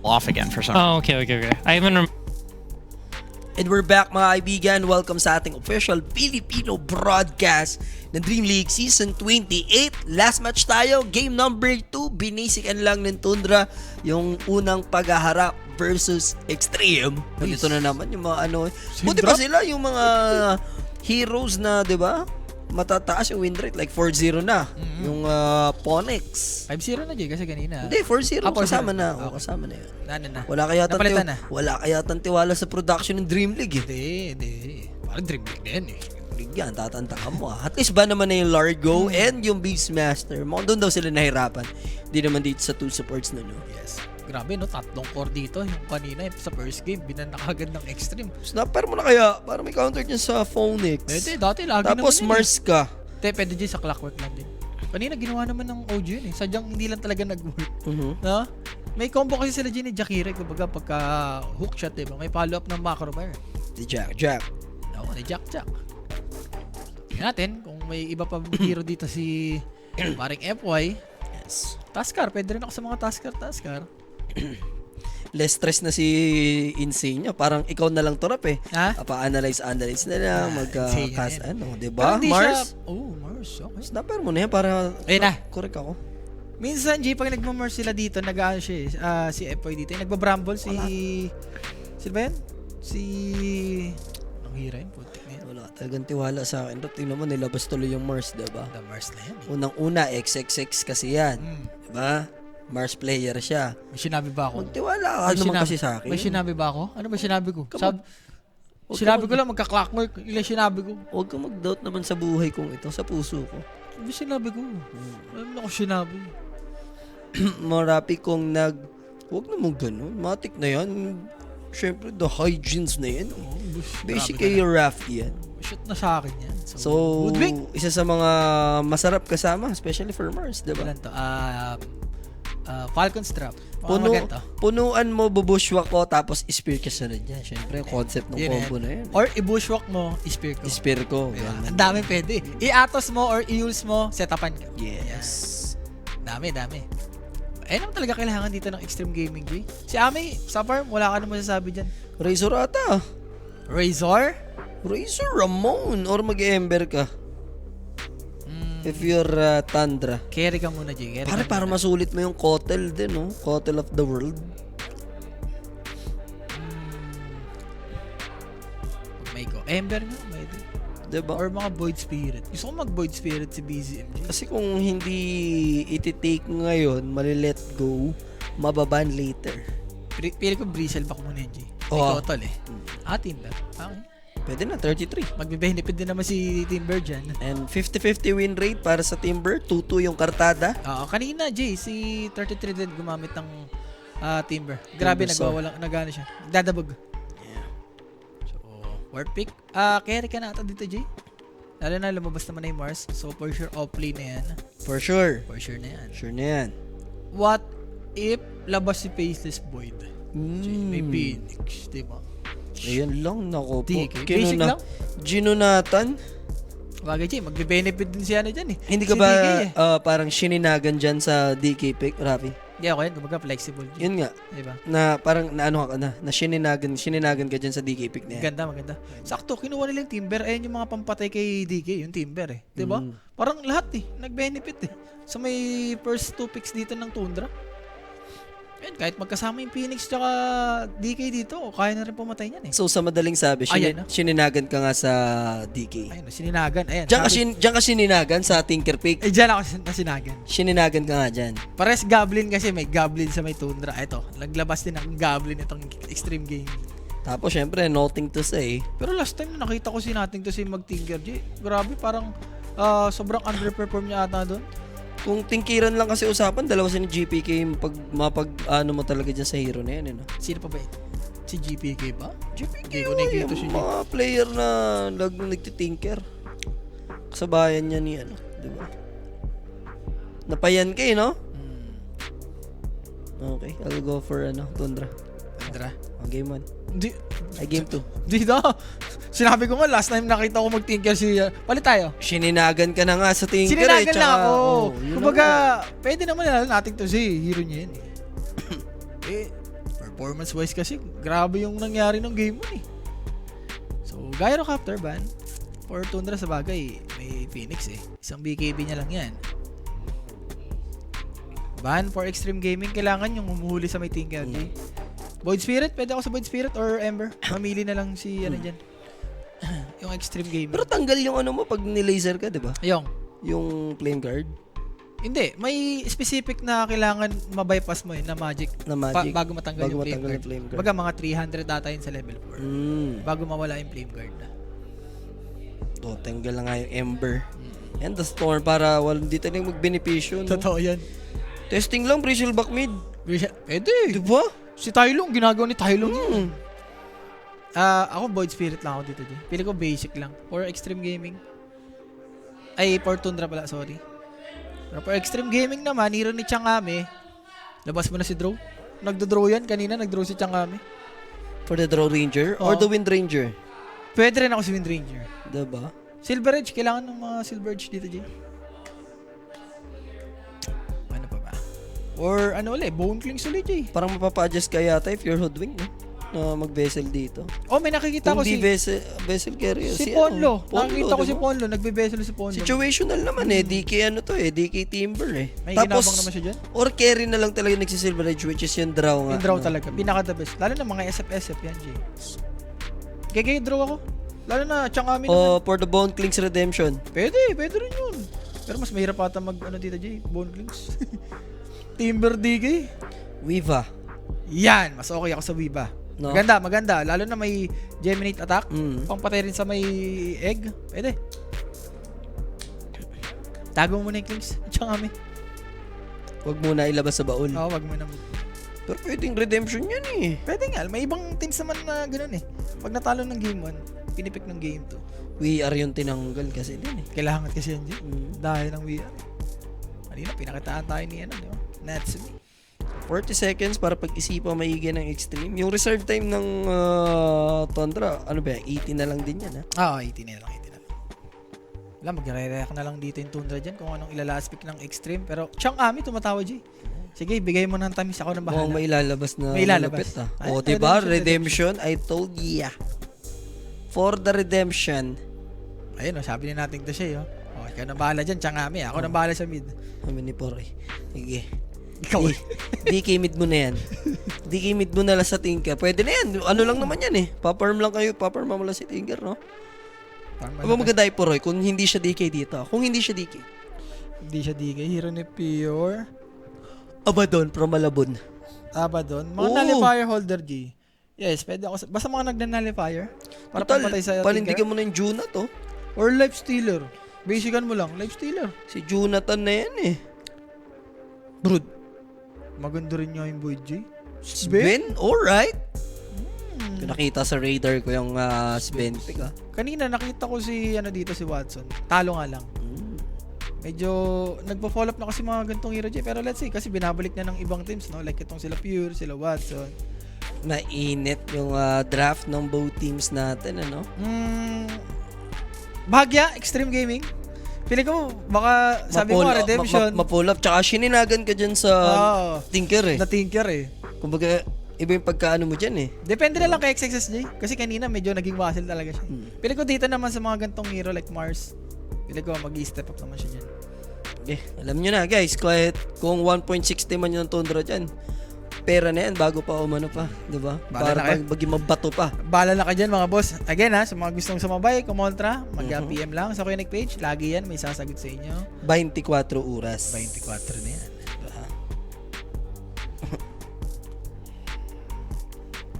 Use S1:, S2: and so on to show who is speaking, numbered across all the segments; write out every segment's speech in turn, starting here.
S1: off again for some.
S2: Oh, okay. I haven't.
S3: And we're back mga kaibigan. Welcome sa ating official Filipino broadcast ng Dream League Season 28. Last match tayo, game number 2. Binisikan lang ng Tundra yung unang paghaharap versus Extreme. Nandito na naman yung mga ano. Buti pa sila yung mga heroes na, di ba? Matataas yung win rate, like 4-0 na. Yung Ponex.
S4: 5-0 na, Jay, kasi kanina.
S3: Hindi, 4-0.
S4: 4-0.
S3: Kasama na.
S4: Okay.
S3: Kasama na yun.
S4: Na.
S3: Wala kaya
S4: Napalitan na.
S3: tiwala sa production ng Dream League eh.
S4: Hindi. Parang Dream League na yan eh.
S3: Yan, tatantakan mo ah. At least ba naman na yung Largo and yung Beastmaster. Mukhang doon daw sila nahirapan. Hindi naman dito sa two supports na no.
S4: Yes. Grabe no, 3 core dito. Yung kanina sa first game, binanakagad ng Extreme.
S3: Snapper mo na kaya para may counter dyan sa Phoenix.
S4: Pwede, dati lagi
S3: Tapos
S4: naman
S3: Mars ka.
S4: Pwede dyan sa Clockwork lang din. Kanina ginawa naman ng OG yun eh. Sadyang hindi lang talaga nag-work. No? May combo kasi sila dyan ni Jakire. Kumbaga pagka hook shot, diba? May follow-up ng Macromire.
S3: Di Jack.
S4: No, ni Jack. Tingnan natin kung may iba pa hero dito si paring FY.
S3: Yes.
S4: Taskar, pwede rin ako sa mga Taskar.
S3: Less stress na si Insane. Parang ikaw na lang turap eh.
S4: Ha?
S3: Pa-analyze na lang. Magka-cast
S4: Insane
S3: diba?
S4: Mars?
S3: Mars.
S4: Okay.
S3: Snapper mo na yan para
S4: Ayun na.
S3: correct ako.
S4: Minsan, G, pag nagmamars sila dito, nag-ano siya eh, si FY dito. Nagbabramble si... Sino ba yan? Anong hira yun? Putik na yan.
S3: Wala talagang tiwala sa akin. Tingnan mo, nilabas tuloy yung Mars, diba?
S4: The Mars na yan.
S3: Unang-una, XXX kasi yan. Diba? Mars player siya.
S4: May sinabi ba ako?
S3: Magtiwala ka naman kasi sa akin.
S4: May sinabi ba ako? Ano ba sinabi ko? Sinabi ko lang magka-clockwork. Ilan sinabi ko?
S3: Huwag ka mag-doubt naman sa buhay kong ito, sa puso ko.
S4: Ano ba sinabi ko? Alam na ko sinabi.
S3: Marapi kong huwag naman ganun. Matik na yan. Siyempre, the hygienes na yan. Basic kay Rafi yan.
S4: Shoot na sa akin yan.
S3: So,
S4: Woodwing.
S3: isa sa mga masarap kasama, especially for Mars, diba?
S4: Ilan to? Falcon's Trap. Maganda.
S3: Punuan mo, bubushwak ko, tapos spear ka sa rin yan. Siyempre, yung concept ng
S4: Yun
S3: combo na yan.
S4: Or i-bushwalk mo, spear ko.
S3: Spear ko.
S4: Diba?
S3: Yan.
S4: Ang dami pwede. I-atos mo or i-use mo, setapan ka.
S3: Yes.
S4: Dami. Eh naman talaga kailangan dito ng Extreme Gaming, G. Si Ami, sa farm, wala ka naman masasabi dyan.
S3: Razor ata.
S4: Razor?
S3: Razor Ramon. Or mag-ember ka. If you're Tundra.
S4: Carry ka muna, G.
S3: Para masulit mo yung Kotel din, no? Kotel of the world.
S4: May go. Ember nga, may din.
S3: Diba?
S4: Or mga Void Spirit. Gusto ko mag-Void Spirit si BZMG.
S3: Kasi kung hindi iti-take ngayon, mali-let go, mababan later.
S4: Pili ko Bristleback muna yan, G. May
S3: Oo.
S4: Kotol eh. Timber. Okay.
S3: Pwede na, 33.
S4: Magbe-benefit din naman si Timber dyan.
S3: And 50-50 win rate para sa Timber. 2-2 yung kartada.
S4: Kanina, Jay, si 33 din gumamit ng Timber. Grabe,
S3: Timber
S4: nagano siya. Dadabog.
S3: Yeah.
S4: So, word pick. Carry ka na ata dito, Jay. Lalo na lumabas naman na yung Mars. So, for sure, off-play na yan.
S3: For sure.
S4: For sure na yan.
S3: Sure na yan.
S4: What if labas si Faceless Void? Jay, may Phoenix, diba?
S3: Ayan lang, nako po.
S4: DK. Basic lang.
S3: Gino Nathan.
S4: Bagay, Jay, magbe-benefit din siya na dyan eh.
S3: Hindi ka
S4: Si
S3: ba
S4: DK eh.
S3: parang sininagan dyan sa DK pick, Rafi?
S4: Hindi ako yan, kumbaga flexible. Jay.
S3: Yun nga.
S4: Diba?
S3: Na parang naano ka na sininagan ka dyan sa DK pick na yan.
S4: Maganda. Sakto, kinuha nila yung Timber. Ayun yung mga pampatay kay DK, yung Timber eh. Diba? Parang lahat eh, nag-benefit eh. So may first 2 picks dito ng Tundra. Ayun, kahit magkasama yung Phoenix tsaka DK dito, kaya na rin pumatay niyan eh.
S3: So sa madaling sabi, sininagan ka nga sa DK.
S4: Ayun, sininagan. Ayan.
S3: Diyan ka sininagan sa Tinker Pick.
S4: Diyan ako nasinagan.
S3: Sininagan ka nga dyan.
S4: Pares Goblin kasi may Goblin sa may Tundra. Ito, naglabas din ng Goblin itong Extreme Game.
S3: Tapos syempre, nothing to say.
S4: Pero last time nakita ko si nating to si mag-Tinker, J. Grabe, parang sobrang underperform niya ata doon.
S3: Kung tingkiran lang kasi usapan, dalawa si GPK ano mo talaga dyan sa hero na yan. No?
S4: Sino pa ba yun? Si GPK ba?
S3: GPK
S4: Hindi ko
S3: yung mga player na nagtitinker. Kasabayan niya ni diba? Napayan kayo, no? Okay, I'll go for Tundra. Game 1.
S4: Hindi.
S3: Ay, game 2.
S4: Hindi daw. Sinabi ko nga, last time nakita ko mag-tinker si... palit tayo.
S3: Sininagan ka na nga sa tinker.
S4: Sininagan lang ako.
S3: Yun
S4: Kumbaga, pwede naman natin to si hero niya yan eh. performance-wise kasi, grabe yung nangyari ng game mo eh. So, Gyrocopter ban. For Tundra sa bagay, may Phoenix eh. Isang BKB niya lang yan. Ban for Extreme Gaming, kailangan yung humuhuli sa may Tinker. Void Spirit, pwede ako sa Void Spirit or Ember. Mamili na lang si ano dyan. Yung Extreme Gaming.
S3: Pero tanggal yung ano mo pag nilaser ka, di ba?
S4: Yung
S3: Flame Guard.
S4: Hindi, may specific na kailangan ma-bypass mo na magic.
S3: Na magic.
S4: Bago matanggal yung Flame Guard.
S3: Flame Guard.
S4: Baga mga 300 data yun sa level 4. Bago mawala yung Flame Guard na.
S3: Tanggal na nga yung Ember. And the Storm para hindi tayo magbenepisyo. No?
S4: Totoo yan.
S3: Testing lang, Brazil back mid.
S4: Pwede.
S3: Diba?
S4: Si Tylong, ginagawa ni Tylong yun. Ako Void Spirit lang ako dito. Pili ko basic lang. For Extreme Gaming. Ay, for Tundra pala, sorry. Pero for Extreme Gaming naman, hero ni Changame. Labas mo na si Draw. Nagdo-draw yan. Kanina nag-draw si Changame.
S3: For the Draw Ranger or the Wind Ranger?
S4: Pwede rin ako si Wind Ranger.
S3: Diba?
S4: Silver Edge. Kailangan ng mga Silver Edge dito, Jay. Ano pa ba? Or ano ulit, Bone Clings ulit, Jay.
S3: Parang mapapa-adjust ka yata if you're Hoodwing, no? Na mag-vessel dito.
S4: Oh, may nakikita
S3: Kung
S4: ko
S3: di vessel carrier.
S4: si Ponlo.
S3: Ponlo.
S4: Nakikita ko
S3: diba?
S4: si Ponlo. Nagbe-vessel si Ponlo.
S3: Situational naman DK ano to DK Timber
S4: May ginabang naman siya dyan.
S3: Or carry na lang talaga nagsisilver edge which is yung draw nga.
S4: Yung draw talaga. Pinaka the best. Lalo na mga SF yan, Jay. Kaya draw ako. Lalo na Changami naman.
S3: For the Bone Clinks Redemption.
S4: Pwede rin yun. Pero mas mahirap ata dito, Jay. Bone Clinks. Timber DK.
S3: Weava.
S4: Yan. Mas okay ako sa Weava. No? Maganda. Lalo na may Geminate attack. Pangpatay rin sa may egg. Pwede. Tago mo muna yung Clinks. Changami.
S3: Wag muna ilabas sa baul.
S4: Oo, wag mo na.
S3: Pero pwedeng redemption yan
S4: Pwede nga. May ibang teams naman na ganoon Pag natalo ng game 1, pinipik ng game 2.
S3: We are yung tinanggal kasi din
S4: Kailangan kasi yan, Jay. Dahil ng we are. Kanina, pinakitaan tayo ni di ba? Natsumi.
S3: 40 seconds para pag-isipan maigi ng extreme. Yung reserve time ng Tundra, ano ba 80 na lang din yan
S4: 80 na lang. Wala, magre-react na lang dito yung Tundra dyan kung anong ilalalas pick ng extreme. Pero, Changami, tumatawa, Jay. Sige, bigay mo ng tamis. Ako nang bahala.
S3: Mukhang may ilalabas na
S4: may ilalabas.
S3: Malapit, diba? Redemption, I told ya. For the redemption.
S4: Ayun, sabi na natin ito siya, ikaw nang bahala dyan, Changami. Ako nang bahala sa mid.
S3: Kami ni Poroy. Sige.
S4: Ikaw
S3: DK mid mo na yan. DK mid mo na lang sa Tinker. Pwede na yan. Ano lang naman yan Paparm lang kayo. Paparm mo lang si Tinker, no? Aba maganda yung Poroy kung hindi siya DK dito. Kung hindi siya DK.
S4: Hindi siya DK. Hero ni Pure.
S3: Abaddon from Malabon.
S4: Abaddon. Mga nullifier holder, G. Yes, pwede ako. Basta mga nagna-nullifier. Para pampatay sa Tinker.
S3: Panindigan mo na yung Junat,
S4: Or Life Stealer. Basican mo lang. Life Stealer.
S3: Si Jonathan na yan
S4: Brood. Maganda rin nga yung Void J.
S3: Sven? Alright. Nakita sa radar ko yung Sven pick
S4: Kanina nakita ko si dito si Watson. Talo nga lang. Medyo nagpo-follow up na kasi mga gantong hero J. Pero let's see, kasi binabalik na ng ibang teams, no? Like itong sila Pure, sila Watson.
S3: Mainit yung draft ng both teams natin,
S4: Bahagya, Extreme Gaming. Pili ko, baka sabi mo, Redemption.
S3: Ma-pull up. Tsaka sininagan ka dyan sa Tinker
S4: Na Tinker
S3: Kumbaga, iba yung pagkaano mo dyan
S4: Depende na lang kay XXSJ. Kasi kanina medyo naging wasil talaga siya. Pili ko dito naman sa mga gantong hero like Mars. Pili ko, mag-i-step up naman siya dyan.
S3: Alam nyo na guys, kahit kung 1.60 man yung Tundra dyan, pera na yan bago pa umano pa, diba? Para bagi mabato pa.
S4: Bala na ka dyan mga boss. Again sa mga gustong sumabay, kumontra, mag-PM lang sa Koenig page. Lagi yan, may sasagot sa inyo.
S3: 24 oras.
S4: 24 na yan.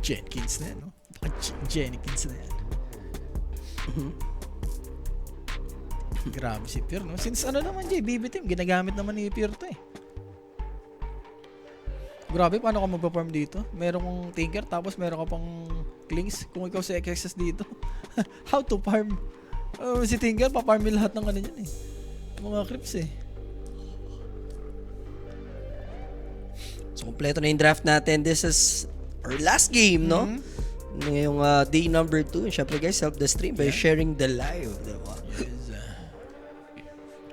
S4: Jenkins na yan, no? Jenkins na yan. Grabe si Pure, no? Since naman, BB team, ginagamit naman ni Pure to Grabe, paano ka magpa-farm dito? Meron kong Tinker, tapos meron ka pang Clings. Kung ikaw sa XXS dito. How to farm? Si Tinker, pa-farm lahat ng dyan mga creeps
S3: So, kompleto na yung draft natin. This is our last game, no? Ngayong day number 2. Siyempre guys, help the stream by sharing the live. Diba?
S4: Yes.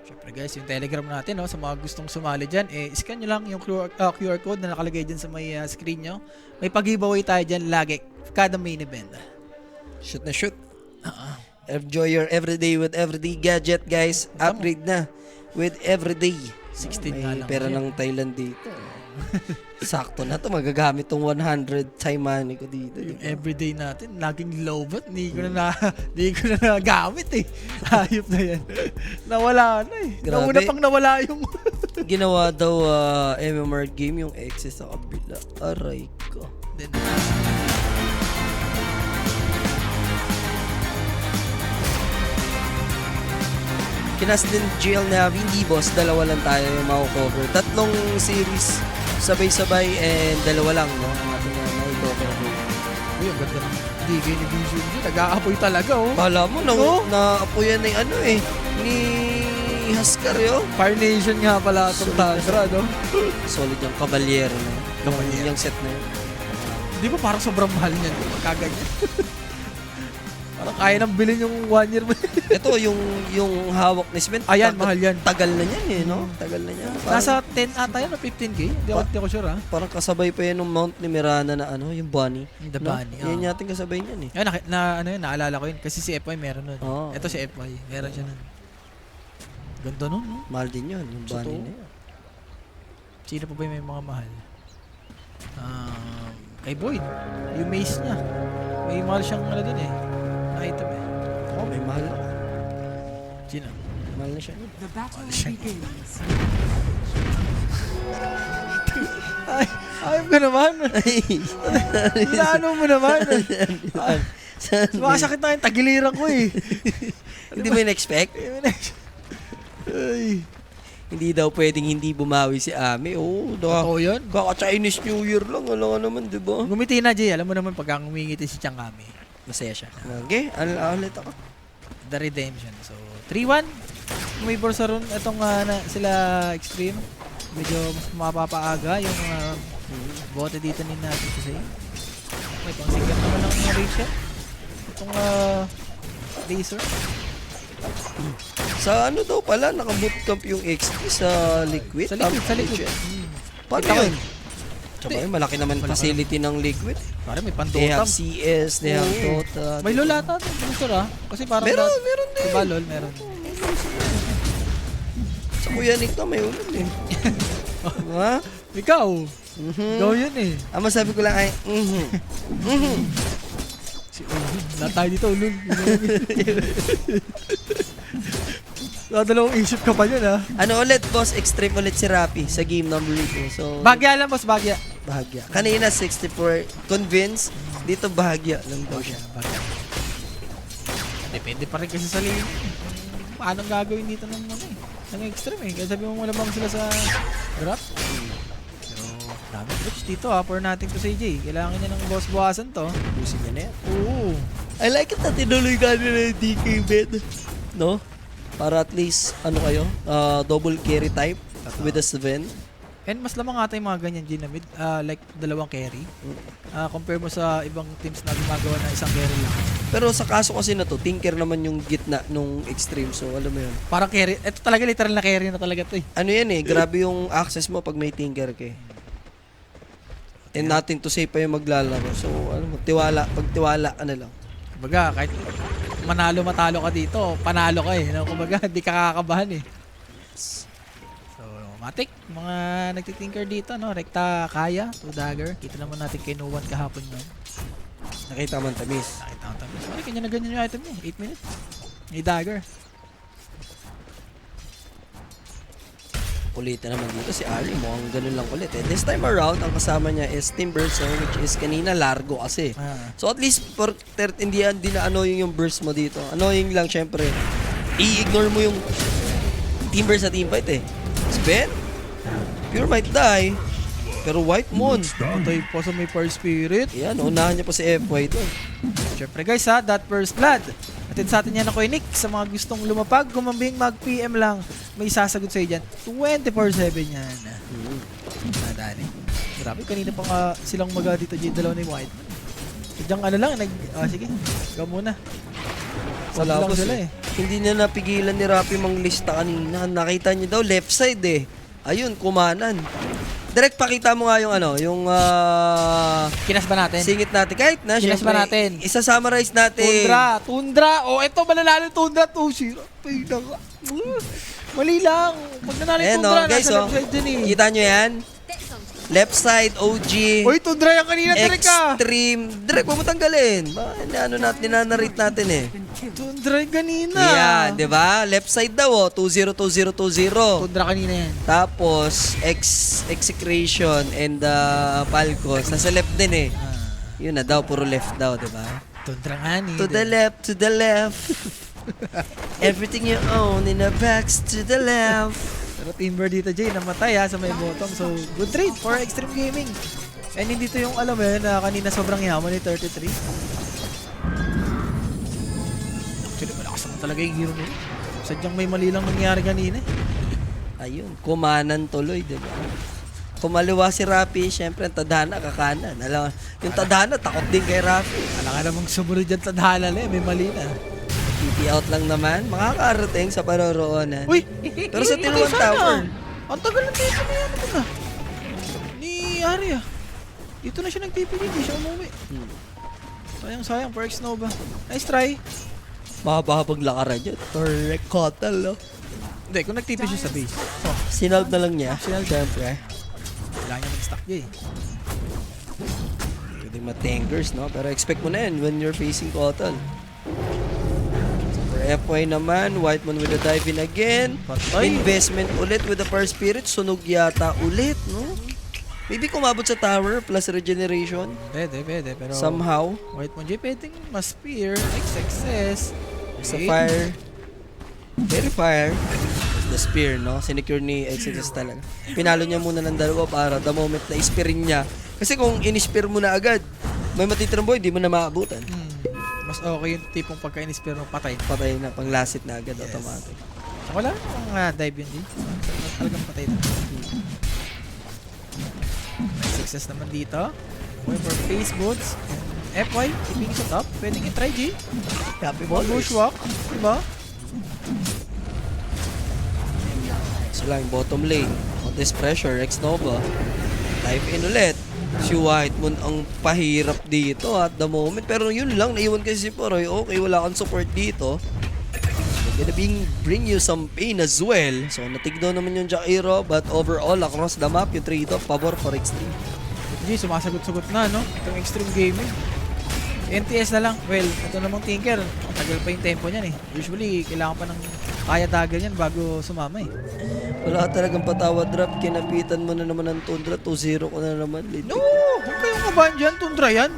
S4: Siyempre Syempre guys, yung Telegram natin, no, sa mga gustong sumali dyan, scan nyo lang yung QR code na nakalagay dyan sa may screen nyo. May pag-giveaway tayo dyan lagi, kada main event.
S3: Shoot na shoot. Enjoy your everyday with everyday gadget, guys. Upgrade na with everyday.
S4: 16 nga
S3: May
S4: lang.
S3: pera ng Thailand dito. Sakto na to. Magagamit tong 100 Thai money ko dito.
S4: Yung everyday natin, laging low bat. Hindi ko na nagamit eh. Hayop na yan. Nawala na eh.
S3: Grabe.
S4: Nauna pang nawala yung...
S3: Ginawa daw MMR game yung excess sa kabila. Aray ko.
S4: Then,
S3: Kinas din GL Navi, hindi boss. Dalawa lang tayo yung mako-cover. Tatlong series sabay-sabay and dalawa lang, no? Ang ating mako-cover.
S4: uy, ang ganda ng DK ni Vision dyan. Nag-aapoy talaga oh.
S3: Kala mo,
S4: No?
S3: naapuyan na yung ano eh. Ni Haskar yun.
S4: Fire Nation nga pala itong Tantra, no?
S3: Solid yung Cavalier, no?
S4: Cavalier.
S3: Yung set na yun.
S4: Di ba parang sobrang mahal niyan? Magkaganyan. Parang kaya nang bilhin yung 1 year mo.
S3: Ito, yung hawak ni Sven.
S4: Ayan, mahal yan.
S3: Tagal na yan eh, no? Tagal na yan. Parang,
S4: Nasa 10 ata yan o 15K? Hindi ako sure ha.
S3: parang kasabay pa yan ng mount ni Mirana na ano, yung bunny.
S4: The
S3: no?
S4: bunny,
S3: Yan yating kasabay niyan eh.
S4: Ayun, ano yun, naalala ko yun. Kasi si FY meron nun.
S3: Oo.
S4: Ito si FY, meron siya nun. Ganda nun, no?
S3: Mahal din yun, yung bunny
S4: Totoo.
S3: na yun.
S4: Sino pa ba yung may mga mahal? Kay Boyd. Yung mace niya. May mahal siyang ano dun eh. Na item eh.
S3: Oo, may mahal ako.
S4: Sino?
S3: Mahal na siya.
S1: The battle begins.
S4: Ay, ayop ka naman. Inaano mo naman. Sumakasakit na yung tagiliran ko eh.
S3: Hindi mo in-expect?
S4: Ay.
S3: Hindi daw pwedeng hindi bumawi si Ami. Oo,
S4: Totoo yun.
S3: kaka-Chinese New Year lang. Alam ka naman, di ba?
S4: Ngumiti na, Jay. Alam mo naman pagka ngumingiti si Chang Kami, masaya siya.
S3: Okay, ulit ako.
S4: The Redemption. So, 3-1. May bursa ron. Itong sila Extreme. Medyo mas mapapaaga yung bote dito ni natin kasi. May pang-sigat naman ng Rachel. Itong laser.
S3: Sa ano daw pala, naka-bootcamp yung XP sa Liquid?
S4: Sa Liquid, sa Liquid.
S3: Paano
S4: Ito,
S3: yun? Tsaka yun, malaki naman facility ng Liquid.
S4: Parang may
S3: They
S4: pandotam.
S3: have CS, they have Dota.
S4: May lola ata. Sure Kasi parang
S3: Meron din.
S4: Diba lol, meron.
S3: Sa Kuya Nick na may ulan eh. Diba?
S4: Ikaw.
S3: Mhm.
S4: Ikaw yun eh.
S3: Ang masabi ko lang ay,
S4: Lahat tayo dito, ulul. Dalawang isip ka pa yun, ha?
S3: Ano ulit, boss? Extreme ulit si Rappi sa game number 2. So,
S4: Bagya lang, boss, bagya.
S3: bahagya. Kanina 64, convince. Dito bahagya lang daw siya.
S4: Bagya. Depende pa rin kasi sa lane. Paano gagawin dito ng ano eh? Ng extreme eh. Kaya sabi mo malamang sila sa drop. Pero, dami trips dito ha. For natin to sa AJ. Kailangan niya ng boss buwasan to.
S3: Busin niya na yan.
S4: Oo.
S3: I like it na tinuloy ka nila yung DK bed. No? Para at least, ano kayo, double carry type with a Sven.
S4: And mas lamang ata yung mga ganyan G na mid. Like dalawang carry. Compare mo sa ibang teams na gumagawa na isang carry lang.
S3: Pero sa kaso kasi na to, Tinker naman yung gitna nung extreme. So, alam mo yun.
S4: Parang carry. Ito talaga literal na carry na talaga to eh.
S3: Ano yan eh, grabe yung access mo pag may Tinker ka eh. And nothing to say pa yung maglalaro. So, ano mo, tiwala. Pag tiwala ka na lang.
S4: Kumbaga, kahit matalo ka dito, panalo ka eh. No? Kumbaga, hindi ka kakabahan eh. So, matik, mga nagtitinker dito, no? Rekta kaya, 2 dagger. Kita naman natin kay No One kahapon no?
S3: Nakita man tamis.
S4: Nakita ko tayo. Sorry, kanya na ganyan yung item niya. 8 minutes. May dagger.
S3: Ulitin naman dito si Ari. Mukhang ganun lang ulit eh. This time around, ang kasama niya is Timberson, which is kanina largo kasi. So at least for hindi na annoying yung burst mo dito. Annoying lang syempre. I-ignore mo yung Timber sa teamfight eh. Sven, Pure might die. Pero White Moon.
S4: Patay po sa may Fire Spirit.
S3: Yan, unahan niya po si FY doon.
S4: Siyempre guys ha, that first blood. Atid sa atin yan ako Nick. Sa mga gustong lumapag, kumambing mag-PM lang. May sasagot sa dyan. 24/7 yan. Nadali. Grabe, kanina pa nga silang maga dito dalawa ni White. Sadyang ano lang, sige, ikaw muna.
S3: Sa
S4: Wag lang
S3: labos
S4: sila
S3: eh.
S4: eh.
S3: Hindi na napigilan ni Rapi manglista kanina. Nakita niyo daw, left side eh. Ayun, kumanan. Direct pakita mo nga yung ano, yung
S4: Kinas ba natin?
S3: singit natin. Kahit na,
S4: Kinas ba natin?
S3: Isa-summarize natin.
S4: Tundra. Oh, eto mananalo Tundra 2-0. Pinaka. Mali lang. Pag nanalo yung
S3: Ayan
S4: Tundra,
S3: guys,
S4: nasa left side din eh.
S3: Kita nyo yan? Left side, OG.
S4: Uy, Tundra yan kanina, Direk ka.
S3: Extreme. Direct, huwag mo tanggalin. Ano natin, ninanarate natin eh.
S4: Tundra yung kanina.
S3: Yeah, di ba? Left side daw, 2-0, 2-0, 2-0.
S4: Tundra kanina yan.
S3: Tapos, Execration and Falcons. Nasa left din eh. Yun na daw, puro left daw, di ba?
S4: Tundra nga ni.
S3: To the left, to the left. Everything you own in the backs to the left.
S4: Pero Timber dito, Jay, namatay sa may bottom. So, good trade for Extreme Gaming. And hindi to yung alam mo yun, na kanina sobrang yaman ni 33. Actually, malakas naman talaga yung hero nila. Sadyang may mali lang nangyari kanina.
S3: Ayun, kumanan tuloy, di ba? Kumaliwa si Rapi, syempre, ang Tadhana, kakanan. Alam, yung Tadhana, takot din kay Rapi.
S4: Alam ka namang sumunod dyan sa dahalan may mali na.
S3: TP out lang naman, makakarating sa paroroonan.
S4: Uy!
S3: Pero sa Tiluan Tower.
S4: Ang tagal ng dito na yan, ano na? Ni Arya. Dito na siya nag-TP, hindi siya umuwi. Sayang, Perks Nova. Nice try.
S3: Mahabang lakaran yun. Correct hotel, no?
S4: Hindi, kung nag-TP siya sa base. Oh,
S3: Sinalb na lang niya.
S4: Sinalb.
S3: Siyempre.
S4: kailangan niya mag-stack Jay.
S3: Pwedeng matangers, no? Pero expect mo na yan when you're facing Kotal. So for FY naman, Whiteman with a dive in again.
S4: Patay.
S3: Investment ulit with the Fire Spirit. Sunog yata ulit, no? Maybe kumabot sa tower plus regeneration.
S4: Pwede. Pero
S3: Somehow.
S4: White Moon Jay, pwedeng mas spear, XXS.
S3: Sa fire. Very fire. The spear, no? Sinecure ni XXS talaga. Pinalo niya muna ng dalawa para the moment na ispirin niya. Kasi kung in-spear mo na agad, may matitirang boy, di mo na maabutan.
S4: Mas okay yung tipong pagka-in-spear mo patay.
S3: Patay na, pang lasit na agad, automatic.
S4: So, wala namang dive yun Jay. Talagang patay na. Success naman dito. Going for face boots. FY, keeping sa top. Pwedeng i-try G.
S3: Happy
S4: Ball bushwalk. Diba?
S3: Sila yung bottom lane. On this pressure, X-Nova. Dive in ulit. Si Whitemoon ang pahirap dito at the moment. Pero yun lang, naiwan kasi si Poroy. Okay, wala kang support dito. They're gonna bring you some pain as well. So, natigdo naman yung Jairo. But overall, across the map, yung trade-off, pabor for Extreme.
S4: G, sumasagot-sagot na, no? Itong Extreme Gaming. NTS na lang. Well, ito namang Tinker. Tagal pa yung tempo niyan eh. Usually, kailangan pa ng kaya dagal yan bago sumama eh.
S3: Wala talagang patawad drop. Kinapitan mo na naman ng Tundra. 2-0 ko na naman.
S4: No! Huwag kayong kabahan dyan. Tundra yan.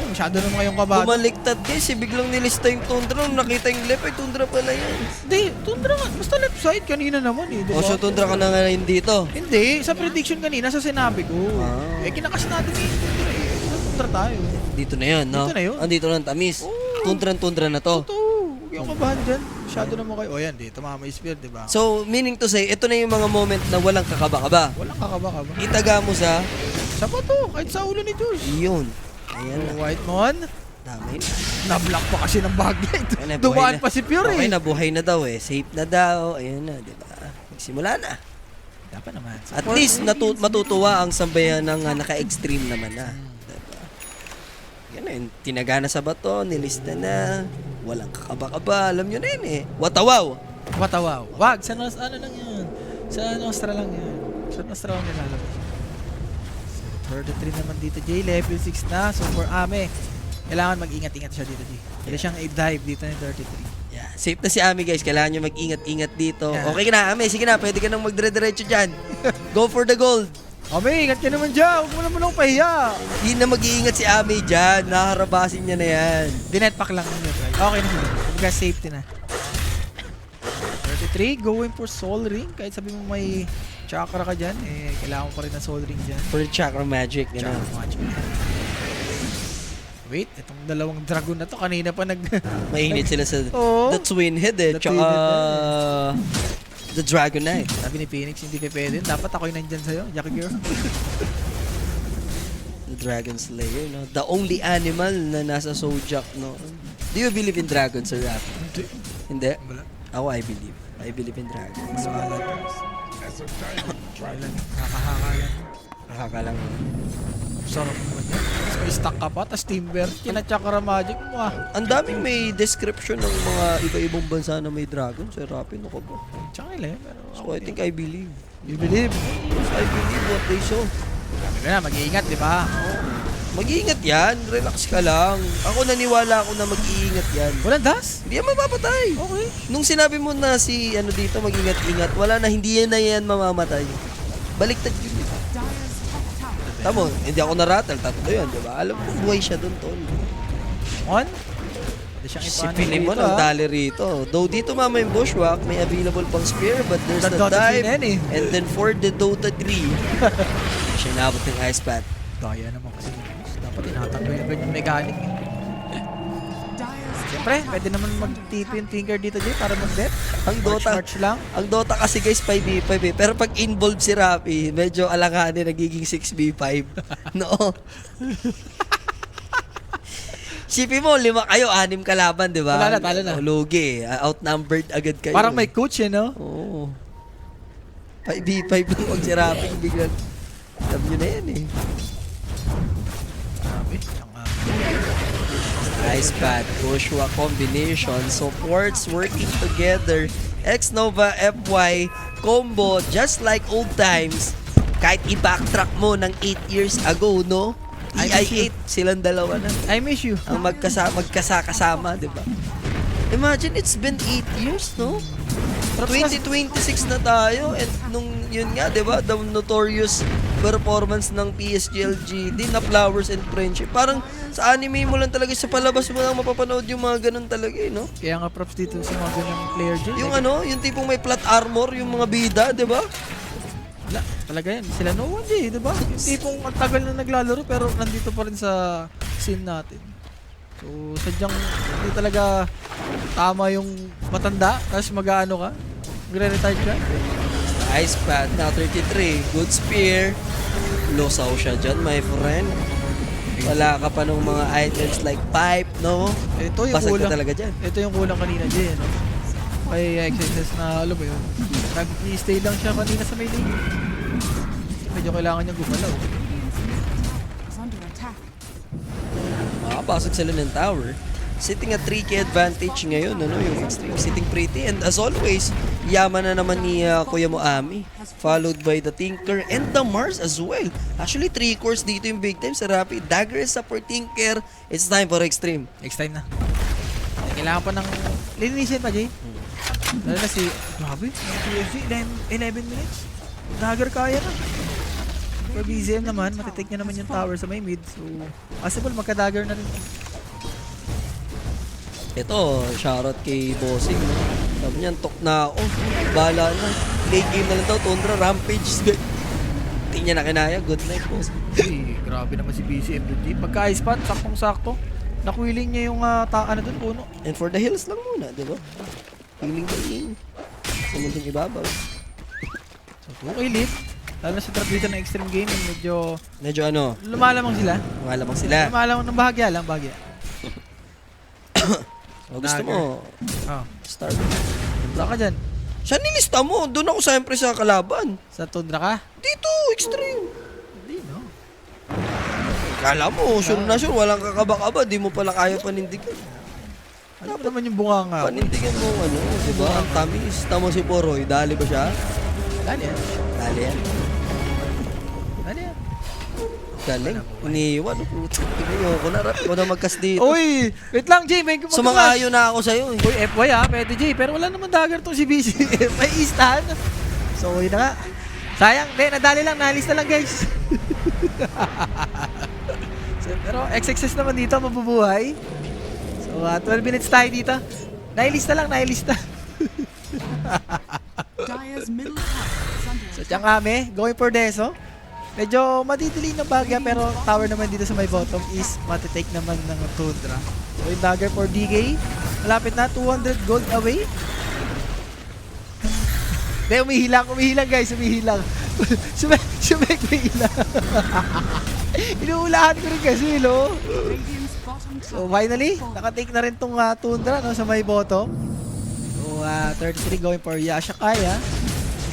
S4: Masyado naman kayong kabahan.
S3: Bumaliktad guys. Biglang nilista yung Tundra. Nung nakita yung left, ay Tundra pala yan.
S4: Hindi, Tundra nga. Basta left side kanina naman eh. Diba?
S3: O, so Tundra ka na ngayon dito.
S4: Hindi, sa prediction kanina sa sinabi ko.
S3: Ah.
S4: Eh, kinakas natin yung Tundra eh. Tundra tayo.
S3: Dito na yun, no?
S4: Dito na yun.
S3: Andito na ang tamis. Tundra na to.
S4: Totoo. Huwag kayong kabahan dyan. Masyado naman kayo. O yan, dito mga may spear, diba?
S3: So, meaning to say, ito na yung mga moment na walang kakaba-kaba.
S4: Walang kakaba-kaba.
S3: Itaga mo sa
S4: Sa pa to, kahit sa ulo ni Jules.
S3: yun. Ayan na.
S4: White Mon,
S3: Dami na.
S4: na-block pa kasi ng bagay.
S3: Ayan na, buhay
S4: Dumaan
S3: na.
S4: pa si Pure
S3: Okay
S4: eh.
S3: na, buhay na daw eh. Safe na daw. Ayan na, di ba? Magsimula na.
S4: Dapat naman.
S3: At least, matutuwa ang sambayan ng naka-extreme naman na. Diba? Yan na, yung tinagana sa bato, nilista na. Walang kakaba-kaba. Alam nyo na yun eh. Watawaw!
S4: Watawaw. Wag, sa ano lang yun. Sa Nostra lang yun. Sa Nostra lang nilalabas. So, 33 naman dito, Jay. Level 6 na. So, for Ame, kailangan mag-ingat-ingat siya dito, Jay. Pwede siyang i-dive dito ni 33.
S3: Yeah. Safe na si Ami guys. Kailangan nyo mag-ingat-ingat dito.
S4: Yeah.
S3: Okay ka na, Ami. Sige na, pwede ka nang magdire-diretso dyan. Go for the gold.
S4: Ame, ingat ka naman dyan. Huwag mo naman akong pahiya.
S3: Hindi na mag-iingat si Ami dyan. Nakaharabasin niya na yan.
S4: Dinetpack lang yun. Okay na sila. Kumbaga safety na. 33, going for Soul Ring. Kahit sabi mo may chakra ka dyan, eh, kailangan mo pa rin ng Soul Ring dyan.
S3: For the chakra magic.
S4: Chakra
S3: Ganun.
S4: magic. Wait, itong dalawang dragon na to, kanina pa
S3: Mainit sila sa
S4: Oo.
S3: the twin head eh.
S4: The
S3: Tsaka
S4: twin head
S3: the dragon knight.
S4: Sabi ni Phoenix, hindi pa pwede. Dapat ako yung nandyan sa'yo, Jackie Girl.
S3: The dragon slayer, no? The only animal na nasa Sojak, no? Do you believe in dragons, Sir Rap?
S4: Hindi.
S3: Hindi.
S4: Wala.
S3: Ako, I believe. I believe in dragons.
S4: Wala. Nakahaka lang.
S3: Nakakalang.
S4: Sarap naman yan. Tapos may stack ka pa, tapos Timber, kinachakra magic mo ah.
S3: Ang daming may description ng mga iba-ibang bansa na may dragon. Sir Rapin, ako ba?
S4: Tsaka nila eh, pero
S3: So, I think I believe.
S4: you believe.
S3: Yes, I believe what they saw.
S4: Sabi ko na, mag-iingat, di ba?
S3: Mag-iingat yan. Relax ka lang. Ako naniwala ako na mag-iingat yan.
S4: Walang das?
S3: Hindi yan mapapatay.
S4: Okay.
S3: Nung sinabi mo na si ano dito, mag-ingat-ingat, wala na, hindi yan na yan mamamatay. Baliktad yun. Tamo, hindi ako na-rattle. Tatlo yun, di ba? Alam ko, buhay siya doon, tol.
S4: On? Hindi siyang
S3: Si
S4: ipanin
S3: Pilimon ang dali rito. Though dito mama yung bushwhack, may available pang spear, but there's
S4: That
S3: the
S4: Dota
S3: dive.
S4: 3 na yan eh.
S3: And then for the Dota 3, siya nabot ng ice path.
S4: Daya naman kasi yun. Dapat tinatanggal yung ganyan mechanic eh. Siyempre, pwede naman mag-TP yung Tinker dito, Jay, para mag-bet.
S3: Ang Dota,
S4: March lang.
S3: ang Dota kasi guys 5v5 eh. Pero pag involved si Rapi, medyo alanganin nagiging 6v5. No. Sipin mo, 5 kayo, 6 kalaban, di ba?
S4: Wala na, talo na.
S3: Lugi. Outnumbered agad kayo.
S4: Parang may coach eh, no?
S3: Oo. 5v5 lang pag si Rapi, biglang alam nyo na yan eh.
S4: Grabe.
S3: Ice pad, Joshua combination, supports working together. X-Nova FY combo just like old times. Kahit i-backtrack mo ng 8 years ago, no? EI8, silang dalawa na.
S4: I miss you.
S3: Ang magkasama, di ba? Imagine, it's been 8 years, no? 2026 na tayo and nung yun nga, di ba? The notorious performance ng PSGLGD na Flowers and Friendship. Parang sa anime mo lang talaga, sa palabas mo lang mapapanood yung mga ganun talaga, eh, no?
S4: Kaya nga props dito sa mga ganyang player, Jay.
S3: Yung ano, yung tipong may plot armor, yung mga bida, di ba?
S4: Wala, talaga yan. Sila no one, Jay, di ba? Yung tipong ang tagal na naglalaro pero nandito pa rin sa scene natin. So, sadyang hindi talaga tama yung matanda, tapos mag-ano ka, magre-retire ka.
S3: Ice pad, now 33. Good spear. Losaw siya dyan, my friend. Wala ka pa ng mga items like pipe, no?
S4: Ito yung
S3: Basag
S4: kulang.
S3: ka talaga dyan.
S4: Ito yung kulang kanina, Jay, no? May exercise na, alam mo yun, nag-stay lang siya kanina sa may lane. Medyo kailangan niya gumalaw.
S3: Makapasok sila ng tower. Sitting at 3k advantage ngayon, ano, yung extreme sitting pretty. And as always, yaman na naman ni Kuya mo Ami. Followed by the Tinker and the Mars as well. Actually, 3 cores dito yung big time sa Rapid. Dagger is up for Tinker. It's time for extreme.
S4: Next time na. Kailangan pa ng linisin pa, Jay. Lalo na si, grabe, yung PSG, 11 minutes. Dagger kaya na. For BZM naman, matitake niya naman yung tower sa may mid. So, possible magka-dagger na rin.
S3: Ito, shoutout kay Bossing. No? Sabi niyan, tok na ako. Bahala na. Late game na lang daw, Tundra, Rampage. Hindi niya na kinaya. Good night, boss.
S4: Grabe naman si BZM dun, Jay. Pagka-ice pan, saktong-sakto. Nakwiling niya yung ano dun, puno.
S3: And for the hills lang muna, di ba? Healing. Sa mundong ibabaw.
S4: So, okay, Lit. Lalo na sa trap dito ng extreme gaming, medyo
S3: Medyo ano,
S4: lumalamang sila.
S3: malamang sila.
S4: Lumalamang ng bahagya lang, bahagya.
S3: O gusto mo,
S4: Oh.
S3: start.
S4: Saan ka dyan?
S3: Siya nilista mo. Doon ako siyempre sa kalaban.
S4: Sa Tundra ka?
S3: Dito, extreme.
S4: Hindi, no?
S3: Kala mo, sure na sure, walang kakaba-kaba. Di mo pala kaya panindigan.
S4: Ano ba naman yung bunga nga?
S3: Panindigan mo, ano, di ba? Ang tamis. Tama si Poroy. Dali ba siya?
S4: Dali yan.
S3: Dali yan.
S4: Dali yan.
S3: Galing. Iniwan. Ayoko na, rap ko na magkas dito.
S4: Uy! Wait lang, Jay. May gumagawa.
S3: Sumangayo na ako sa'yo. Eh.
S4: Uy, FY pwede, Jay. Pero wala naman dagger tong si BC. May istan. So, yun na nga. Sayang. Hindi, nadali lang. Nalista lang, guys. So, pero XXS naman dito, mabubuhay. So, 12 minutes tayo dito. Nailista lang, nailista. So, dyan kami. Going for Deso. Medyo madidili ng bagya pero tower naman dito sa may bottom is matitake naman ng Tundra. So yung dagger for DK, malapit na 200 gold away. Hindi, umihilang guys, umihilang. Sumek umihilang. Inuulahan ko rin kasi, no? So finally, nakatake na rin tong Tundra no, sa may bottom. 33 going for Yasha Kaya.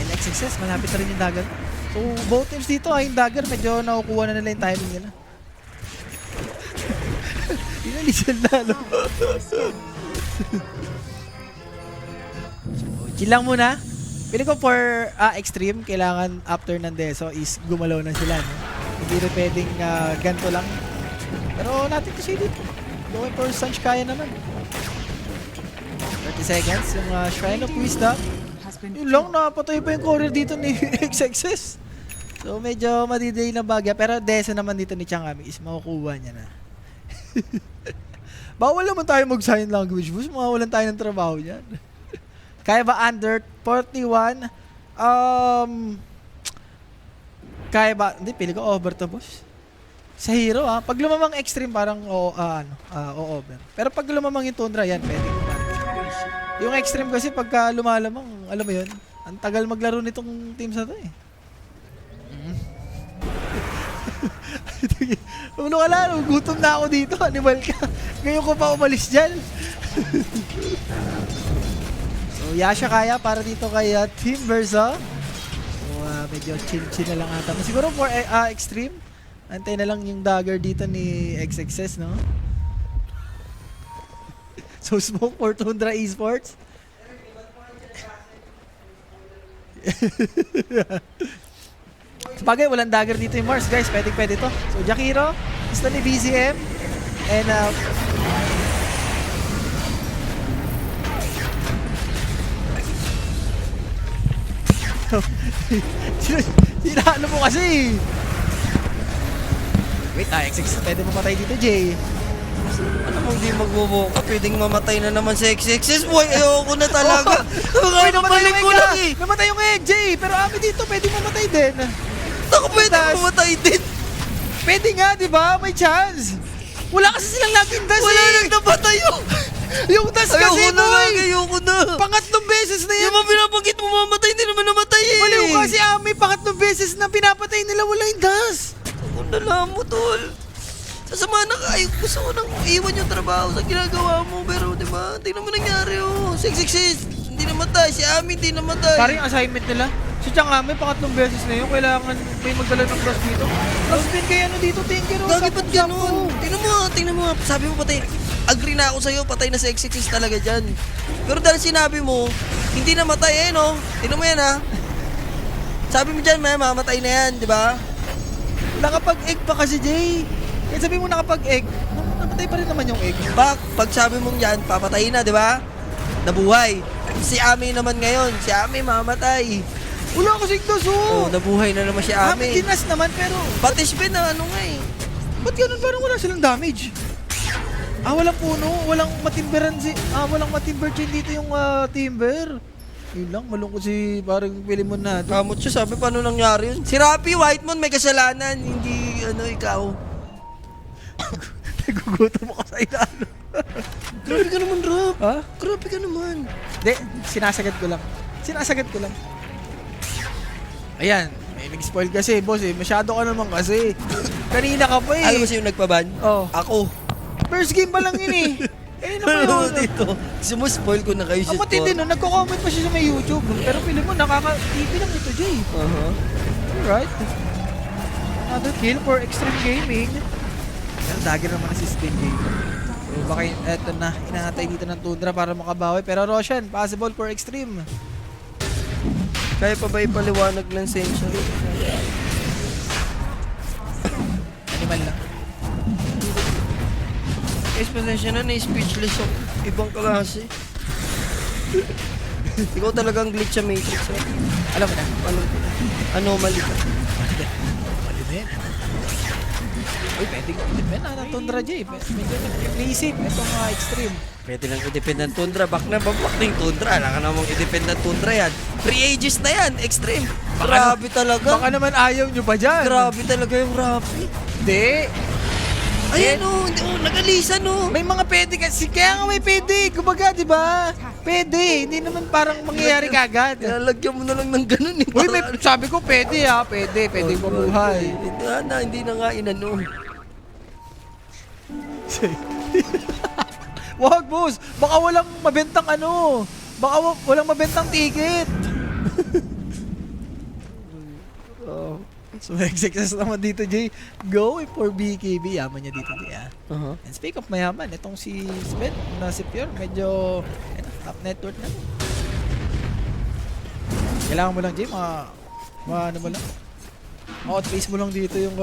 S4: And XXS, malapit na rin yung dagger. So, both teams dito ay yung dagger, medyo nakukuha na nila yung timing nila. Inalisan na, no? So, chill lang muna. Pili ko for extreme, kailangan after ng Deso is gumalaw na sila, no? Hindi rin pwedeng ganito lang. Pero natin to say dito. Going for Sanch Kaya naman. 30 seconds, yung Shrine of Wisdom. Yun lang, napatay pa yung courier dito ni XXS. So medyo madiday na bagya. Pero Deso naman dito ni Changami is makukuha niya na. Bawal naman tayo mag-sign language boss. Mawawalan tayo ng trabaho niyan. Kaya ba under 41? Kaya ba? Hindi, pili ko over to boss. Sa hero pag lumamang extreme parang over. Pero pag lumamang yung Tundra, yan pwede. Yung extreme kasi pagka lumalamang, alam mo yun, ang tagal maglaro nitong teams na to eh. Ano ka lang, gutom na ako dito, animal ka. Ngayon ko pa umalis dyan. So Yasha Kaya para dito kay Team Versa. So medyo chill na lang ata. Siguro for extreme, antay na lang yung dagger dito ni XXS, no? So smoke for Tundra Esports. Sabagay, walang dagger dito yung Mars, guys. Pwede to. So Jakiro, gusto ni BCM. And Sinano mo kasi. Wait, XXS, pwede mamatay dito, Jay.
S3: Alam mo, hindi magbubuka. Pwedeng mamatay na naman si XXS. Boy, ayoko na talaga. Nakakabalik ko lang eh.
S4: Namatay yung egg, Jay. Pero Ami dito, pwede mamatay din.
S3: Ako pwede mamatay din.
S4: Pwede nga, di ba? May chance. Wala kasi silang laging das
S3: Wala nang napatay yun.
S4: Yung das kasi, boy.
S3: Ayoko na.
S4: Pangatlong beses na yan.
S3: Yung mga pinapagit mo mamatay, hindi naman namatay eh.
S4: Baliw kasi Ami, pangatlong beses na pinapatay nila, wala yung das.
S3: Ako na lang mo, tol. Sasama na kayo. Gusto ko nang iwan yung trabaho sa ginagawa mo. Pero, di ba? Tingnan mo nangyari, oh. 666. Hindi namatay. Si Ami, hindi namatay.
S4: Parang yung assignment nila. Si Changami, pangatlong beses na yun. Kailangan may magdala ng cross dito. Cross pin kaya ano dito, Tinker.
S3: Gagi, ba't ganun? Tingnan mo. Sabi mo patay. Agree na ako sa'yo. Patay na si 666 talaga dyan. Pero dahil sinabi mo, hindi namatay eh, no? Tingnan mo yan, ha? Sabi mo dyan, mamatay na yan, di ba?
S4: Nakapag-egg pa kasi, Jay. Kaya sabi mo nakapag-egg, namatay pa rin naman yung egg.
S3: Pag sabi mong yan, papatayin na, di ba? Nabuhay. Si Ami naman ngayon. Si Ami mamatay.
S4: Wala kasing das,
S3: Oh, nabuhay na naman si Ami.
S4: Dinas naman, pero...
S3: Pati spin na ano nga eh.
S4: Ba't ganun? Parang wala silang damage. Walang puno. Walang matimberan walang matimber chain dito yung timber. Yun lang, malungkot si parang Pilimon natin.
S3: Kamot siya, sabi paano nangyari yun? Si Rapi Whitemon may kasalanan, hindi ikaw.
S4: Nagugutom ako sa ilalo.
S3: Grabe ka naman, Rap.
S4: Ha?
S3: Grabe ka naman.
S4: Hindi, sinasagad ko lang. Ayan, may nag-spoil kasi, boss eh. Masyado ka naman kasi. Kanina ka pa eh.
S3: Alam mo sino nagpaban?
S4: Oh.
S3: Ako.
S4: First game pa lang yun eh.
S3: Ano dito? Sumuspoil ko na kayo
S4: Ang matindi nun, nagko-comment pa siya sa may YouTube. Pero pili mo, nakaka-TV lang ito, Jay. Alright. Another kill for Extreme Gaming. Pero dagger naman na si Spin Gaming. So baka eto na, inaantay dito ng Tundra para makabawi. Pero Roshan, possible for Extreme.
S3: Kaya pa ba ipaliwanag ng sensor?
S4: Animal lang.
S3: Guys, pasensya na, na-speechless ako. Ibang klase. Ikaw talagang glitch sa Matrix.
S4: Alam mo na.
S3: Anomaly ka.
S4: Mali na yan. Uy, pwedeng i-depend na ng Tundra, Jay. Medyo naisip. Itong Extreme.
S3: Pwede lang i-depend ng Tundra. Back na yung Tundra. Alam ka namang i-depend ng Tundra yan. Free ages na yan, Extreme. Grabe talaga.
S4: Baka naman ayaw nyo pa dyan.
S3: Grabe talaga yung Rapi.
S4: Hindi.
S3: Ayan o, nag-alisan o.
S4: May mga pwede kasi. Kaya nga may pwede. Kumbaga, di ba? Pwede. Hindi naman parang mangyayari kagad.
S3: Lalagyan mo na lang ng ganun eh.
S4: Uy, sabi ko pwede ha. Pwede. Pwede mabuhay.
S3: Hindi na nga inano.
S4: Wag, boss. Baka walang mabentang Baka walang mabentang ticket.
S3: Oh.
S4: So, success naman dito, Jay. Going for BKB. Yaman niya dito, Jay.
S3: Uh-huh.
S4: And speak of mayaman, itong si Sven na si Pure, medyo top net worth na. Kailangan mo lang, Jay, ano mo lang. Outpace mo lang dito yung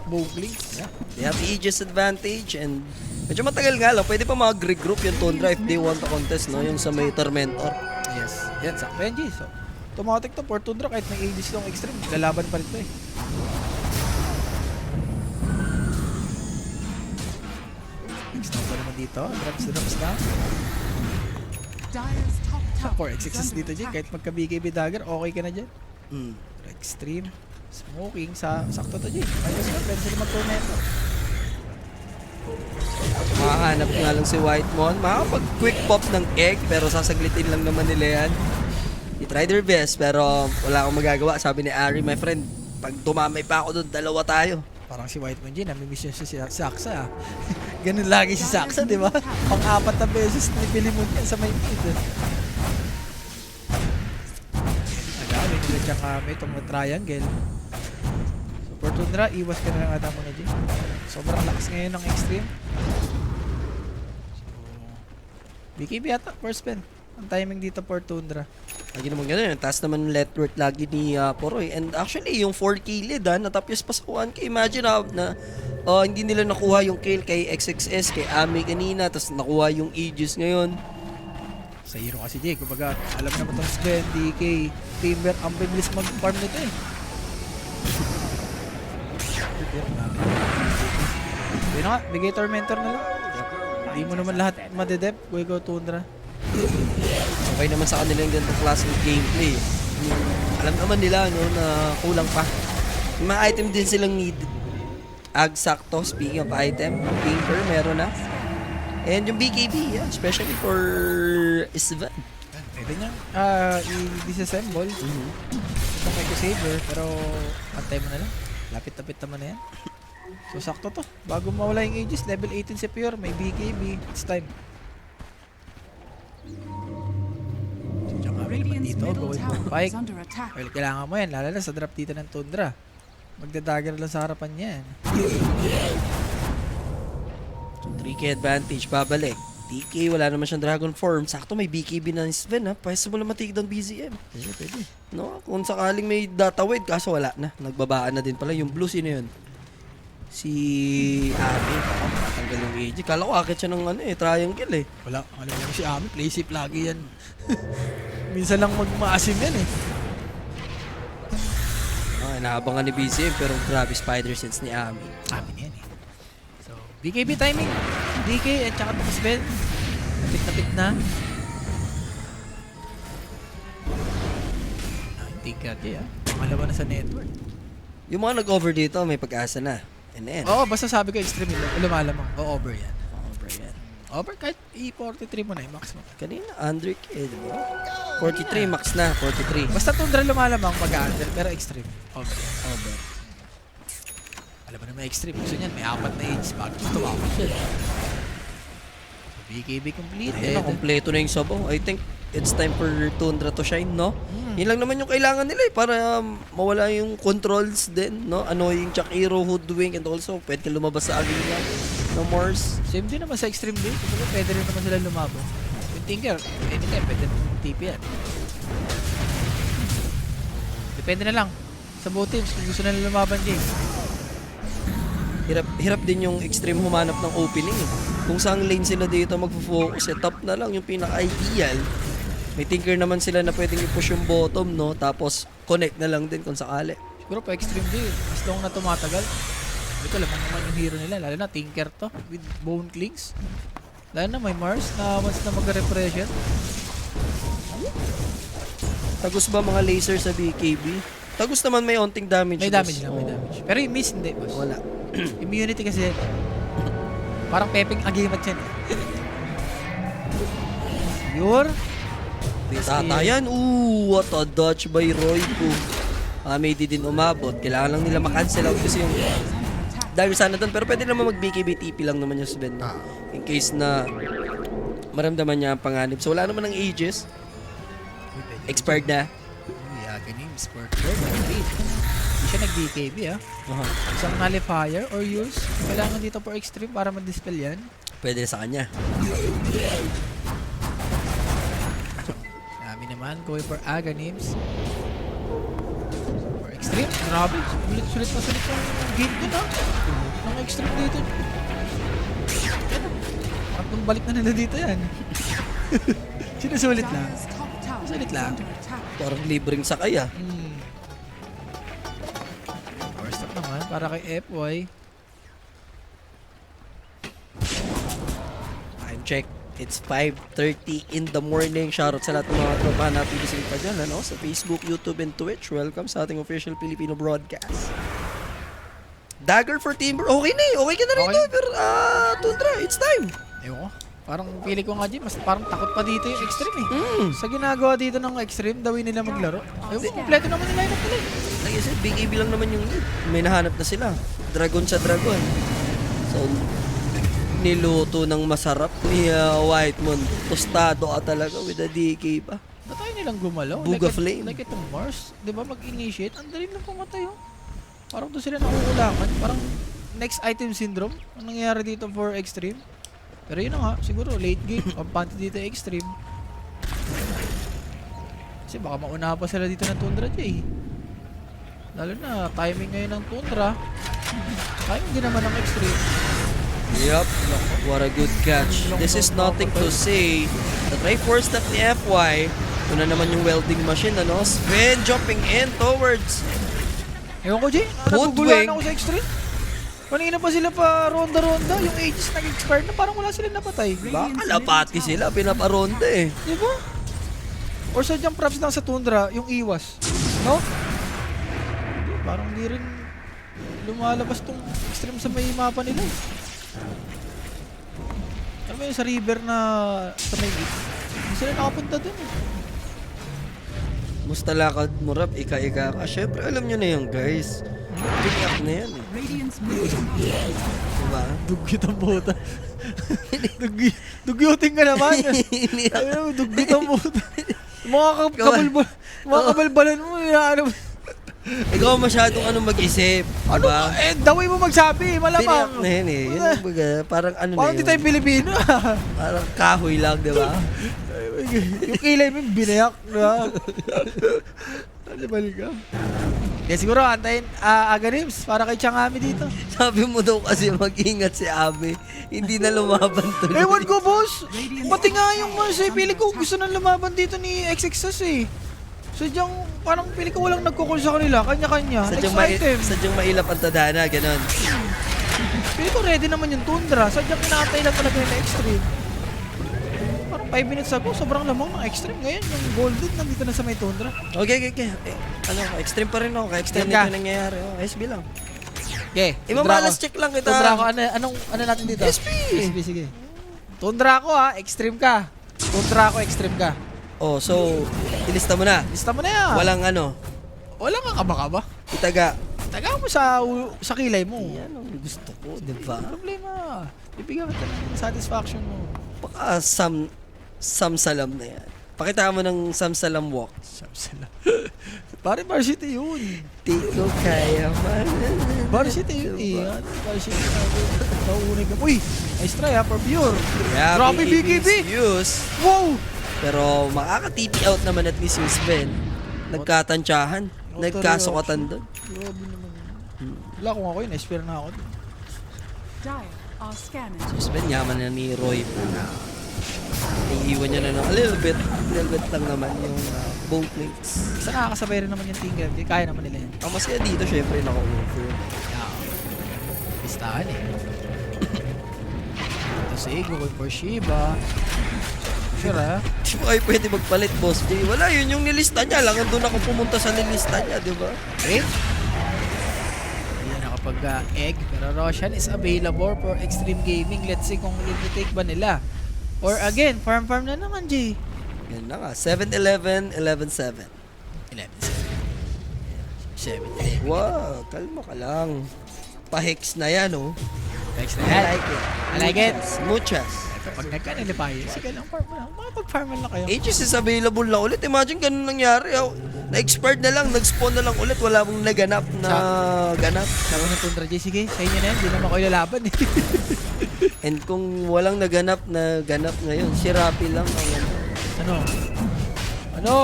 S4: Boglings.
S3: Yeah. They have Aegis advantage and medyo matagal nga lang. Pwede pa mag-regroup yung Tundra if they want to contest, no? Yung sa may Tormentor.
S4: Yes. Yan, sakto yan, Jay. So, automatic to for Tundra kahit may Aegis long extreme. Lalaban pa rin to eh. Snow pa naman dito. Drops na.
S1: Dire's top tower
S4: 4 XXs dito, Jay. Kahit magka-BKB dagger, okay ka na dyan.
S3: Mm.
S4: Extreme. Smoking sa sakto to, Jay. Ayos na, pwede sila mag-tornado.
S3: Makahanap nga lang si Whitemon. Makakapag-quick pop ng egg pero sasaglitin lang naman nila yan. They try their best pero wala akong magagawa. Sabi ni Ari, my friend, pag tumamay pa ako doon, dalawa tayo.
S4: Parang si Whitemon, Jay, namimiss yun si Saksa. Ganun lagi si Saksa, di ba? Pang-apat na beses nipili mo niya sa may mid. Nagawin nila dyan kami itong triangle. So, for Tundra, iwas ka na lang ata muna, Jay. Sobrang lakas ngayon ng extreme. So, BKB ata, first spin. Ang timing dito for Tundra.
S3: Lagi naman ganun. Taas naman yung net worth lagi ni Poroy. And actually, yung 4K lead, natapos pa sa 1K. Imagine na hindi nila nakuha yung kill kay XXS, kay Ami kanina, tapos nakuha yung Aegis ngayon.
S4: Sa hero kasi, Jay. Kumbaga, alam naman itong Sven, DK, Timber, ang bilis mag-farm nito eh. Yun nga, bigay Tormentor na lang. Hindi mo naman lahat madedep, go Tundra.
S3: Okay naman sa kanila yung ganitong klase ng gameplay. Alam naman nila na kulang pa. Yung mga item din silang need. Agsakto, speaking of item, Pinker meron na. And yung BKB, yeah, especially for Sven.
S4: Pwede niya i-disassemble. Itong Echo Saber, pero antay mo na lang. Lapit-lapit naman na yan. So sakto to. Bago mawala yung Aegis, level 18 si Pure, may BKB. It's time. Diyan kami naman
S1: Radiant's
S4: dito,
S1: middle
S4: going
S1: tower
S4: for Pike.
S1: is under attack.
S4: Well, kailangan mo yan, lalo na sa drop dito ng Tundra. Magdadagger lang sa harapan yan.
S3: So 3K advantage, babalik. DK, wala naman siyang Dragon Form. Sakto may BKB na ni Sven, ha? Pwede mo lang matigil ng BZM. Pwede. No? Kung sakaling may data wave, kaso wala na. Nagbabaan na din pala. Yung blue, sino yun? Si Ami. Matanggal yung AG. Kala ko akit siya ng triangle eh.
S4: Wala, alam mo si Ami, play safe lagi yan. Minsan lang magmaasim yan eh.
S3: Inaabangan ni BZM pero grabe spider sense ni Ami.
S4: Ami na yan eh. So, BKB timing. DK at saka itong Sven. Napit na. Hindi ka ah. Pangalawa na sa network.
S3: Yung mga nag-over dito, may pag-asa na. And then,
S4: Oo, basta sabi ko extreme lumalamang. O over yan.
S3: over yan.
S4: Over kahit i-43 mo na max mo.
S3: Kanina, under K, di ba? 43, max na, 43.
S4: Basta Tundra lumalamang mag-under pero extreme. Over.
S3: Over.
S4: Alam mo na may extreme. Gusto niyan, may 4 na age. Bakit gusto mo ako siya? BKB complete.
S3: Ayun, kompleto na yung sabaw. I think it's time for Tundra to shine, no? Yun lang naman yung kailangan nila eh, para mawala yung controls din, no? Annoying Chakiro, Hoodwink, and also pwede ka lumabas sa arena ng Morse.
S4: Same din naman sa extreme day. Kumbaga pwede rin naman sila lumabas. Yung Tinker, anytime pwede naman TP yan. Depende na lang sa both teams kung gusto nila lumaban, James.
S3: Hirap din yung extreme humanap ng opening eh. Kung saan lane sila dito magfo-focus, top na lang yung pinaka-ideal. May Tinker naman sila na pwedeng i-push yung bottom, no? Tapos connect na lang din kung sakali.
S4: Siguro pa extreme day, as long na tumatagal. Hindi ko alam naman yung hero nila, lalo na Tinker to with Bone Clings. Lalo na may Mars na once na mag-repression.
S3: Tagus ba mga laser sa BKB? Tagus naman may onting damage.
S4: May
S3: boss.
S4: damage lang, may
S3: Oo.
S4: damage. Pero yung miss hindi, boss.
S3: Wala.
S4: Immunity kasi parang pepeng agimat yan. Pure.
S3: Tatayan. Ooh, what a dodge by Royko. May di din umabot. Kailangan lang nila makancel out kasi yung dahil sana doon. Pero pwede naman mag-BKB TP lang naman yung Sven. No? In case na maramdaman niya ang panganib. So wala naman ng ages. Expired na.
S4: Uy, Aghanim, Sport Bird, Hindi siya nag-DKB Isang nullifier or use. Kailangan dito for extreme para ma-dispel yan.
S3: Pwede sa kanya.
S4: Dami naman, going for Aghanims. For extreme, grabe. Sulit pa sulit yung game dun Nang extreme dito. Tatlong balik na nila dito yan. Sinusulit lang.
S1: Dire's top tower
S4: Sulit
S1: is
S4: lang.
S1: under attack.
S3: Parang libreng sakay
S4: First up naman, para kay FY.
S3: Time check. It's 5:30 in the morning. Shoutout sa lahat ng mga tropa natin gising pa dyan, sa Facebook, YouTube, and Twitch. Welcome sa ating official Filipino broadcast. Dagger for Timber. Okay na eh. Okay ka na rin,
S4: Okay.
S3: Pero Tundra, it's time.
S4: Ewan ko. Parang pili ko nga dyan, mas parang takot pa dito yung extreme Sa
S3: Mm.
S4: ginagawa dito ng extreme, the way nila maglaro. Ewan, kompleto naman yung lineup nila
S3: Like I said, Big AB lang naman yung lead. May nahanap na sila. Dragon sa Dragon. So, niluto ng masarap ni Whitemon. Tostado ka talaga with a DK pa.
S4: Ba't tayo nilang gumalaw?
S3: Buga
S4: like
S3: flame.
S4: Like itong Mars, di ba mag-initiate, ang dali lang pumatay Parang doon sila nakukulangan. Parang next item syndrome ang nangyayari dito for extreme. Pero yun na nga, siguro late game, pampante dito extreme. Kasi baka mauna pa sila dito ng Tundra J. Lalo na, timing ngayon ng Tundra. Timing din naman ng extreme.
S3: Yup. What a good catch. This is nothing to say. The try force step ni FY. Ito na naman yung welding machine, Sven jumping in towards
S4: Ewan ko, Jay.
S3: Hoodwink.
S4: Naguguluhan ako sa extreme. Kanina pa sila pa ronda-ronda. Yung ages nag-expired na parang wala silang napatay.
S3: baka lapati sila, pinaparonda eh.
S4: Di ba? Or sadyang props lang sa Tundra, yung iwas. No? Hindi, parang hindi rin lumalabas tong extreme sa may mapa nila. Alam mo yung sa river na sa may gate? Hindi sila nakapunta dun
S3: Musta lakad mo, Rap? Ika-ika ka. Syempre, alam nyo na yun, guys. Pick up na yan eh.
S1: Radiant's middle
S3: Diba?
S4: Dugyot ang puta. Dugyoting ka naman. Ayun, dugyot ang puta. Mga kabalbalan mo. Ano,
S3: Ikaw masyadong mag-isip.
S4: ano
S3: Diba?
S4: ba? Eh, daway mo magsabi.
S3: Pick up
S4: Malamang.
S3: na yan eh. Yun yung baga, parang ano
S4: Parang
S3: na
S4: di
S3: yun.
S4: tayo Pilipino.
S3: Parang kahoy lang, diba?
S4: Yung kilay mo binayak na. Alibal ka. Kaya siguro antayin Aghanims para kay Changami dito.
S3: Sabi mo daw kasi mag-ingat si Abe. Hindi na lumaban tuloy.
S4: Ewan ko, boss. Pati nga yung Mars, pili ko gusto nang lumaban dito ni XXS Sadyang parang pili ko walang nagkukul sa kanila. Kanya-kanya. Next item.
S3: Sadyang mailap ang tadhana, ganon.
S4: Pili ko ready naman yung Tundra. Sadyang kinakatay lang talaga yung extreme. Parang 5 minutes ago, sobrang lamang ng extreme. Ngayon, yung golden nandito na sa may Tundra.
S3: Okay. Extreme pa rin ako. Extreme
S4: Extreme
S3: nito
S4: ka.
S3: nangyayari. SB lang.
S4: Okay.
S3: Imamalas check lang kita.
S4: Tundra ko, ano natin dito?
S3: SP.
S4: SP, sige. Tundra ko extreme ka. Tundra ko, extreme ka.
S3: Oh, so, ilista mo na.
S4: Lista mo na yan.
S3: Walang
S4: Walang kaba-kaba.
S3: itaga.
S4: Taga mo sa kilay mo.
S3: Yan ang gusto ko, di ba?
S4: Walang problema. Bibigyan kita ng satisfaction mo.
S3: Baka samsalam na yan. Pakita mo ng samsalam walk.
S4: Samsala. Pare, varsity yun.
S3: Di ko kaya man.
S4: Varsity yun
S3: Diba?
S4: Varsity nauunay ka. Uy, nice try for pure.
S3: Yeah,
S4: Grabe, BKB.
S3: Use.
S4: Wow!
S3: Pero makaka-TP out naman at least yung Sven. Nagkatansyahan. Nagkasukatan doon.
S4: Grabe naman. Wala akong ako yun. Expire na ako.
S1: Dire are scanning.
S3: Si Sven, yaman na ni Roy po na iiwan niya na ng a little bit lang naman yung bow plates.
S4: Isa nakakasabay rin naman yung Tinker. Kaya naman nila yan.
S3: Ang masaya dito, syempre, naka-over.
S4: Listahan Ito si Igo for Shiba. Sure
S3: Di ba kayo pwede magpalit, Boss J? Wala, yun yung nilista niya lang. Andun ako pumunta sa nilista niya, di ba?
S4: Great. Ayan nakapag egg. Pero Roshan is available for Extreme Gaming. Let's see kung i-take ba nila. Or again, farm na naman, G.
S3: Yan na nga. 7-11, 11-7.
S4: 7.
S3: Wow, kalma ka lang. Pa-hex na yan, oh.
S4: Thanks na
S3: I
S4: yan.
S3: like it.
S4: I like it.
S3: Muchas.
S4: Pag nagka-nilipay, sige lang, farm mo lang. Makapag-farm lang kayo.
S3: Aegis is available na ulit. Imagine ganun nangyari. Oh, na-expired na lang, nag-spawn na lang ulit. Wala mong naganap na ganap.
S4: Sabi ng Tundra J, sige, sa inyo na yan. Hindi naman ako ilalaban eh.
S3: And kung walang naganap na ganap ngayon, si Rappi lang ang
S4: Ano? Ano?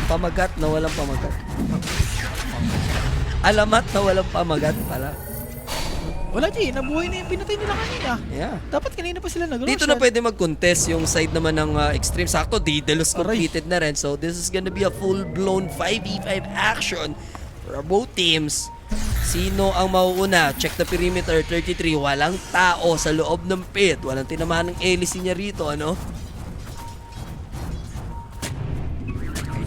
S3: pamagat na walang pamagat. Alamat na walang pamagat pala.
S4: Wala, J. Nabuhay na yung pinatay nila kanina.
S3: Yeah.
S4: Dapat kanina pa sila nag-rush.
S3: Dito na pwede mag-contest yung side naman ng Extreme. Sakto, Daedalus completed na rin. So this is gonna be a full-blown 5v5 action for both teams. Sino ang mauuna? Check the perimeter, 33. Walang tao sa loob ng pit. Walang tinamahan ng Elise niya rito, ano?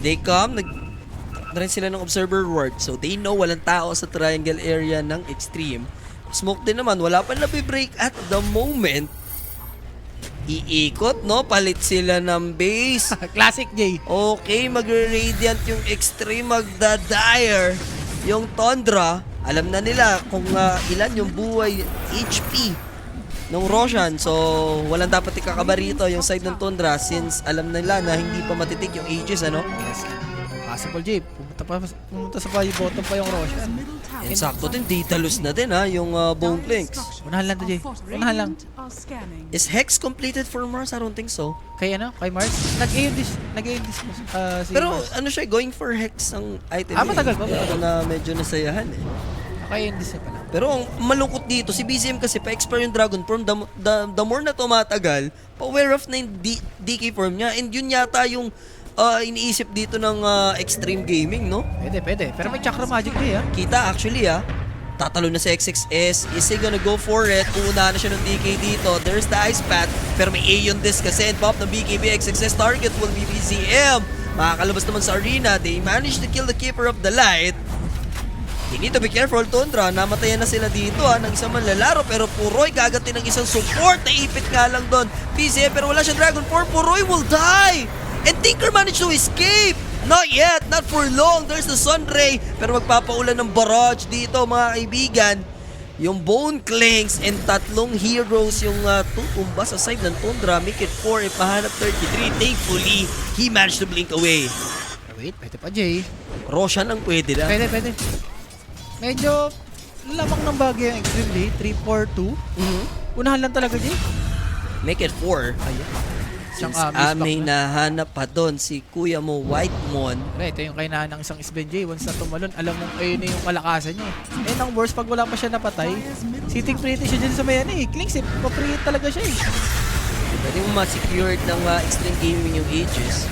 S3: They come, na rin sila ng observer ward. So they know walang tao sa triangle area ng Extreme. Smoke din naman, wala pa nabi-break at the moment. Iikot, no? Palit sila ng base.
S4: Classic, J.
S3: Okay, magre-radiant yung Extreme, magda-dire yung Tundra. Alam na nila kung ilan yung buhay HP ng Roshan. So, walang dapat ikakaba rito yung side ng Tundra since alam nila na hindi pa matitig yung Aegis, ano?
S4: Yes. Possible, J. Pumunta sa bottom pa yung Roshan.
S1: Middle tower.
S3: And sakto din, Daedalus na din ha, yung Bone Clinks.
S4: Unahan lang to, J. Unahan lang.
S1: Are scanning.
S3: Is Hex completed for Mars? I don't think so.
S4: Kay ano? Kay Mars? Nag-aim-dis si
S3: Pero
S4: Mars.
S3: ano siya, going for Hex ang item.
S4: Matagal pa,
S3: Kaya ako na medyo nasayahan eh.
S4: Naka-aim-dis na pala.
S3: Pero ang malungkot dito, si BZM kasi pa-expire yung Dragon Form, the more na tumatagal, pa-aware of na yung DK form niya. And yun yata yung iniisip dito ng Extreme Gaming, no?
S4: Pwede. Pero may Chakra Magic, J, ha?
S3: Kita actually tatalo na sa XXS. Is he gonna go for it? Uunahan na siya ng DK dito. There's the Ice Path. Pero may Aeon Disc kasi. And pop ng BKB XXS target will be BZM. Makakalabas naman sa arena. They managed to kill the Keeper of the Light. You need to be careful, Tundra. Namatayan na sila dito ng isang manlalaro. Pero Puroy gaganti ng isang support. Naipit nga lang doon. BZM pero wala siyang Dragon Form. Puroy will die. And Tinker managed to escape. Not yet, not for long. There's the Sunray. Pero magpapaulan ng barrage dito, mga kaibigan. Yung Bone Clinks and tatlong heroes yung tutumba sa side ng Tundra. Make it 4, ipahanap 33. Thankfully, he managed to blink away.
S4: Wait, pwede pa, J.
S3: Roshan ang pwede lang.
S4: Pwede. Medyo lamang ng bagay yung Extreme, J. 3-4-2. Unahan lang talaga, J.
S3: Make it 4.
S4: Ayun.
S3: Since
S4: Siyang
S3: may nahanap pa doon si Kuya mo, Whitemon.
S4: Ito yung kainahan ng isang Sven, J. Once na tumalon, alam mong ayun na yung kalakasan niya. Eh, ang worst, pag wala pa siya napatay, sitting pretty siya dyan sa mayan eh. Clinks eh, pa-pretty talaga siya eh.
S3: Pwede mo ma-secured ng Extreme Gaming yung Aegis.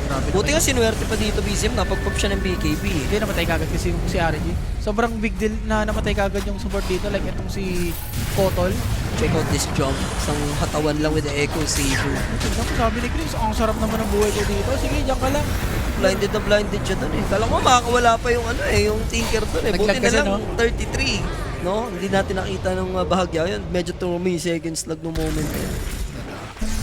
S4: Grabe
S3: Buti nga sinuwerte pa dito, BZM. Napag-pop siya ng BKB.
S4: Hindi, namatay kagad kasi yung si RG. Sobrang big deal na namatay kagad yung support dito. Like itong si Kotol.
S3: Check out this jump. Isang hatawan lang with the Echo Saber.
S4: Tignan ko, sabi ni Chris, ang sarap naman ng buhay ko dito. Sige, diyan ka lang.
S3: Blinded na blinded siya doon eh. Kala ko makakawala pa yung yung Tinker doon eh. Buti
S4: Naglag
S3: na
S4: kasi,
S3: lang
S4: no?
S3: 33. No? Hindi natin nakita ng bahagya yun. Medyo may seconds lag no moment eh.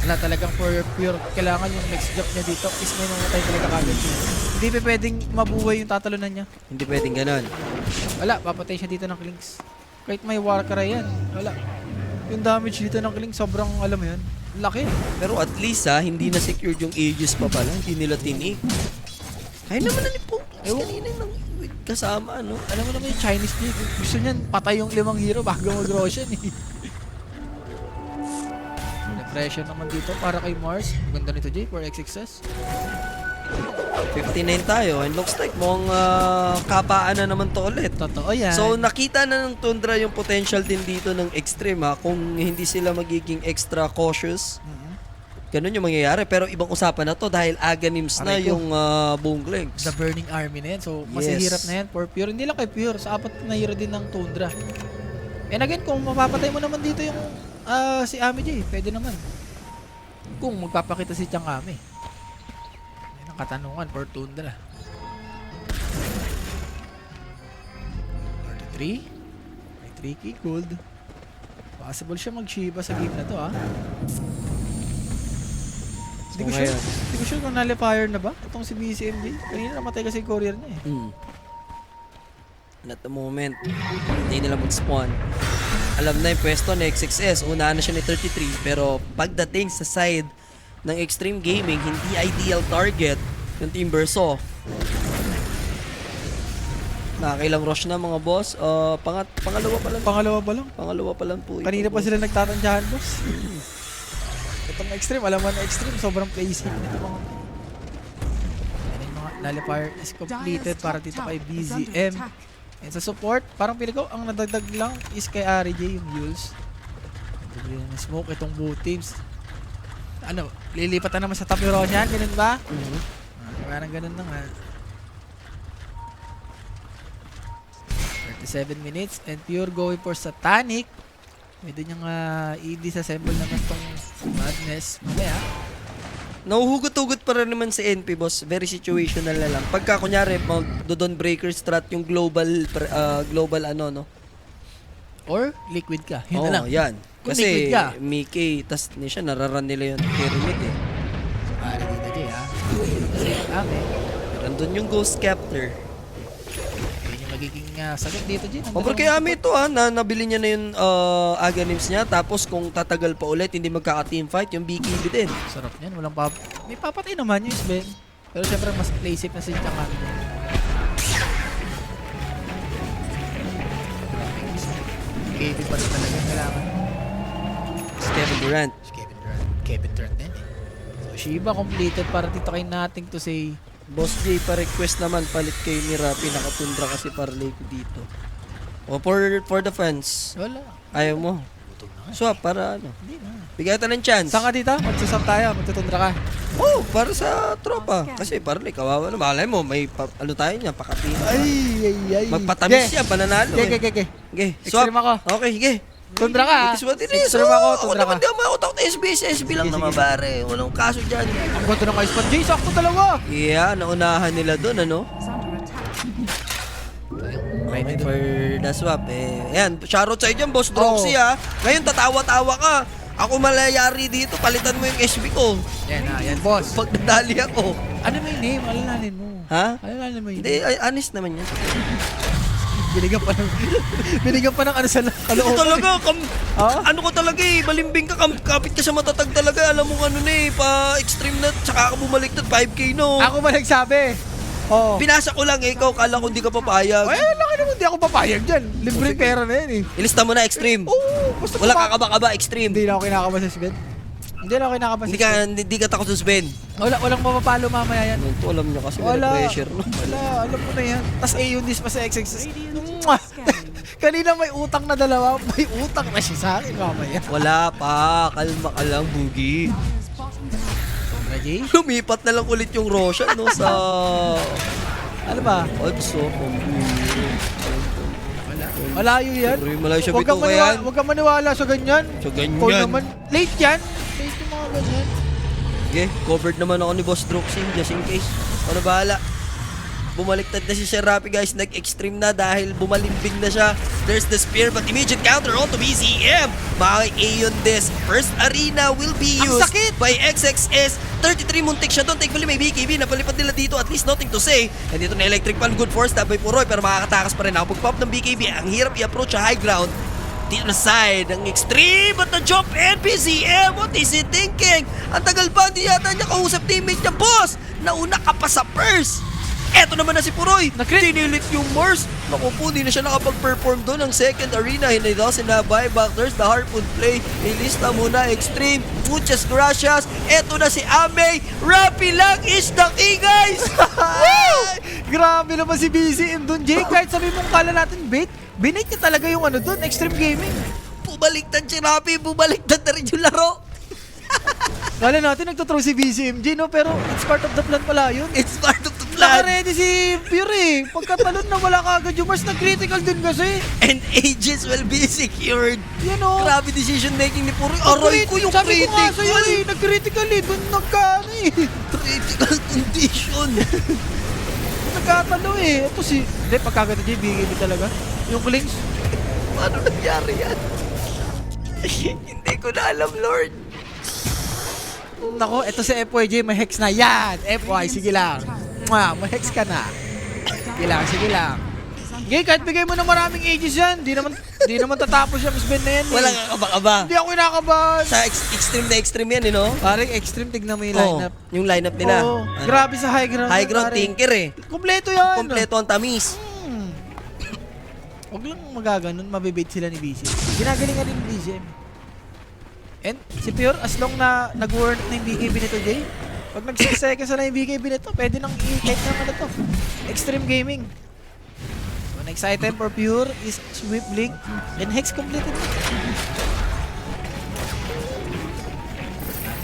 S4: Wala talagang for pure. Kailangan yung next jump niya dito is may mamatay talaga kagad. Hindi pa pwedeng mabuhay yung tatalunan niya.
S3: Hindi pwedeng ganun.
S4: Wala, papatay siya dito ng Clinks. Kahit may Warcry yan, wala. Yung damage dito ng Clinks, sobrang alam mo yan. Laki.
S3: Pero at least hindi na secured yung Aegis pa pala. Hindi nila tinig. Kaya naman na ni Pong. Kanina nang kasama, ano?
S4: Alam mo naman yung Chinese League, gusto niyan patay yung 5 hero bago mag-Roshan eh. Depression naman dito para kay Mars. Ganda nito, J, for XXS.
S3: 59 tayo and looks like mukhang kapaan na naman to ulit.
S4: Totoo yan.
S3: So nakita na ng Tundra yung potential din dito ng Extreme kung hindi sila magiging extra cautious. Ganun yung mangyayari pero ibang usapan na to dahil Aghanims na
S4: Aray ko.
S3: yung Bone Clinks.
S4: The Burning Army na yan. So, mas
S3: Yes.
S4: hirap na yan for Pure. Hindi lang kay Pure. Sa apat na hero din ng Tundra. And again, kung mapapatay mo naman dito yung si Ami J, pwede naman. Kung magpapakita si Chang Ami. Yan ang katanungan for Tundra. 43. May 3k gold. Possible siya mag-Shiba sa game na to, Hindi ko sure kung nalifier na ba itong si BCMD. Kanina namatay kasi yung courier niya eh.
S3: And at the moment, hindi nila mag-spawn. alam na yung pwesto ni XXS. Unahan na siya ni 33. Pero pagdating sa side ng Extreme Gaming, hindi ideal target yung Timber Saw. Nakakailang rush na mga boss. Pangalawa pa lang. Pangalawa pa lang po ito,
S4: Kanina pa
S3: boss.
S4: sila nagtatandyahan, boss. Itong Extreme, alam mo na Extreme, sobrang basic nito mga... Yan yung mga nullifier is completed para dito kay BZM. And sa support, parang pili ko, ang nadagdag lang is kay RJ yung Yules. Bigli na smoke itong both teams. Ano, lilipat na naman sa top yung Roshan, ganun ba? Parang ganun na nga. 37 minutes and Pure going for Satanic. Pwede niyang i-disassemble naman tong Madness. Mamaya.
S3: Nahuhugot-hugot pa rin naman si NP, boss. Very situational na lang. Pagka, kunyari, mag-Dodon Breaker strat yung global, ano, no?
S4: Or liquid ka. Yun
S3: Oo,
S4: na lang.
S3: yan.
S4: Kung
S3: Kasi,
S4: liquid ka.
S3: Mickey, tas ni siya, nararan nila yung pyramid, eh.
S4: Dito, Jay, ha? Kasi,
S3: Nandun yung Ghost Captor.
S4: yun yung magiging sagot dito, Jay.
S3: O, pero kay Ami ito, nabili niya na yung Aghanims niya. Tapos, kung tatagal pa ulit, hindi magkaka-teamfight, yung BKB din.
S4: Sarap niyan. Walang may papatay naman yung Sven. Pero syempre, mas play safe na si Chakan. KB pa rin talaga kailangan.
S3: Kevin Durant.
S4: Kevin Durant din. So, Shiba completed para dito kay Nothing to say.
S3: Boss J, pa-request naman, palit kay Mirapi. Nakatundra kasi parlay ko dito. O, for the fans.
S4: Wala.
S3: Ayaw mo.
S4: Butog na nga.
S3: Swap, para ano.
S4: Hindi na.
S3: Bigyan tayo ng chance.
S4: Saan ka dito? Magsusap tayo. Magtutundra ka.
S3: Oh, para sa tropa. Kasi parlay, kawawa na. Malay mo, may ano tayo niya, pakatin.
S4: Ay.
S3: Magpatamis siya, pananalo.
S4: Okay.
S3: Okay, swap.
S4: Extreme ako.
S3: Okay, sige.
S4: Tundra ka.
S3: It is what it is.
S4: Extreme ako.
S3: Ako
S4: Tundra ka.
S3: naman, di ako mautak na SBS. SB lang
S4: Sige,
S3: naman,
S4: sige.
S3: pare. Walang kaso dyan.
S4: Ang ganda ng ice pan. Jay, sakto dalawa.
S3: Yeah, naunahan nila doon, ano?
S1: Is under attack.
S3: Right for the swap, eh. Ayan, shoutout sa dyan, Boss Droxy,
S4: Oo.
S3: ha. Ngayon, tatawa-tawa ka. Ako malayari dito, palitan mo yung SB ko.
S4: Yan, boss.
S3: Pag nadali ako.
S4: Ano mo yung name? Alalanin mo.
S3: Ha?
S4: Alalanin mo yung
S3: Hindi, honest naman yan.
S4: Binigyan pa ng ano sa
S3: Ano
S4: kalooban.
S3: talaga,
S4: Ha?
S3: ano ko talaga eh, balimbing ka, kapit ka sa matatag talaga. Alam mo ano na eh, pa-extreme na, tsaka ka bumaliktad, 5K no.
S4: Ako ba nagsabi? Oo.
S3: Binasa ko lang eh, ikaw kala ko hindi ka papayag.
S4: Ay, laki naman, di ako papayag dyan. Libreng pera na yan eh.
S3: Ilista mo na extreme.
S4: Oo, basta
S3: Wala kakaba-kaba, extreme.
S4: Hindi na ako kinakabahan sa Sven. Hindi na ako kinakabahan sa Sven.
S3: Hindi ka takot sa Sven.
S4: Walang mapapalo mamaya yan.
S3: Ito alam nyo kasi may
S4: Wala.
S3: pressure no.
S4: Wala, alam mo na yan. Tapos Aeondis pa sa XX.
S1: Radiant scanning.
S4: Kanina may utang na dalawa, may utang na siya sa akin mamaya.
S3: Wala pa, kalma ka lang, Boogie.
S1: Dyer's bottom tower.
S4: Ready?
S3: Lumipat na lang ulit yung Roshan no sa
S4: Ano ba?
S3: odds oh.
S4: Malayo yan.
S3: Pero yung malayo siya
S4: Huwag kang
S3: bito yan.
S4: Huwag kang maniwala sa ganyan.
S3: Sa ganyan.
S4: Ikaw naman, late yan. Late yung mga ganyan.
S3: Okay, covered naman ako ni Boss Droxy just in case. Ano bahala. Bumaliktad na si Sir Rapi guys, nag-extreme na dahil bumalimbing na siya. There's the spear but immediate counter onto BZM. By Aeon this first arena will be
S4: Ang
S3: used
S4: sakit!
S3: by XXS. 33 muntik siya doon. Thankfully may BKB. Napalipad nila dito. At least nothing to say. And dito na Electric Pan. Good force. Tabay Puroy. Pero makakatakas pa rin ako. Pag-pop ng BKB, ang hirap i-approach sa high ground. Dito na side. Ang extreme. But na-jump NPCM. What is he thinking? Ang tagal pa. Hindi yata niya kausap teammate niya. Boss! Nauna ka pa sa purse. Eto naman na si Puroy. Tinilit yung Mars. Naku po, di na siya nakapag-perform doon ang second arena. Hindi daw sinabay back. There's the Harpoon play. Ilista muna extreme. Muchas gracias. Eto na si Ame. Rappi lang is the king, guys.
S4: Grabe naman si BCM doon, Jay. Kahit sabi mong kala natin bait, binait niya talaga yung ano doon, Extreme Gaming.
S3: Bumaliktad si Rappi. Bumaliktad na rin yung laro.
S4: Kala natin nagtutrow si BCMG, no? Pero it's part of the plan pala yun.
S3: It's part of the plan.
S4: Naka-ready si Fury. Pagkatalon na wala kagad yung Mars, nag-critical din kasi.
S3: And ages will be secured.
S4: Yan o.
S3: Grabe decision making ni Puroy. Aray ko yung
S4: Sabi ko nga
S3: critical.
S4: sa'yo eh, nag-critical eh. Doon nagkaano eh.
S3: Critical condition.
S4: Nagkatalo eh. Ito si... Hindi, pagkaganda Jay, BKB talaga. Yung Klings.
S3: Paano nangyari yan? Hindi ko na alam, Lord.
S4: Nako, ito si FYJ, may hex na. Yan! FY, sige lang. Mwah, may hex ka na. Sige lang, sige lang.
S1: Is under
S4: Gay, kahit bigay mo na maraming ages yan, di naman tatapos yung Sven na yan.
S3: Walang kakaba-kaba.
S4: Hindi ako kinakabahan.
S3: Sa extreme na extreme yan, no?
S4: Parang extreme, tignan mo yung
S3: Oo,
S4: lineup.
S3: yung lineup nila.
S4: Oo,
S3: Ano?
S4: grabe sa high ground.
S3: High ground
S4: pare.
S3: tinker eh.
S4: Kompleto yan.
S3: Kompleto ang tamis.
S4: Huwag lang magaganon, mabibait sila ni BCM. Ginagalingan din ni BCM. And si Pure, as long na nag-warn na yung BKB nito, Jay, pag nag-6 seconds na yung BKB nito, pwede nang i-type naman ito. Extreme Gaming. So, next item for Pure is Sweep Blink and Hex completed.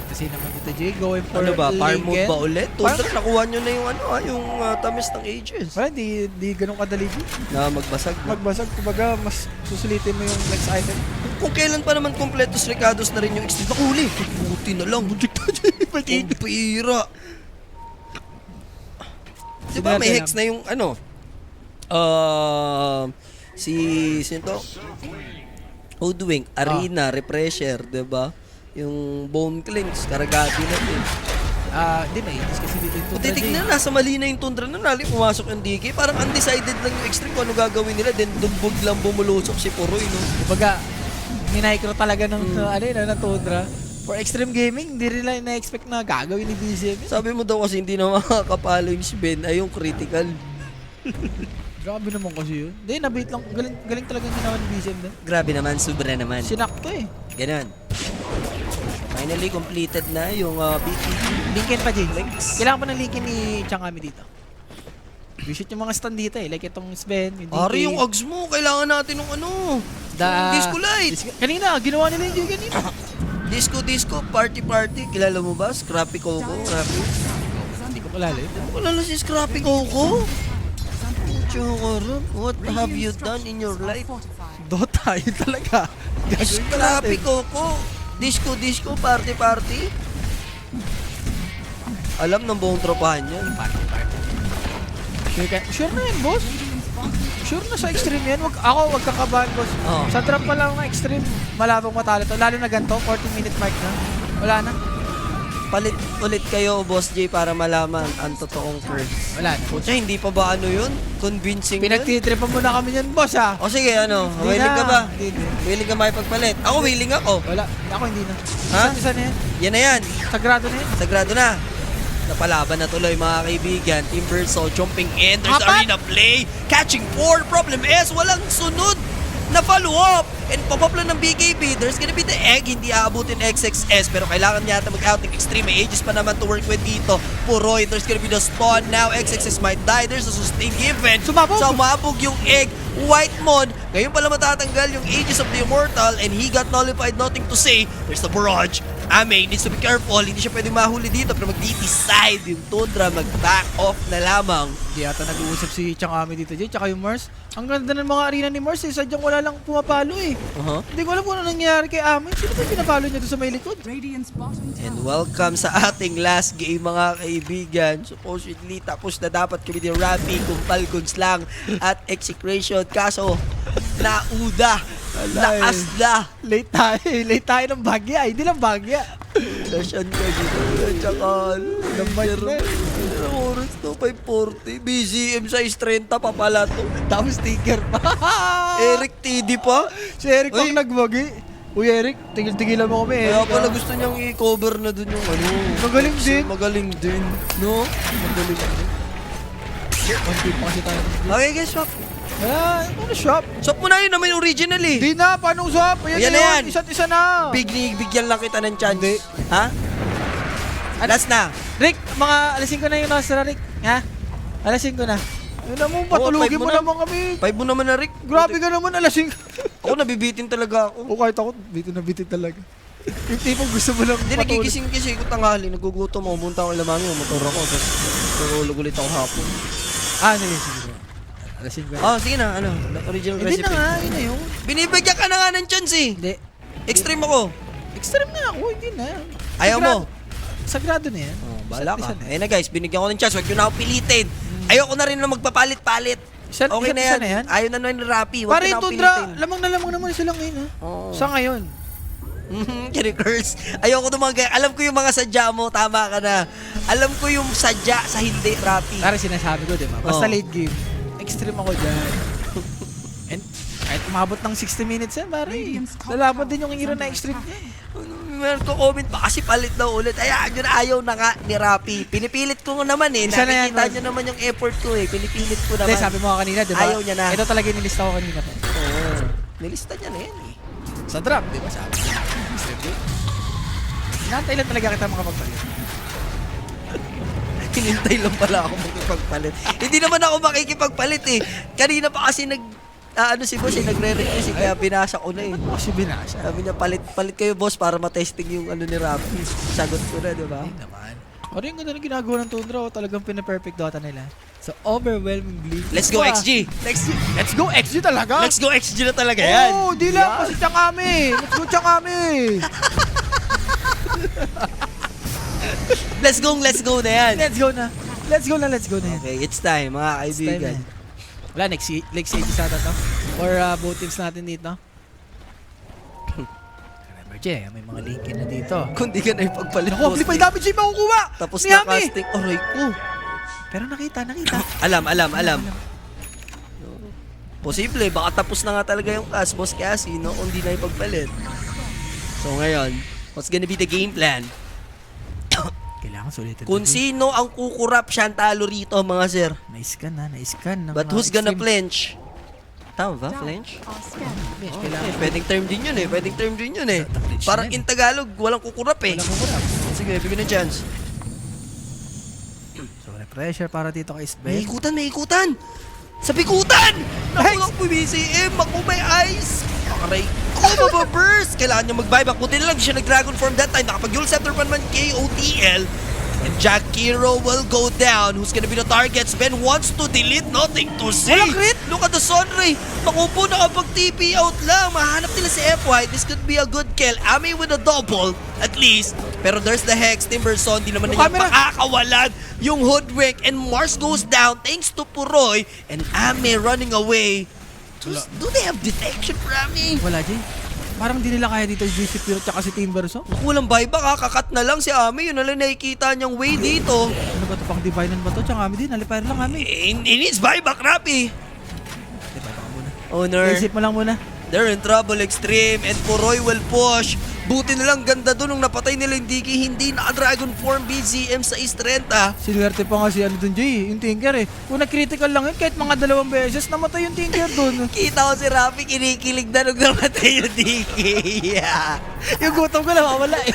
S4: Kasi naman dito, Jay, going for
S3: Ano ba? Power mode
S4: Lincoln.
S3: ba ulit? Tundra, nakuha nyo na yung yung tamis ng ages.
S4: Wala, di ganun kadali, Jay.
S3: Na magbasag.
S4: Magbasag, kumbaga, mas susulitin mo yung next item.
S3: Kung kailan pa naman kompletos Ricardos na rin yung extreme. Nakuli. Buti na lang. Buti na dyan. Ang pira. Diba may hex na yung ano? Sino to? Hoodwink, Arena, Refresher, diba? Yung Bone Clinks, Karagati na din.
S4: Hindi na ages kasi dito yung Tundra, Jay.
S3: Titignan, nasa mali na yung Tundra na nali, pumasok yung DK. Parang undecided lang yung extreme kung ano gagawin nila. Then dumbog lang bumulusok si Puroy, no?
S4: Kumbaga, minaycro talaga ng ng Tundra. For Extreme Gaming, hindi rin lang na-expect na gagawin ni BCM.
S3: Sabi mo daw kasi hindi na makakapalo yung Sven ay yung critical.
S4: Grabe naman kasi yun. Hindi, nabait lang. Galing talaga yung ginawa ni BCM doon.
S3: Grabe naman, sobra naman.
S4: Sinakto eh.
S3: Ganun. Finally, completed na yung BT.
S4: Linkin pa, Jay.
S3: Links.
S4: Kailangan pa ng linkin ni Changami dito. Visit yung mga stand dito eh. Like itong Sven, yung DK.
S3: Ari, yung Ags mo, kailangan natin ng ano. Disco Light.
S4: Kanina, ginawa nila yung Jay kanina.
S3: Disco, party. Kilala mo ba? Scrappy Coco? Scrappy?
S4: Hindi ko kalala yun.
S3: Hindi mo kilala si Scrappy Coco? Chokorot, what have you done in your life?
S1: Fortified.
S4: Dota, yun talaga. Gagawin pa
S3: Scrappy
S4: natin.
S3: Coco. Disco, party. Alam ng buong tropahan yan.
S4: Sure na yun, boss. Sure na sa extreme yan. Wag kakabahan, boss.
S3: Oo.
S4: Sa drop pa lang ng extreme, malabong matalo to. Lalo na ganito, 40-minute mark na. Wala na.
S3: Palit ulit kayo, Boss J, para malaman ang totoong curse.
S4: Wala na.
S3: Pucha, hindi pa ba ano yun? Convincing yun?
S4: Pinagtitripan mo na kami yan, boss, ha?
S3: O sige, ano?
S4: Hindi
S3: Willing
S4: na.
S3: ka ba?
S4: Hindi.
S3: Willing ka makipagpalit? Ako, willing ako.
S4: Wala. Ako hindi na.
S3: Ha?
S4: Isa na yan.
S3: Yan na yan.
S4: Sagrado na yan.
S3: Sagrado na. Napalaban na tuloy mga kaibigan. Team Verso jumping in. There's
S4: Apat!
S3: arena play. Catching 4. Problem is, walang sunod na follow-up. And pop-up lang ng BKB. There's gonna be the egg. Hindi aabutin XXS. Pero kailangan niya yata mag-out ng extreme. May ages pa naman to work with dito. Puroy. There's gonna be the spawn now. XXS might die. There's a sustain given. Sumabog yung egg. White Mon. Ngayon pala matatanggal yung ages of the Immortal. And he got nullified. Nothing to say. There's the barrage. Ame needs to be careful. Hindi siya pwedeng mahuli dito. Pero mag-decide yung Tundra. Mag-back off na lamang.
S4: Hindi yata nag-uusap si Changami dito, Jay. Tsaka yung Mars. Ang ganda ng mga arena ni Mars, eh. Sadyang wala lang pumapalo, eh. Hindi ko alam kung ano nangyari kay Amin. Sino ba pinapalo niya doon sa may likod?
S1: Radiant's bottom
S3: And
S1: tower.
S3: welcome sa ating last game mga kaibigan. Supposedly tapos na dapat kami ni Rafi kung Falcons lang at execration. Kaso nauda. Lakas na.
S4: Late tayo, eh. Late tayo ng bagya. Hindi lang bagya.
S3: Session ka dito. Tsaka
S4: Lamay na.
S3: oras to 540. BCM size 30 pa pala to.
S4: Tapos sticker pa.
S3: Eric TD pa.
S4: Si Eric
S3: Uy.
S4: pang nagbagi. Uy, Eric, tigil-tigilan mo kami, Eric.
S3: Kaya pala
S4: ah.
S3: gusto niyang i-cover na dun yung ano.
S4: Magaling din.
S3: Magaling din. No?
S4: Magaling din. One pa kasi tayo.
S3: Okay guys, swap.
S4: Ano shop?
S3: Swap mo na yun naman yung original eh.
S4: Di na, paano usap?
S3: Ayan
S4: Ayan,
S3: na
S4: na
S3: yan.
S4: yun. Isa't isa na.
S3: Bigyan lang kita ng chance.
S4: Hindi.
S3: Ha? Last na.
S4: Rick, mga alasin ko na yung Nostra, Rick. Ha? Alasin ko na. Ano mo, patulugin
S3: five
S4: mo
S3: mo na.
S4: naman kami.
S3: 5 mo naman na, Rick.
S4: Grabe ka naman, alasin ko.
S3: Ako nabibitin talaga ako.
S4: O kahit ako, bitin na bitin talaga. Yung tipong gusto mo lang
S3: Hindi, nagigising kasi ko tanghali. Nagugutom ako. Pumunta ako lamang yung motor ako. Tapos tulog ulit ako hapon.
S4: Sige. Alasin ko na.
S3: Oh, sige na. Ano? Original
S4: Hindi
S3: recipe.
S4: na nga, yun na yun.
S3: Binibigyan ka na nga ng chance eh.
S4: Hindi.
S3: Extreme ako.
S4: Extreme na ako, hindi na.
S3: Ayaw mo?
S4: Sagrado na yan.
S3: Oh, bahala ka.
S4: Isa na.
S3: Ayun na guys, binigyan ko ng chance. Huwag nyo na ako pilitin. Ayoko na rin na magpapalit-palit. Okay na
S4: isa
S3: yan. Ayaw na nun ni Rappi. Huwag
S4: Para
S3: na
S4: yung
S3: ako
S4: Tundra,
S3: pilitin.
S4: lamang na isa lang ngayon, ha?
S3: Oo.
S4: Sa ngayon.
S3: Curse. Ayoko ng mga alam ko yung mga sadya mo, tama ka na. Alam ko yung sadya sa hindi, Rappi.
S4: Para sinasabi ko, di ba? Basta
S3: Oo.
S4: late game. Extreme ako dyan. umabot ng 60 minutes yan, pare.
S1: Radiant's top
S4: Lalaban
S1: tower
S4: din yung
S1: is
S4: hero
S1: under
S4: na extreme
S1: attack.
S4: yan.
S3: Meron ko comment pa kasi palit daw ulit. Ayan, yun ayaw na nga ni Rapi. Pinipilit ko naman eh.
S4: Isa na yan,
S3: Nakikita
S4: Lord.
S3: nyo naman yung effort ko eh. Pinipilit ko
S4: Hindi,
S3: naman.
S4: sabi mo kanina, di ba?
S3: Ayaw niya na.
S4: Ito talaga yung nilista ko kanina.
S3: Oo. Nilista niya na yan eh.
S4: Sa drop, di ba? Sabi niya. Hinantay lang talaga kita makapagpalit.
S3: Hinintay lang pala ako makipagpalit. Hindi naman ako makikipagpalit eh. Kanina pa kasi ano si boss eh, nagre-request eh, kaya binasa ko na eh.
S4: Ba't mo kasi binasa?
S3: Sabi niya, palit kayo boss para matesting yung ano ni Rapi. Sagot ko na, di ba?
S4: Ay naman. Pero yung ganda na ginagawa ng Tundra, talagang pina-perfect dota nila. So, overwhelmingly.
S3: Let's go
S4: Wow.
S3: XG!
S4: Let's go XG talaga!
S3: Let's go XG na talaga yan!
S4: Oo, di lang kasi tiyang kami! Let's go tiyang kami!
S3: Let's go na yan!
S4: Let's go na! Let's go na, let's go na yan.
S3: Okay, it's time mga
S4: It's time
S3: kaibigan.
S4: na. Wala, next stage sana to. Or both teams natin dito. Remember, Jay, may mga linkin na dito.
S3: Kung di ka na ipagpalit
S4: Naku, amplify damage yung makukuha!
S3: Tapos
S4: Ni
S3: na
S4: Hami!
S3: casting, aray ko.
S4: Pero nakita.
S3: Alam. Posible, baka tapos na nga talaga yung cast, Boss Cassie, no? Kung di na ipagpalit. So ngayon, what's gonna be the game plan?
S4: Kailangan sulitin.
S3: Kung sino ang kukurap siya ang talo rito, mga sir.
S4: Na-scan na.
S3: But who's gonna flinch? Tama ba,
S1: Down.
S3: flinch?
S1: All scan.
S3: Okay, pwedeng term din yun eh.
S4: Flinch
S3: Parang
S4: na
S3: in
S4: yan.
S3: Tagalog, walang kukurap eh.
S4: Walang kukurap.
S3: Sige, bigyan ng chance.
S4: So, pressure para dito kay
S3: May
S4: Sven.
S3: ikutan! Sa bikutan! Nakulang po BCM, ako may ice! Aray ko, mababurst! Kailangan niya mag-buyback. Buti na lang siya nag-Dragon Form that time. Nakapag-Yule Scepter pa naman KOTL. And Jack Kiro will go down. Who's gonna be the target? Sven wants to delete, nothing to say.
S4: Walang crit!
S3: Look at the Sunray. Makupo, nakapag-TP out lang. Mahanap nila si FY. This could be a good kill. Ami with a double, at least. Pero there's the Hex. Timberson, di naman
S4: Yung
S3: na niya
S4: camera.
S3: makakawalan yung Hoodwink. And Mars goes down thanks to Puroy. And Ami running away. Do they have detection for Ami?
S4: Wala, Jay. Parang di nila kaya dito yung GC Pure tsaka si Timberson.
S3: Walang buyback ha. Kakat na lang si Ami. Yun na lang nakikita niyang way dito.
S4: Ano ba ito? Pang Divinean ba ito? Tsaka kami din. Nalipire lang kami.
S3: He needs buyback, Rapi.
S4: Diba, baka muna.
S3: Owner.
S4: Isip mo lang muna.
S3: They're in trouble extreme and Puroy will push. Buti na lang ganda doon nung napatay nila yung Diki. Hindi naka-Dragon Form BZM sa East 30.
S4: Sinuwerte pa nga si ano dun, Jay. Yung Tinker eh. Kung nag-critical lang yun, kahit mga 2 beses, namatay yung Tinker dun.
S3: Kita ko si Rafi kinikilig na nung namatay yung Diki. Yeah.
S4: Yung gutom ko nawawala eh.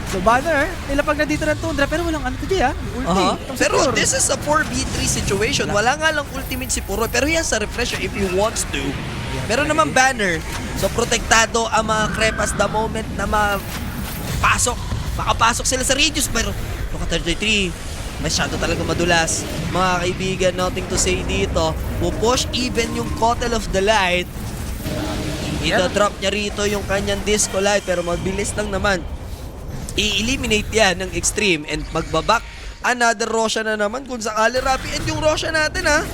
S4: So banner, nilapag na dito ng Tundra pero walang ano to, Jay ah. Ulti. Itong
S3: Pero
S4: secure.
S3: this is a 4v3 situation. Wala nga lang ultimate si Puroy pero he has a refresher if he wants to. Meron naman banner. So protektado ang mga crepas the moment na makapasok sila sa radius. Pero look at 33. Masyado talaga madulas. Mga kaibigan, nothing to say dito. Pupush even yung Cotel of the Light. Ida-drop niya rito yung kanyang Disco Light pero mabilis lang naman. I-eliminate yan ng Extreme and magbabak another Roshan na naman kung sakali Rapi. And yung Roshan natin ha,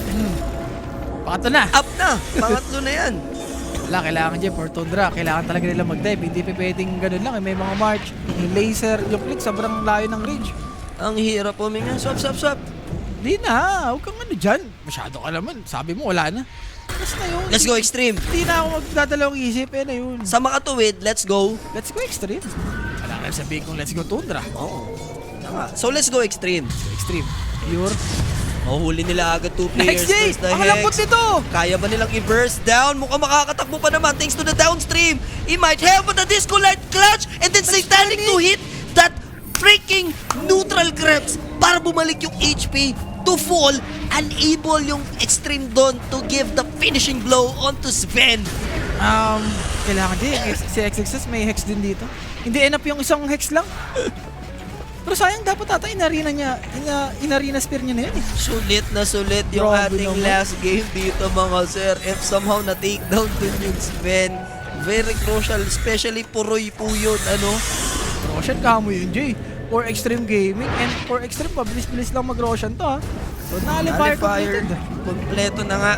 S4: Pangatlo na.
S3: up na. Pangatlo na yan.
S4: Wala, kailangan dyan for Tundra. Kailangan talaga nila mag-dive. Hindi pa pwedeng ganun lang. May mga march, yung laser, yung click, sobrang layo ng range.
S3: Ang hirap puminga. Swap.
S4: Hindi na. Huwag kang ano dyan. Masyado ka naman. Sabi mo, wala na. Tapos na yun.
S3: Let's go Extreme.
S4: Hindi na ako magdadalawang isip. Eh na yun.
S3: Sa makatuwid, let's go.
S4: Let's go Extreme. Wala ka sabihin kung let's go Tundra.
S3: Oo. Tama. So let's go Extreme.
S4: Extreme. Pure.
S3: Mahuhuli nila agad 2 players.
S4: Next day!
S3: There's the
S4: Ang lambot
S3: Hex.
S4: nito!
S3: Kaya ba nilang i-burst down? Mukhang makakatakbo pa naman thanks to the downstream. He might have the Disco Light clutch and then Satanic to hit that freaking neutral grabs para bumalik yung HP to fall. Unable yung Extreme doon to give the finishing blow onto Sven.
S4: Kailangan din. Si XXS may hex din dito. Hindi enough yung isang hex lang. Pero sayang dapat ata inarena niya, inarena spear niya na yan eh.
S3: Sulit yung
S4: Grabe
S3: ating
S4: naman.
S3: last game dito mga sir. If somehow na-take down dun yung Sven, very crucial, especially Puroy po yun, ano?
S4: Roshan kamo yun, Jay. For Extreme Gaming and for Extreme, pabilis-bilis lang mag-Roshan to ha. So, nalifire
S3: Nullifier,
S4: completed.
S3: kompleto na nga.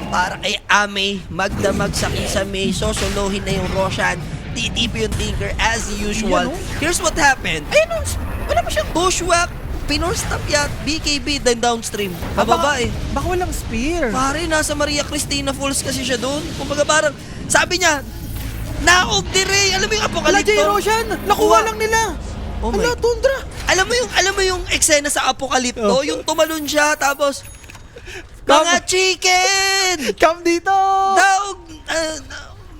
S3: Para kay Ame, magdamag sa Kisame, sosolohin na yung Roshan. TTP yung Tinker as usual.
S4: Yan, oh.
S3: Here's what happened.
S4: Ayun o, wala pa siyang
S3: Bushwhack Pinor-stop yan. BKB, then downstream. Pababa eh.
S4: Baka walang spear.
S3: Pare, nasa Maria Cristina Falls kasi siya doon. Kumbaga parang, sabi niya, naog dire. Alam mo yung
S4: Wala,
S3: apokalipto?
S4: Jay Roshan. Nakuha lang nila.
S3: Oh my.
S4: Ala, Tundra.
S3: Alam mo yung eksena sa apokalipto?
S4: Oh.
S3: Yung tumalon siya, tapos,
S4: Come.
S3: mga chicken!
S4: Come dito.
S3: Daog,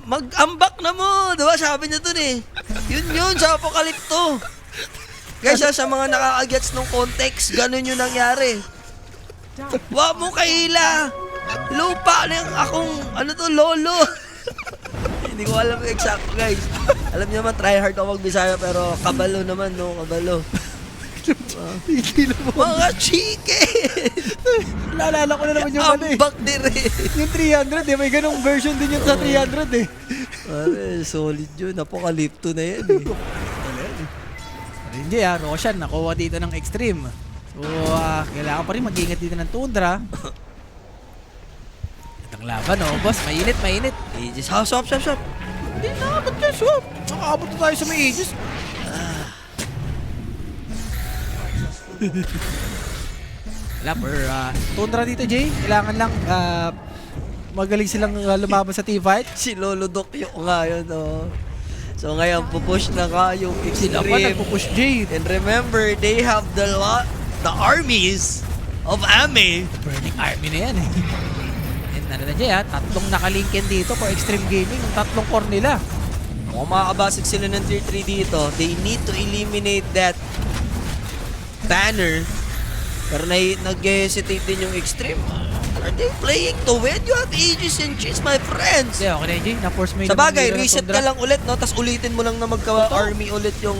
S3: mag-ambak na mo. Diba? Sabi niya dun eh. Yun, sa apokalipto. Kaya sa mga nakakagets ng context, ganun yung nangyari. Huwag mo kaila. Lupa na yung akong, lolo. Hindi ko alam yung exact, guys. Alam niyo naman, try hard ako mag-Bisaya, pero kabalo naman, no? Kabalo.
S4: Hindi na mo.
S3: Mga chicken!
S4: Naalala ko na naman yung ano eh.
S3: Ambak dire.
S4: Yung 300 eh. May ganong version din yung sa 300 eh.
S3: Pare, solid yun. Apokalipto na yan eh.
S4: Hindi Roshan, nakuha dito ng extreme. So, kailangan pa rin mag-ingat dito ng Tundra. Itong laban, oh, boss. Mainit.
S3: Aegis. Shop.
S4: Hindi na, ba't ka swap? Nakaabot na tayo sa may Aegis. Wala, Tundra dito, Jay. Kailangan lang, magaling silang lumaban sa teamfight.
S3: Si Lolo Doc yung nga yun, oh. So ngayon, pupush na nga yung
S4: Sila pa
S3: extreme.
S4: nagpupush, Jay.
S3: And remember, they have the armies of Ame.
S4: Burning army na yan eh. And ano na Jay tatlong nakalinkin dito for extreme gaming. Yung tatlong core nila.
S3: Kung makakabasag sila ng tier 3 dito, they need to eliminate that banner. Pero nag-hesitate din yung extreme. Are they playing to win? You have Aegis and Cheese, my friends.
S4: Hindi, okay na Jay. Na-force mo
S3: Sa bagay, reset ka lang ulit, no? Tapos ulitin mo lang na magka-army ulit yung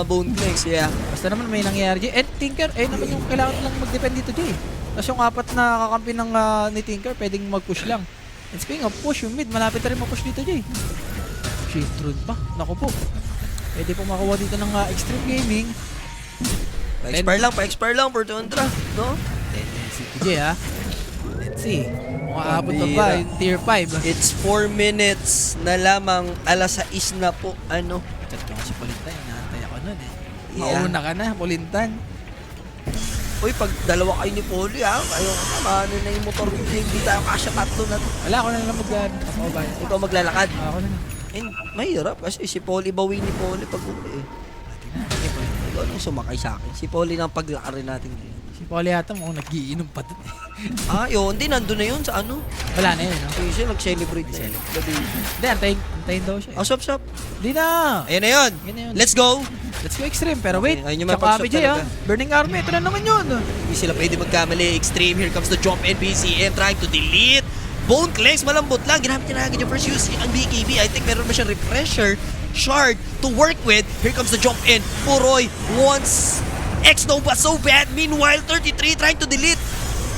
S3: Bone Clanks, yeah.
S4: Basta naman may nangyayari Jay. And Tinker, naman yung kailangan lang mag-depend dito Jay. Tapos yung apat na kakampi ng ni Tinker, pwedeng mag-push lang. And speaking of push, yung mid, malapit na rin mag-push dito Jay. Shit, rune pa. Naku po. Pwede po makuha dito ng extreme gaming.
S3: Pa-expire lang for Tundra, no?
S4: Let's see Jay Let's see. Makaabot pa ba yung tier 5?
S3: It's 4 minutes na lamang, alas 6 na po, ano?
S4: Chat ko si Polintan, inaantay ako nun eh.
S3: Yeah.
S4: Mauna ka na, Polintan.
S3: Uy, pag dalawa kayo ni Poli, ayaw ka na, na yung motor ko, hindi tayo kasya tatlo na to.
S4: Wala ako na lang mag-ako.
S3: Ikaw maglalakad.
S4: Ako na lang.
S3: And mahirap kasi si Poli, bawi ni Poli pag uli eh. Ikaw nang sumakay sa akin. Si Poli nang paglakarin natin.
S4: Si Poli yata mo nag-iinom pa dun eh.
S3: Yun, hindi, nandun na yun sa ano.
S4: Wala na yun, no?
S3: Kasi siya nag-celebrate na yun.
S4: Hindi, antayin daw siya.
S3: Shop.
S4: Hindi na!
S3: Ayan na yun.
S4: Yan na yun.
S3: Let's go.
S4: Let's go extreme. Pero wait,
S3: Okay, ayun yung
S4: tsaka
S3: mapag-shop
S4: ABJ
S3: talaga.
S4: Burning Army, ito na naman yun.
S3: Hindi sila pwede magkamali. Extreme, here comes the jump NPCM trying to delete. Bone Clanks, malambot lang. Ginamit niya na agad yung first use ang BKB. I think meron ba siyang refresher shard to work with. Here comes the jump in. Puroy wants X-Nova so bad. Meanwhile, 33 trying to delete.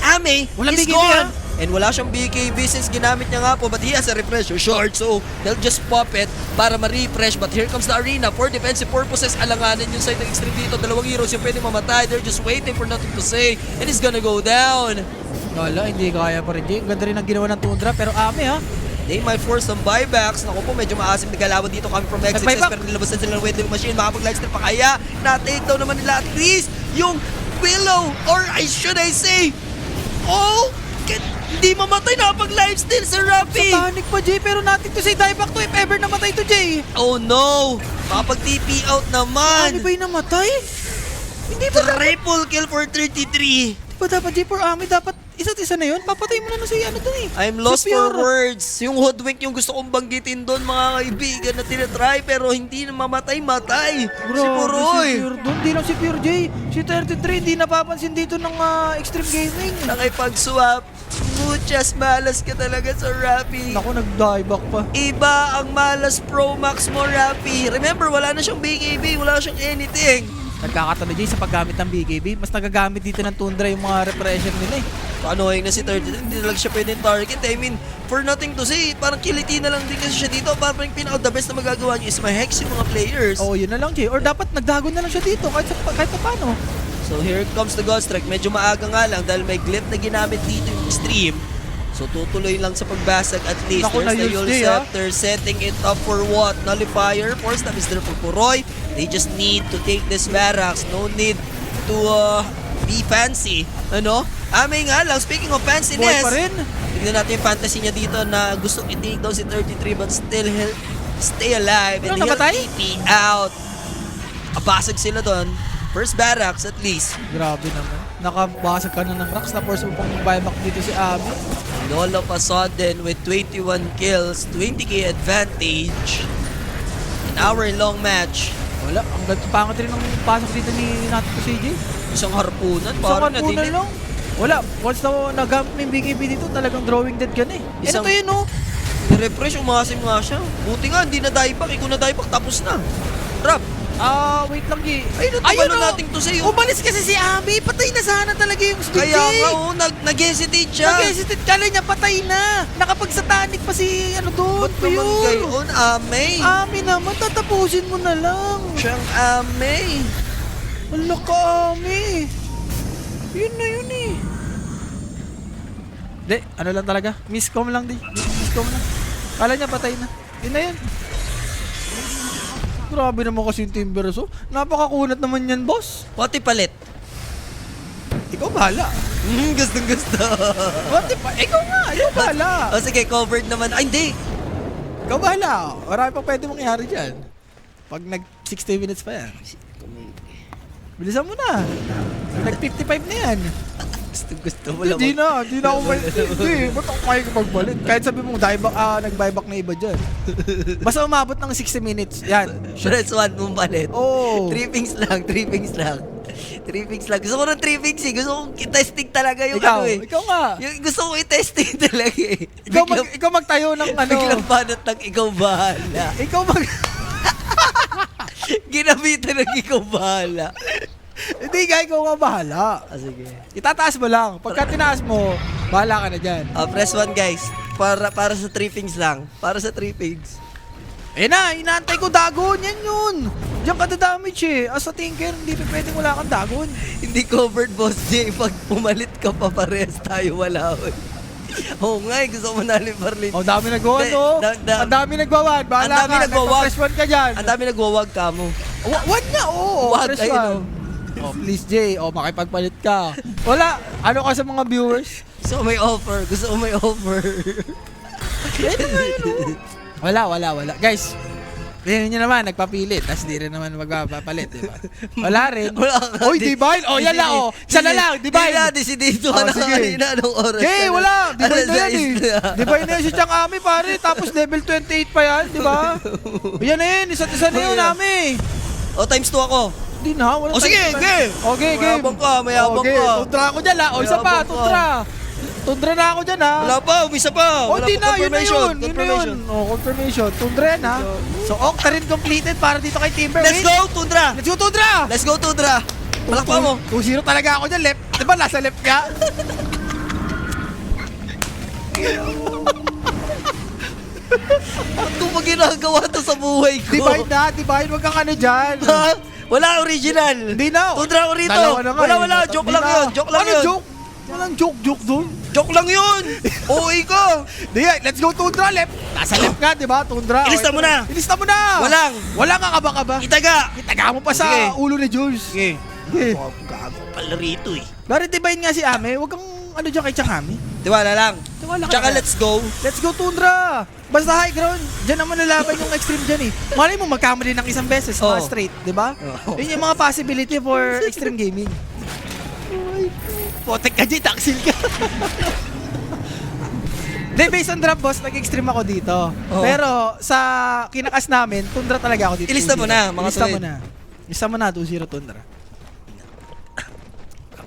S3: Ame
S4: Walang
S3: is
S4: BKB,
S3: gone. And wala siyang BKB since ginamit niya nga po. But he has a refresher shard. So, they'll just pop it para ma-refresh. But here comes the arena. For defensive purposes, alanganin yung side ng extreme dito. Dalawang heroes yung pwede mamatay. They're just waiting for nothing to say. And it's gonna go down.
S4: Wala, hindi kaya pa rin. Ang ganda rin ang ginawa ng Tundra. Pero Ame
S3: They might force some buybacks. Naku po, medyo maasim na galawan dito kami from exits.
S4: Nag-buyback.
S3: Pero nilabasan sila ng Wendell Machine. Makapag-lifestyle pa kaya. Na-take down naman nila at least yung Willow. Or should I say, hindi mamatay na pag-lifestyle sa Rappi.
S4: Sa panic pa, Jay. Pero natin to say die back to if ever namatay to, Jay.
S3: Oh no! Makapag-TP out
S4: Ano
S3: naman.
S4: ba yung namatay? Hindi ba
S3: Triple kill for 33.
S4: ba dapat, Jay, for Ame, dapat isa't isa na yun? Papatay mo na si ano dun eh.
S3: I'm lost
S4: Si
S3: for
S4: Pure.
S3: words. Yung hoodwink yung gusto kong banggitin doon, mga kaibigan na tinatry pero hindi na mamatay-matay. Si Puroy.
S4: Si Pure doon. Di lang si Pure, Jay. Si 33, di napapansin dito ng Extreme Gaming.
S3: Nakipag-swap. Muchas malas ka talaga sa Rappi.
S4: Naku, nag-die back pa.
S3: Iba ang malas Pro Max mo, Rappi. Remember, wala na siyang BKB, wala siyang anything.
S4: Nagkakatalo, Jay, sa paggamit ng BKB. Mas nagagamit dito ng Tundra yung mga repression nila eh.
S3: Annoying na si 30, hindi na lang siya pwedeng target. I mean, for nothing to say, parang kiliti na lang din kasi siya dito. Parang pinaka-the best na magagawa niya is ma-hex yung mga players.
S4: Oo, yun na lang, Jay. Or dapat nagdagon na lang siya dito kahit pa paano.
S3: So here comes the Godstrike. Medyo maaga nga lang dahil may glyph na ginamit dito yung stream. So tutuloy lang sa pagbasag at least.
S4: Naku,
S3: There's the
S4: na-use
S3: Yule
S4: day,
S3: Scepter setting it up for what? Nullifier. Force time is there for Puroy. They just need to take this barracks. No need to to be fancy. Ano? Ame nga lang, speaking of
S4: Buhay
S3: fanciness,
S4: pa rin.
S3: tignan natin yung fantasy niya dito na gusto i-take down si 33 but still stay alive and
S4: Ano,
S3: he'll
S4: namatay?
S3: TP out. Abasag sila doon. First barracks at least.
S4: Grabe naman. Nakabasag ka na ng rocks. Na-force mo pang buyback dito si Abby.
S3: And all of a sudden, with 21 kills, 20k advantage, an hour-long match,
S4: Wala. Ang pangit rin ng pasok dito ni Nato CJ.
S3: isang harpunan,
S4: Isang
S3: parang
S4: harpunan
S3: nadilit.
S4: lang. Wala. Once na nagamit mo yung BKB dito, talagang drawing dead ka na eh.
S3: Isang-
S4: Ano to yun, oh?
S3: Ni-refresh, umasim nga siya. Buti nga, hindi na dieback. Ikaw na dieback, tapos na. Rap,
S4: Wait lang, G.
S3: Ayun, ano nating to sa'yo.
S4: Umalis kasi si Abby. Patay na sana talaga yung Speed
S3: Kaya nga, oh, nag-hesitate siya.
S4: Nag-hesitate. Kala niya patay na. Nakapag-satanic pa si ano doon.
S3: Ba't naman gayon, Amay?
S4: Abby naman, tatapusin mo na lang.
S3: Siyang Amay.
S4: Wala ka, Abby. Yun na yun eh. Di, ano lang talaga. Miscom lang di. Miscom lang. Kala niya patay na. Yun na yun. Grabe naman kasi yung Timbers, oh. Napakakunat naman yan, boss.
S3: Pati palit.
S4: Ikaw bahala.
S3: Gustong gusto.
S4: Ikaw nga, ikaw bahala.
S3: O sige, covered naman. Ay, hindi.
S4: Ikaw bahala. Marami pang pwede mangyari dyan. Pag nag 60 minutes pa yan. Bilisan mo na. Nag 55 na yan.
S3: Gustong gusto mo lang.
S4: Hindi na ako may... Hindi, ba't ako kaya magbalik? Kahit sabi mong nag-buyback na iba dyan. Basta umabot ng 60 minutes. Yan.
S3: Press 1 mong palit.
S4: Oh.
S3: 3 pings lang. Gusto ko ng 3 pings eh. Gusto kong i-testing talaga yung
S4: Ikaw,
S3: ano eh.
S4: ikaw nga.
S3: Yung gusto kong i-testing talaga eh.
S4: Ikaw magtayo ng ano.
S3: Biglang banat ng ikaw bahala.
S4: Ikaw
S3: Ginabitan ng ikaw bahala.
S4: Hindi nga, ikaw nga bahala.
S3: Sige.
S4: Itataas mo lang. Pagka tinaas mo, bahala ka na dyan.
S3: Press 1 guys. Para sa 3 pings lang. Para sa 3 pings.
S4: Eh na, inaantay ko dagon. Yan yun. Diyan ka damage eh. As a tinker, hindi pa pwedeng wala kang dagon.
S3: Hindi covered, Boss J. Pag pumalit ka pa, parehas tayo wala. Oo nga eh. Gusto ko manali parlin.
S4: Oh, dami nagwawan, no? Ang dami nagwawan. Bahala
S3: Ang dami
S4: ka.
S3: nagwawag.
S4: Press 1 ka dyan.
S3: Ang dami nagwawag ka mo.
S4: Wag nga, oo.
S3: Wag,
S4: Press
S3: ayun,
S4: 1. Oh, please, Jay. Oh, makipagpalit ka. Wala. Ano ka sa mga viewers?
S3: Gusto ko may offer.
S4: Wala. Guys, tingnan nyo naman, nagpapilit. Tapos di rin naman magpapalit, di ba? Wala rin.
S3: Wala ka.
S4: Oy, Divine! Oh, yan lang, oh. Isa na lang, Divine!
S3: Dito
S4: Oh,
S3: na
S4: sige.
S3: kanina. Anong oras?
S4: Hey,
S3: na?
S4: wala! Divine
S3: Alas
S4: na yan
S3: 6
S4: eh.
S3: na.
S4: Divine na yan si Chang Ami, pare. Tapos level 28 pa yan, di ba? Yan na yun, isa't isa na yun, Ami.
S3: O, times 2 ako.
S4: Di na, wala
S3: O, sige, game!
S4: Okay, game.
S3: Mayabang ka.
S4: Tundra ako dyan, ha. O, isa pa,
S3: Mayabang ka.
S4: tundra. Tundra na ako dyan, ha.
S3: Wala pa, umisa pa.
S4: O,
S3: Wala
S4: di
S3: pa
S4: na, yun na yun.
S3: confirmation.
S4: O, confirmation. Tundra yan, ha. So, Octarine completed para dito kay Timber.
S3: Let's go, Tundra!
S4: Let's go, Tundra!
S3: Let's go, Tundra! Malakpa mo.
S4: 2-0 talaga ako dyan, left. Diba, nasa left ka?
S3: Ba't mo ginagawa to sa buhay ko?
S4: Divide na, divide. Huwag kang ano dyan.
S3: Ha? Wala original.
S4: Hindi na.
S3: Tundra ako rito.
S4: Dalawa na nga,
S3: Wala.
S4: eh.
S3: Joke
S4: Hindi
S3: lang
S4: na.
S3: yun. Joke lang
S4: Ano
S3: yun.
S4: joke? Walang joke doon.
S3: Joke lang yun. OA ko.
S4: Di, let's go Tundra, left. Nasa left ka, di ba? Tundra.
S3: Ilista mo na.
S4: Ilista mo na.
S3: Walang.
S4: Walang ang kaba-kaba.
S3: Itaga.
S4: Itaga mo pa sa
S3: Sige.
S4: ulo ni Jules.
S3: Sige.
S4: Sige.
S3: Gago pala rito eh.
S4: Bari divine nga si Ame. Huwag kang ano dyan kay Chang Ami.
S3: Tiwala lang.
S4: Tiwala ka
S3: Tsaka
S4: na.
S3: let's go.
S4: Let's go Tundra. Basta high ground. Diyan naman nalaban yung extreme dyan eh. Malay mo magkamali ng isang beses.
S3: Oo.
S4: Mga straight, di ba?
S3: Oo.
S4: Yun yung mga possibility for extreme gaming. Potek ka dyan, taksil ka. De, based on drop boss, nag-extreme ako dito.
S3: Oo.
S4: Pero sa kinakas namin, Tundra talaga ako dito.
S3: Ilista mo
S4: 2-0.
S3: na, mga
S4: Ilista mo
S3: tuwid.
S4: na. Ilista mo na, 2-0 Tundra.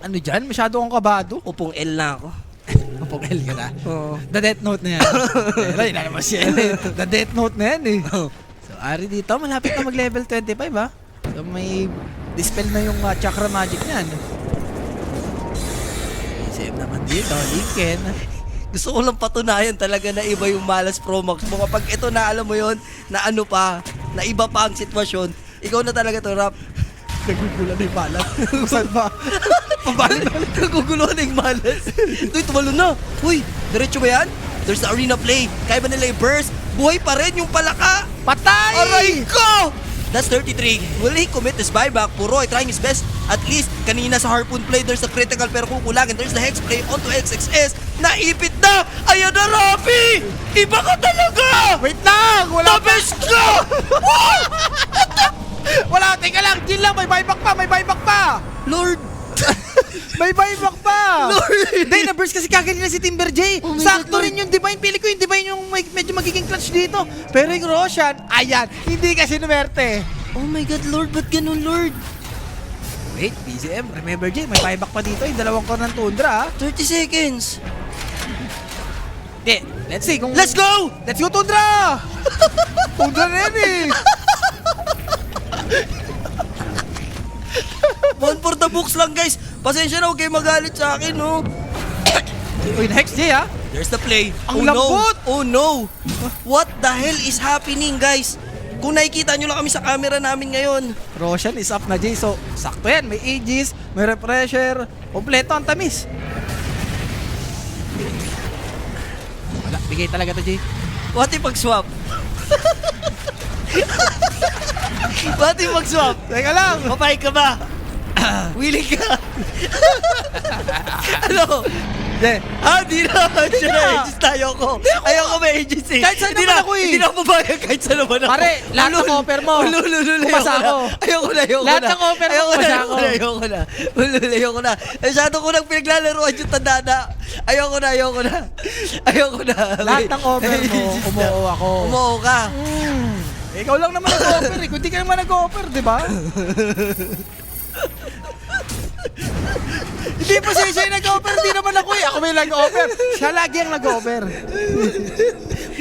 S4: Ano dyan? Masyado akong kabado.
S3: Upong L na ako.
S4: Kapag L ka na.
S3: Oo.
S4: The Death Note na yan. Ay, na naman siya. The Death Note na yan eh. So, ari dito, malapit na mag-level 25 ha. So, may dispel na yung chakra magic niyan. Save naman dito, Lincoln.
S3: Gusto ko lang patunayan talaga na iba yung Malas Pro Max mo. Kapag ito na alam mo yon na ano pa, na iba pa ang sitwasyon, ikaw na talaga to, Rap.
S4: Nagugulan na yung balat. Saan ba?
S3: Pabalik. Naguguluhan na yung Malas. Uy, tumalo na. Uy, diretso ba yan? There's the arena play. Kaya ba nila i-burst? Buhay pa rin yung palaka.
S4: Patay!
S3: Aray ko! That's 33. Will he commit this buyback? Puroy trying his best. At least, kanina sa Harpoon play, there's the critical pero kukulangan. There's the Hex play onto XXS. Naipit na! Ayan na, Rafi! Iba ka talaga!
S4: Wait lang!
S3: The
S4: Wala
S3: best ka!
S4: Wala, teka lang! Chill lang, may buyback pa! May buyback pa!
S3: Lord!
S4: May buyback pa!
S3: Lord!
S4: Hindi, na-burst kasi kaganina si Timber J.
S3: Oh my
S4: Sakto
S3: God,
S4: rin yung Divine. Pili ko yung Divine yung medyo magiging clutch dito. Pero yung Roshan, ayan, hindi kasi numerte.
S3: Oh my God, Lord! Ba't ganun, Lord?
S4: Wait, BCM, remember J, may buyback pa dito. Yung dalawang core ng Tundra,
S3: 30 seconds.
S4: Hindi, let's see kung...
S3: Let's go!
S4: Let's go, Tundra! Tundra na yan eh!
S3: One for the books lang, guys. Pasensya na, huwag kayo magalit sa akin, no?
S4: Uy, next J ha?
S3: There's the play.
S4: Ang
S3: Oh, no.
S4: lambot!
S3: Oh no! What the hell is happening, guys? Kung nakikita nyo lang kami sa camera namin ngayon.
S4: Roshan is up na J, so sakto yan. May Aegis, may Refresher, kompleto ang tamis. Wala, bigay talaga to J.
S3: What if mag-swap? What if mag-swap?
S4: Teka lang!
S3: Papayag ka ba? Willing ka? Ano?
S4: Hindi.
S3: Di na. Siya na,
S4: na.
S3: aegis tayo ko. Ayoko may aegis eh.
S4: Kahit saan
S3: Hindi
S4: naman
S3: na,
S4: ako eh.
S3: Hindi na ako papayag kahit saan naman ako.
S4: Pare, lahat ng offer mo.
S3: Ulul,
S4: Pumasa ako.
S3: Ayoko na.
S4: Lahat ng offer mo, pumasa ako.
S3: Ayoko na. Ulul, ayoko na. Masyado ko nang pinaglalaroan yung tandana. Ayoko na. Ayoko na.
S4: Lahat ng offer mo, umuo ako.
S3: Umuo ka.
S4: Ikaw lang naman nag-offer eh. Kung di ka naman nag-offer, di ba? Hindi pa siya yung nag-offer, hindi naman ako eh. Ako may nag-offer. Siya lagi ang nag-offer.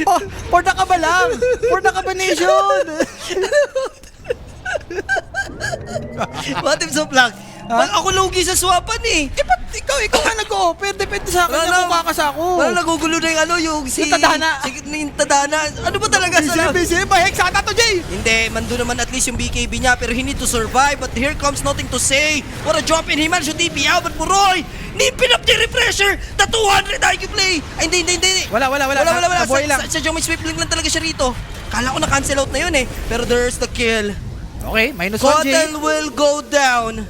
S4: Oh, for the kaba lang. For the kaba nation.
S3: What if so plug? Ako lugi sa swapan eh.
S4: Eh, ba't ikaw nga nag-offer? Depende sa akin
S3: Wala
S4: kung kakasako.
S3: Parang nagugulo na yung
S4: Yung tadhana.
S3: Yung tadhana. Ano ba talaga sa
S4: Busy, bahek sa ata to, Jay.
S3: Hindi, mando naman at least yung BKB niya pero he need to survive. But here comes nothing to say. What a drop in he managed to TP out. But Puroy, nipin up the refresher. The 200 IQ play. Ay, hindi.
S4: Wala. Nabuhay lang.
S3: Sa Jomay Swiftling lang talaga siya rito. Kala ko na-cancel out na yun eh. Pero there's the kill.
S4: Okay, minus 1, Jay.
S3: Kotel will go down.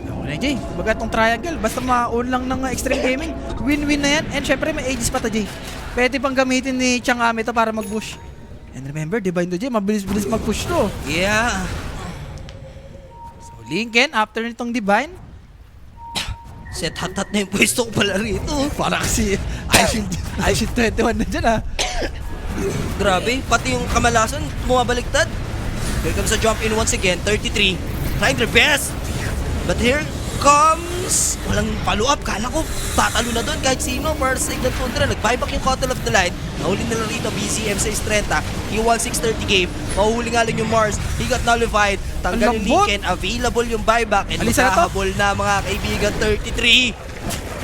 S4: Ako na, Jay. Baga tong triangle. Basta ma-own lang ng Extreme Gaming. Win-win na yan. And syempre may Aegis pa to, Jay. Pwede pang gamitin ni Chang'Ami to para mag-push. And remember, Divine to, Jay. Mabilis-bilis mag-push to.
S3: Yeah.
S4: So, Lincoln, after nitong Divine,
S3: Set hat na yung pwesto ko pala rito.
S4: para kasi iShield 21 na dyan, ha.
S3: Grabe, pati yung kamalasan, bumabaliktad. Here comes a jump in once again, 33. Trying their best. But here comes, walang follow-up. Kala ko, tatalo na doon kahit sino. First take ng Tundra, nag-buyback yung Cottle of the Light. Nahuli na lang rito, BCM sa Istrenta. He won 630 game. Mahuhuli nga lang yung Mars. He got nullified. Tanggal yung
S4: Ang lambot.
S3: Lincoln. Available yung buyback. And
S4: Alisa na to.
S3: magkahabol na mga kaibigan, 33.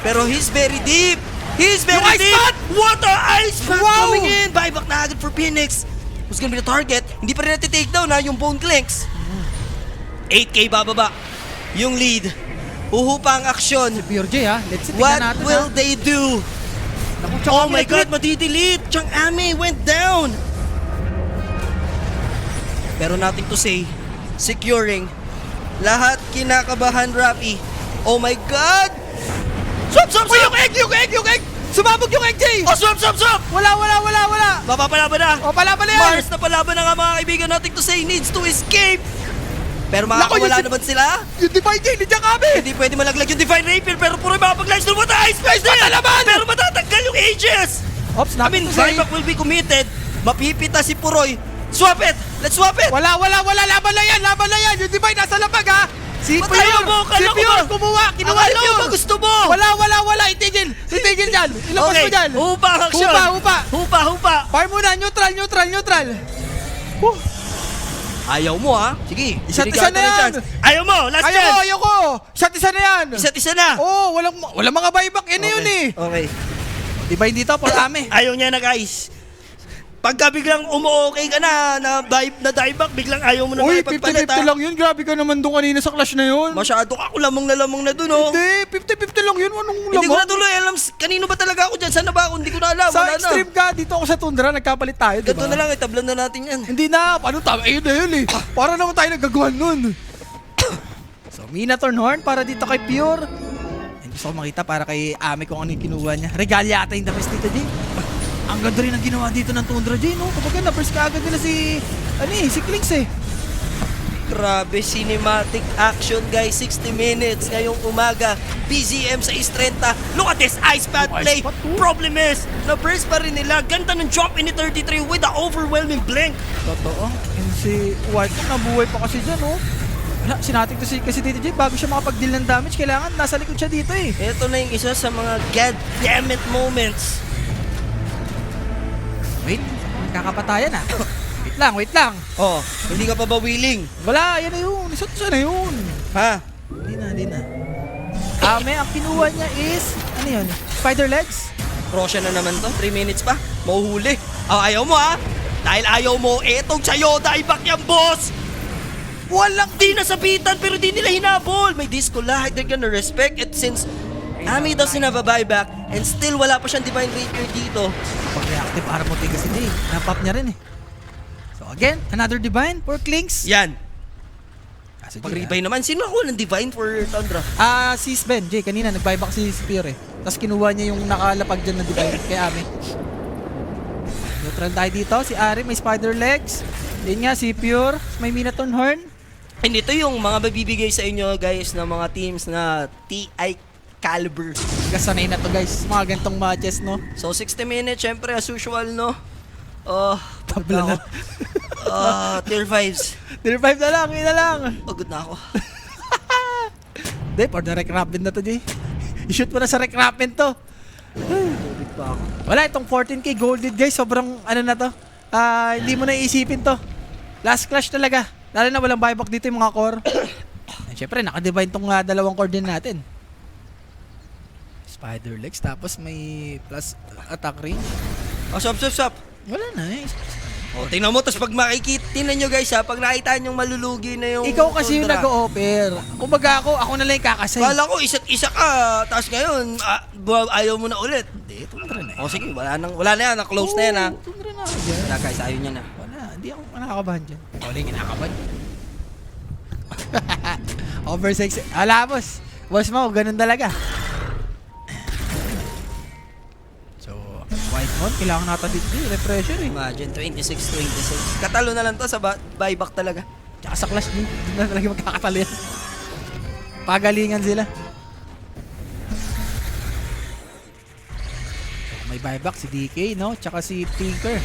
S3: Pero he's very deep. He's very
S4: Yung ice
S3: deep.
S4: pack!
S3: What a ice pack
S4: Wow!
S3: coming in. Buyback na agad for Phoenix. Who's gonna be the target? Hindi pa rin natin-take down ha, yung Bone Clinks. 8K bababa. Yung lead. Uhupa ang aksyon.
S4: Pure J, ha. Let's see,
S3: What
S4: tingnan natin,
S3: will
S4: ha.
S3: they do?
S4: Naku,
S3: Oh
S4: Chang'Ami
S3: my God,
S4: nag-crit.
S3: madidelete. Chang'Ami went down. Pero nothing to say. Securing. Lahat kinakabahan, Rapi. Oh my God! Swap!
S4: Uy, yung egg! Sumabog yung egg, Jay!
S3: Oh, swap!
S4: Wala!
S3: Mapapalaban na.
S4: O, palaban na yan!
S3: Mars na palaban na nga mga kaibigan. Nothing to say. Needs to escape. Pero
S4: Naku,
S3: makakawala
S4: yung-
S3: naman sila.
S4: Yung Divine J, nandiyan kami!
S3: Hindi pwede malaglag yung Divine Rapier. Pero puro makapag-lines doon. What a ice pack na yan! Pero matatanggal yung Aegis.
S4: Ops,
S3: I mean, buyback will be committed. Mapipita si Puroy. Swap it! Let's swap it!
S4: Wala! Laban na yan! Yung Divine nasa labag, ha! Si
S3: Ba't
S4: Pure!
S3: ayaw mo?
S4: Si
S3: Kala ko
S4: Pure!
S3: ba?
S4: Kinuha
S3: Ano
S4: ni Pure!
S3: ba gusto mo?
S4: Wala! Itigil dyan! Ilabas mo dyan!
S3: Hupa ang aksyon. Hupa.
S4: Fire muna! Neutral! Whew.
S3: Ayaw mo ha? Sige.
S4: Isa't
S3: binigyan
S4: isa na
S3: ko ng
S4: yan.
S3: chance. Ayaw mo. Last chance.
S4: Ayaw ko! Isa't isa na yan!
S3: Isa't isa na.
S4: Oo, walang mga buyback. Yan na yun eh!
S3: Okay.
S4: Divine dito, for Ame.
S3: Ayaw niya na guys. Pagka biglang umu-okay ka na dive back, biglang ayaw mo na
S4: Uy,
S3: ipagpalit
S4: 50-50 lang yun. Grabe ka naman doon kanina sa clash na yun.
S3: Masyado ka, ako lamang na dun, oh.
S4: Hindi, 50-50 lang yun. Anong lamang?
S3: Hindi ko na tuloy alam, kanino ba talaga ako dyan? Saan na ba ako? Hindi ko na alam,
S4: Sa
S3: wala na.
S4: extreme ka, dito ako sa tundra, nagkapalit tayo, diba?
S3: Ganto na lang, itablan na natin yan.
S4: Hindi na, paano tama? Ayun na yun eh. Para naman tayo nagagawan nun. So, Minotaur Horn para dito kay Pure. And gusto ko makita para kay Ame kung ano yung kinuha niya. Regal yata yung damis dito, Jay. Ang ganda rin ang ginawa dito ng Tundra, Jay, no? Kapag na-first ka agad nila si Klinks eh.
S3: Grabe, cinematic action guys, 60 minutes ngayong umaga. BZM sa East 30. Look at this ice pad
S4: Yung
S3: play.
S4: ice pad, oh.
S3: Problem is, na-burst pa rin nila. Ganda ng drop in ni 33 with the overwhelming blink.
S4: Totoo. And si White nabuhay pa kasi dyan, no? Wala, sinating to kasi dito, Jay, bago siya makapag-deal ng damage, kailangan nasa likod siya dito eh.
S3: Ito na yung isa sa mga goddammit moments.
S4: Wait, kakapatayan ah. Wait lang.
S3: Oh, hindi ka pa ba willing?
S4: Wala, yan na yun. Isot na yun.
S3: Ha?
S4: Hindi na. Ame, ang kinuha niya is, ano yun? Spider legs?
S3: Roshan na naman to, 3 minutes pa. Mahuhuli. Oh, ayaw mo ha? Dahil ayaw mo, etong sa'yo, diveback yan, boss! Walang di nasabitan pero di nila hinabol. May disco lahat, they're gonna respect it since Ame doesn't have a buyback and still wala pa siyang Divine Rapier dito.
S4: Pag-reactive para mo tigas hindi. Napap niya rin eh. So again, another divine for Klinks.
S3: Yan.
S4: Kasi
S3: Pag-rebuy naman, sino ako ng Divine for Tundra?
S4: si Sven, Jay, kanina nag-buyback si Spear eh. Tapos kinuha niya yung nakalapag dyan na divine kay Ame. Neutral tayo dito. Si Ari may spider legs. Din nga si Pure, may Minotaur Horn.
S3: And ito yung mga mabibigay sa inyo guys ng mga teams na TI caliber.
S4: Kasanay na to guys, mga gantong matches no.
S3: So 60 minutes, syempre as usual no.
S4: Tabla na.
S3: Tier 5s.
S4: Tier 5 na lang, yun na lang.
S3: Pagod na ako.
S4: Hindi, for the Rec Rapid na to, Jay. I-shoot mo na sa Rec Rapid to.
S3: Pagod pa ako.
S4: Wala, itong 14k golded guys, sobrang ano na to. Hindi mo na iisipin to. Last clash talaga. Lalo na walang buyback dito yung mga core. And syempre, naka-divine tong dalawang core din natin. Spider legs, tapos may plus attack range.
S3: Oh, stop.
S4: Wala na eh.
S3: Oh, tingnan mo, tapos pag tingnan nyo guys ha, pag nakita nyo malulugi na yung
S4: Ikaw kasi yung
S3: Tundra.
S4: nag-o-offer. Kumbaga ako na lang yung kakasay.
S3: Kala ko isa't isa ka, tapos ngayon, ayaw mo na ulit.
S4: Hindi, Tundra na.
S3: O sige, wala na yan, na-close na yan ha.
S4: Tundra na ako dyan.
S3: Wala guys, ayaw niya na.
S4: Wala, hindi ako nakakabahan dyan. Ikaw lang yung kinakabahan. Over 6. Ala, boss. Boss mo, ganun talaga. So, white mode, kailangan natin dito. Refresher eh.
S3: Imagine, 26-26. Katalo na lang to sa buyback talaga.
S4: Tsaka sa clash din. Hindi na talaga magkakatalo yan. Pagalingan sila. So, may buyback si DK, no? Tsaka si Tinker.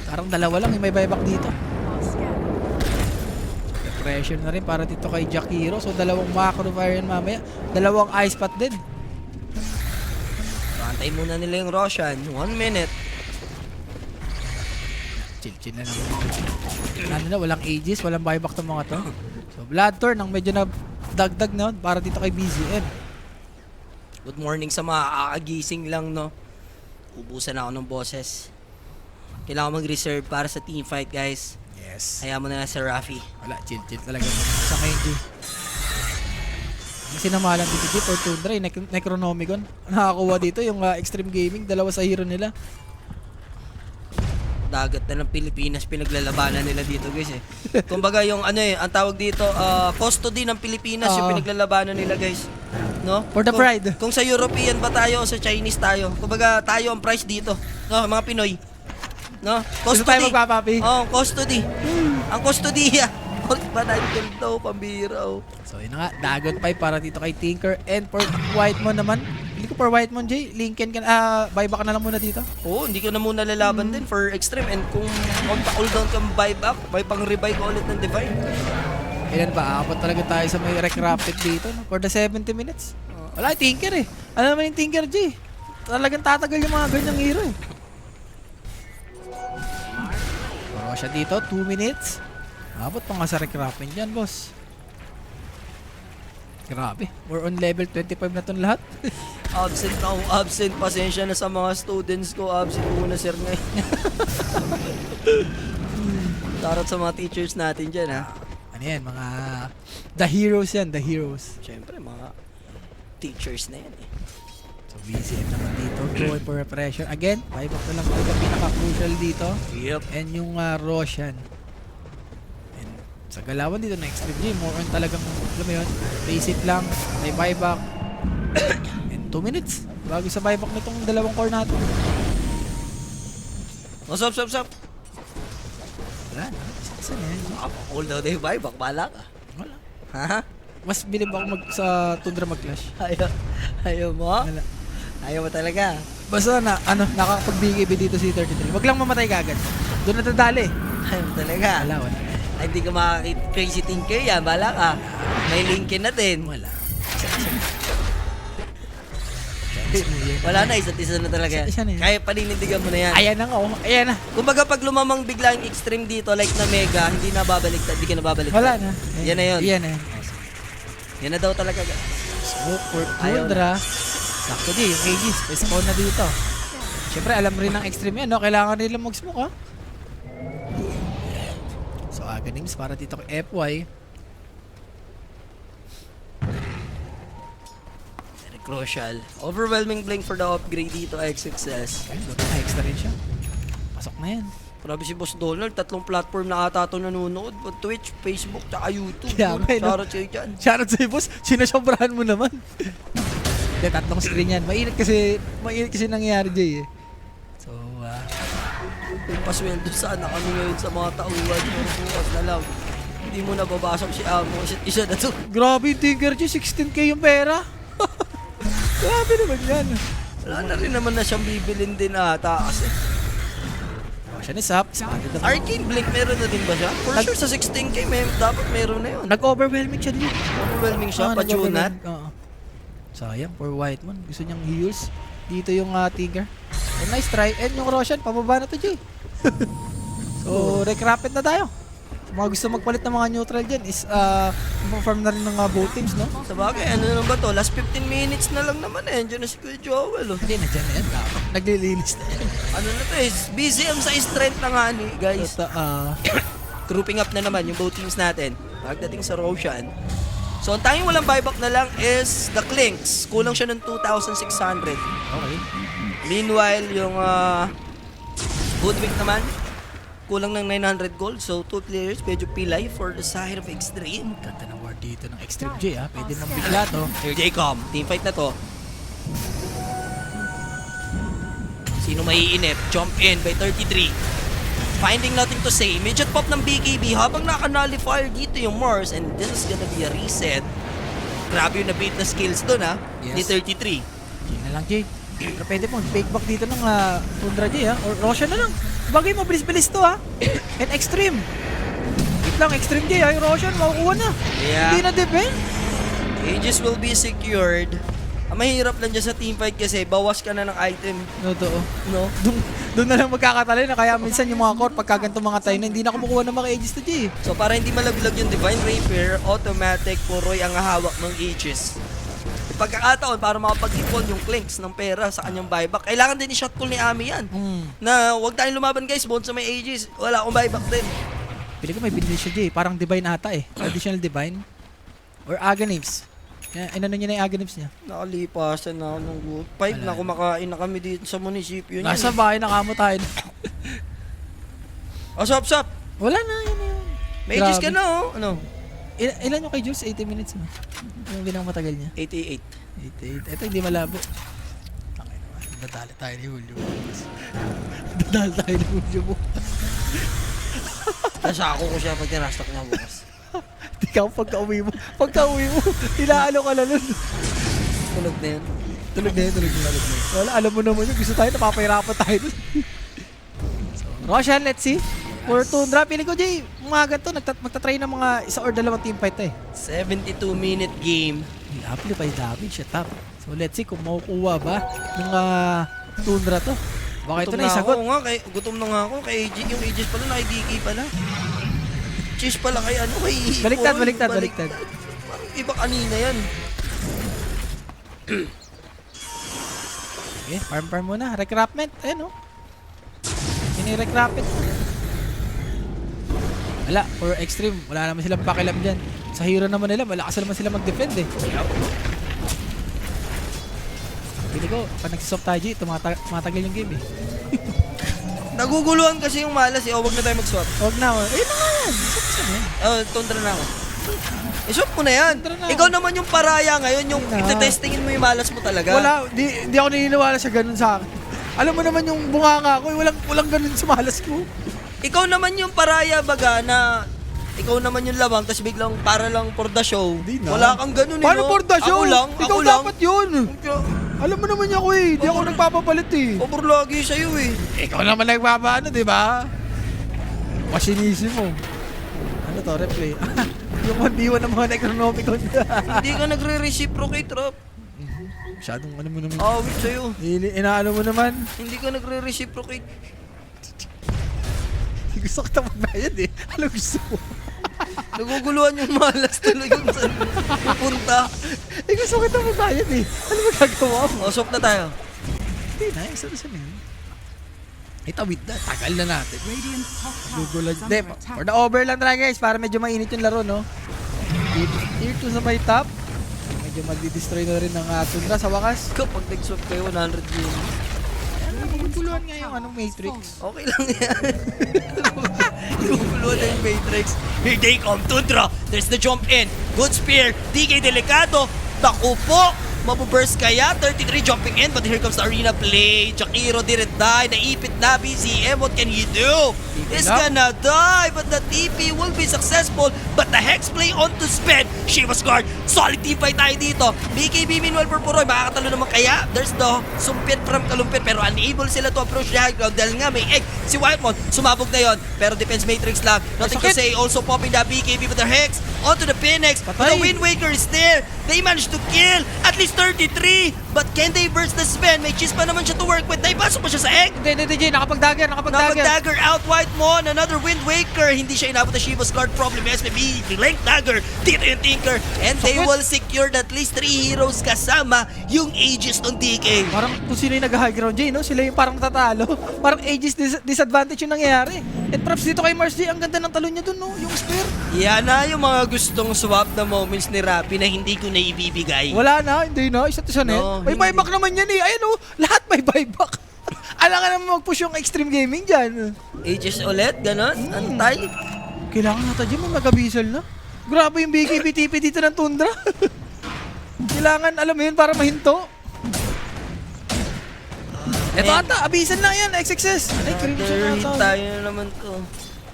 S4: Parang dalawa lang yung may buyback dito. Pressure na rin para dito kay Jakiro. So, dalawang macro fire yan mamaya. Dalawang ice pot din.
S3: Antay muna nila yung Roshan. 1 minute.
S4: Chill na lang. Ano na, walang ages, walang buyback ng mga to. So, Blood Turn ang medyo na dagdag na para dito kay BZM.
S3: Good morning sa mga kakagising lang, no? Ubusan ako ng boses. Kailangan mag-reserve para sa team fight, guys.
S4: Yes.
S3: Hayaan mo na lang si Rafi.
S4: Wala, chill talaga. Sa ngayon, G. Ang sinamalan dito, G, for Tundra, yung Necronomicon. Nakakuha dito yung Extreme Gaming, dalawa sa hero nila.
S3: Dagat na ng Pilipinas, pinaglalabanan nila dito, guys, eh. Kumbaga yung ang tawag dito, custody ng Pilipinas, yung pinaglalabanan nila, guys. No?
S4: For the pride.
S3: Kung sa European ba tayo o sa Chinese tayo, kumbaga tayo ang price dito. No, mga Pinoy. No?
S4: Gusto tayo magpapapi.
S3: Oh, custody. Ang custodiya. Ba tayo ganito, pambira, oh.
S4: So, yun na nga, Dagon 5 para dito kay Tinker. And for Whitemon naman, hindi ko for Whitemon, Jay, Lincoln ka, buyback na lang muna dito.
S3: Oo, hindi ko na muna lalaban din for extreme. And kung pa-cooldown kang buyback, may pang-rebuy ka ulit ng Divine.
S4: Ilan ba? Aabot talaga tayo sa may Rec Rapid dito, no? For the 70 minutes. Wala, Tinker eh. Ano naman yung Tinker, Jay? Talagang tatagal yung mga ganyang hero eh. Puro siya dito, 2 minutes. Abot pa nga sa Rec Rapid dyan, boss. Grabe. We're on level 25 na ton lahat.
S3: Absent na akong absent. Pasensya na sa mga students ko. Absent muna sir ngayon. Tarot sa mga teachers natin dyan ha.
S4: Ano yan, mga the heroes yan, the heroes.
S3: Siyempre mga teachers na yan eh.
S4: So BCM naman dito, going for repression. Again, buyback na lang talaga pinaka-crucial dito.
S3: Yep.
S4: And yung Roshan. And sa galawan dito na Extreme G, more on talagang, alam mo yun, basic lang, may buyback. And 2 minutes bago sa buyback nitong dalawang core natin.
S3: What's up?
S4: Wala na, isa na yan.
S3: Hold daw na yung buyback. Bala ka.
S4: Wala.
S3: Ha?
S4: Mas bilib ako sa Tundra mag-clash.
S3: Ayaw mo?
S4: Wala.
S3: Ayaw mo talaga.
S4: Basta na, nakakapag-BKB dito si 33. Wag lang mamatay kagad. Doon na tadali.
S3: Ayaw mo talaga.
S4: Wala.
S3: Ay, hindi ka makakit crazy thinker yan. Bala ka. May linkin na din.
S4: Wala.
S3: Wala na, isa't isa na talaga.
S4: Isa na yan.
S3: Kaya paninindigan mo na yan.
S4: Ayan na nga, oh. Ayan na.
S3: Kumbaga pag lumamang bigla yung extreme dito, like na mega, hindi na babaliktad, hindi ka na babaliktad.
S4: Wala na.
S3: Yan na yun.
S4: Yan na.
S3: Yan na daw talaga.
S4: Smoke for
S3: Ayaw
S4: Tundra. Sakto di, yung Aegis. May spawn na dito. Siyempre, alam rin ng extreme yan, no? Kailangan nila mag-smoke, ha? So, Aganims para dito kay FY.
S3: Very crucial. Overwhelming blink for the upgrade dito, XXS.
S4: Ayun, buti na extra rin siya. Pasok na yan.
S3: Grabe si Boss Donald, 3 platform na ata ito nanonood. Twitch, Facebook, tsaka YouTube.
S4: Kaya nga, no?
S3: Shoutout sa'yo dyan.
S4: Shoutout sa'yo, boss. Sinasobrahan mo naman. Hindi, 3 screen yan. Mainit kasi nangyayari, Jay, eh. So,
S3: May pasweldo sana kami ngayon sa mga tauhan. Pero bukas na lang. Hindi mo nababasok si Amo. Isa na to.
S4: grabe yung Tinker G. 16K yung pera. Grabe naman yan.
S3: Wala na rin naman na siyang bibilin din ata kasi.
S4: Ocean is up.
S3: Arcane Blink, meron na din ba siya? For sure sa 16K, dapat meron na yun.
S4: Nag-overwhelming siya dito.
S3: Overwhelming siya, pa-tunat.
S4: Oo. Sayang, for Whiteman. Gusto niyang heals. Dito yung Tinker. And nice try. And yung Roshan, pababa na to, Jay. So, wreck rapid na tayo. Mga gusto magpalit ng mga neutral dyan is perform na rin ng both teams, no?
S3: Sa bagay, ano na ba to? Last 15 minutes na lang naman eh. Diyan na si Kuya Joel. Oh.
S4: Hindi, nandiyan na yan. Naglilinis na yan.
S3: Ano na to eh? BCM sa strength na nga ni guys. Grouping up na naman yung both teams natin. Pagdating sa Roshan. So, ang tanging walang buyback na lang is the Clinks. Kulang siya ng 2,600.
S4: Okay.
S3: Meanwhile, yung Budwig naman, kulang ng 900 gold. So, 2 players, medyo pilay for the side of Extreme.
S4: Ganda ng ward dito ng Extreme J, ha? Pwede nang bigla to.
S3: Here they come. Teamfight na to. Sino maiinip? Jump in by 33. Finding nothing to say. Midget pop ng BKB habang naka-nullifier dito yung Mars. And this is gonna be a reset. Grabe yung nabait na skills dun ha. Ni
S4: Yes.
S3: 33.
S4: Yun na lang, Jay. Pero pwede mo, fake back dito ng Tundra J, ha? Or Roshan na lang. Bagay mo, bilis-bilis to, ha? And Extreme. Wait lang, Extreme J, ha? Yung Roshan, makukuha na.
S3: Yeah.
S4: Hindi na depend.
S3: Aegis will be secured. Ang mahirap lang dyan sa teamfight kasi bawas ka na ng item.
S4: Totoo.
S3: No?
S4: Doon na lang magkakatali na kaya minsan yung mga core pagka ganito mga tayo na hindi na kumukuha ng mga Aegis to J.
S3: So para hindi malaglag yung Divine Rapier, automatic Puroy ang hawak ng Aegis. Pagkakataon para makapag-ipon yung Clinks ng pera sa kanyang buyback. Kailangan din i-shot call ni Ami yan. Na huwag tayong lumaban guys, bound sa may Aegis. Wala akong buyback din.
S4: Pili ko may binili siya J. Parang Divine ata eh. Additional Divine. Or Aganims. Inano niya na yung Aganims niya.
S3: Nakalipasan na ako ng good. 5 na kumakain na kami dito sa munisipyo niya.
S4: Nasa bahay na kamo tayo.
S3: Oh, sup.
S4: Wala na, yun na yun.
S3: May Aegis ka
S4: Grabe.
S3: na oh. Ano?
S4: Ilan yung kay Jules? 80 minutes mo. Yung matagal niya.
S3: 88.
S4: 88. Ito hindi malabo. Tangay naman. Dadali tayo ni Julio. Dadali tayo ni Julio mo.
S3: Nasako ko siya pag tinastak niya bukas.
S4: Di ka pagka-uwi mo. Ilaalo ka na nun.
S3: Tulog na yun.
S4: Tulog na yun. Wala, alam mo naman yun. Gusto tayo, napapahirapan tayo dun. So, Roshan, let's see. For Tundra, pili ko, Jay, mga ganito, magtatry ng mga isa or dalawang team fight eh.
S3: 72-minute game.
S4: Amplify damage, shut up. So let's see kung makukuha ba ng Tundra to. Baka ito na yung sagot.
S3: Gutom na nga ako. Kay AG, yung Aegis pala, naka-DK pala. Cheese pala kay ano, kay...
S4: Baliktad.
S3: Parang iba kanina yan.
S4: Okay, farm muna. Recraftment. Ayan, oh. Ini-recraftment. Wala, for extreme. Wala naman silang pakialam dyan. Sa hero naman nila, malakas naman sila mag-defend eh. Pili ko, pag nagsisop tayo, G, tumatagal yung game eh.
S3: Naguguluhan kasi yung malas eh. O, wag na tayo mag-swap.
S4: Huwag na, oh. Ayun na nga yan. Isop na yan.
S3: Oh, tundra na ako. I-swap mo na yan.
S4: Tundra na.
S3: Ikaw naman yung paraya ngayon, yung
S4: Ayun na.
S3: itetestingin mo yung malas mo talaga.
S4: Wala, di ako naniniwala sa ganun sa akin. Alam mo naman yung bunganga ko, walang ganun sa malas ko.
S3: Ikaw naman yung paraya baga na ikaw naman yung lamang tapos biglang para lang for the show.
S4: Di na.
S3: Wala kang ganun eh.
S4: Paano
S3: no?
S4: for the show?
S3: Ako
S4: Ikaw
S3: lang.
S4: dapat yun. Alam mo naman ako eh, di ako nagpapapalit eh.
S3: Over lagi sa'yo eh.
S4: Ikaw naman nagpapaano, di ba? Masinisimo. Ano to, replay? Yung 1v1 ng mga Necronomicon.
S3: Hindi ka nagre-reciprocate, Rob.
S4: Masyadong ano mo naman.
S3: Awit sa'yo.
S4: Inaano mo naman.
S3: Hindi ka nagre-reciprocate.
S4: Gusto kita magbayad eh. Ano gusto mo?
S3: Naguguluhan yung malas talaga kung saan pupunta.
S4: Gusto kita magbayad eh. Ano magagawa mo?
S3: O, swap na tayo.
S4: Hindi na, isa na siya na yun. Itawid na, tagal na natin.
S1: Radiant's top tower
S4: Gugulag.
S1: is
S4: Hindi,
S1: under
S4: for
S1: attack.
S4: the over lang talaga guys, para medyo mainit yung laro, no? Tier 2 sa may top. Medyo magdi-destroy na rin ng Tundra sa wakas.
S3: Kapag nag-swap kayo, 100 yun.
S4: Naguguluhan nga yung anong Matrix.
S3: Okay lang yan. Naguguluhan na yung Matrix. Here they come, Tundra. There's the jump in. Good spear. DK Delicado. Taku po. Mabuburst kaya. 33 jumping in. But here comes the arena play. Jakiro didn't die. Naipit na BCM. What can he do? He's gonna die. But the TP will be successful. But the Hex play onto Sped. Shiva's guard. Solid team fight tayo dito. BKB meanwhile for Puroy. Makakatalo naman kaya. There's the Sumpit from Kalumpit. Pero unable sila to approach the high ground. Dahil nga may egg. Si Whitemon. Sumabog na yon. Pero defense matrix lang. Nothing to say. Also popping the BKB with the Hex. Onto the Phoenix. But the Wind Waker is there. They managed to kill at least 33. But can they burst the spin? May cheese pa naman siya to work with. Naipasok pa siya sa egg.
S4: Hindi, nakapag-dagger.
S3: Nakapag-dagger out Whitemon. Another Wind Waker. Hindi siya inabot na Shiva's guard. Problem SPB. Link dagger. Dito yung Tinker. And they will secure at least 3 heroes kasama yung Aegis ng DK.
S4: Parang kung sino yung nag-high ground, Jay, no? Sila yung parang tatalo. Parang Aegis disadvantage yung nangyayari. And props dito kay Mars J. Ang ganda ng talon niya dun, no? Yung spear.
S3: Yan na yung mga gustong swap na moments ni Rappi na hindi ko na ibibigay.
S4: Wala na, hindi na. Isa't isa na
S3: No,
S4: yan. May
S3: hindi.
S4: buyback naman yan eh. Ayun, oh. Lahat may buyback. Alangan naman mag-push yung extreme gaming dyan.
S3: Aegis ulit, ganon, antay.
S4: Kailangan natin dyan, mag-abisal na. Grabe yung BKB TP dito ng Tundra. Kailangan, alam mo yun, para mahinto. Eto
S3: And-
S4: ata, abisal na yan, XXS. Ay, crimson na ata.
S3: tayo na naman to.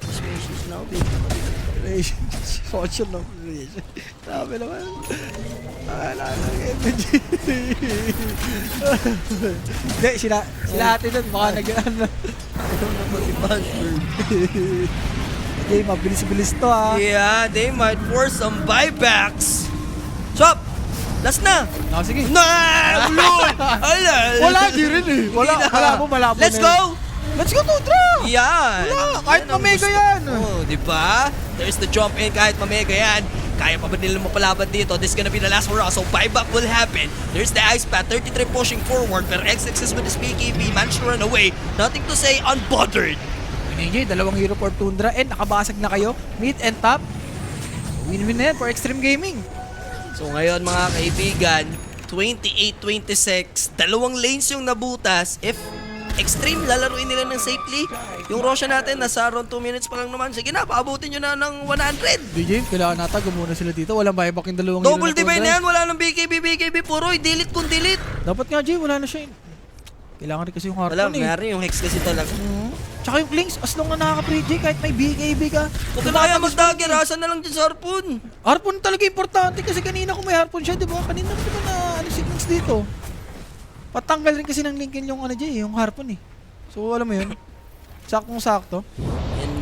S3: Spacious now, baby.
S4: Social no. Grabe naman. Hindi, sila ate nun, baka nag-ano. Okay, mabilis-bilis to ha.
S3: Yeah, they might force some buybacks. Swap! Last na!
S4: Oh, sige.
S3: Na! Ulol! Ala!
S4: Wala, di rin eh. Wala, malabo
S3: Let's
S4: na yun.
S3: go!
S4: Let's go, Tundra!
S3: Yan!
S4: Wala, kahit
S3: Yan ang
S4: mamega
S3: gusto
S4: yan.
S3: ko, di ba? There's the jump in kahit mamega yan. Kaya pa ba nila mapalaban dito? This is gonna be the last for us. So buyback will happen. There's the Ice Path. 33 pushing forward. Pero XXS with his BKB managed to run away. Nothing to say, unbothered.
S4: Pinigay, dalawang hero for Tundra and nakabasag na kayo. Mid and top. Win-win na yan for Extreme Gaming.
S3: So ngayon mga kaibigan, 28-26, dalawang lanes yung nabutas. If Extreme, lalaruin nila ng safely. Yung Roshan natin, nasa around 2 minutes pa lang naman. Sige na, paabutin nyo na ng 100.
S4: DJ, kailangan nata, gumuna sila dito. Walang buyback yung dalawang
S3: Double
S4: hero na
S3: divine
S4: Tundra.
S3: na yan, wala nang BKB, puro delete kung delete.
S4: Dapat nga, Jay, wala na siya. Kailangan rin kasi yung
S3: Wala,
S4: harpoon eh.
S3: mayroon yung Hex kasi talaga.
S4: Tsaka yung links, as long na nakaka-pre, Jay, kahit may BKB ka.
S3: Huwag ka na kaya mag-dagger, asan na lang dyan sa harpoon.
S4: Harpoon talaga importante kasi kanina kung may harpoon siya, di ba? Kanina di ba na ano si Links dito? Patanggal rin kasi ng Lincoln yung ano, Jay, yung harpoon eh. So, alam mo yun? Saktong-sakto.
S3: And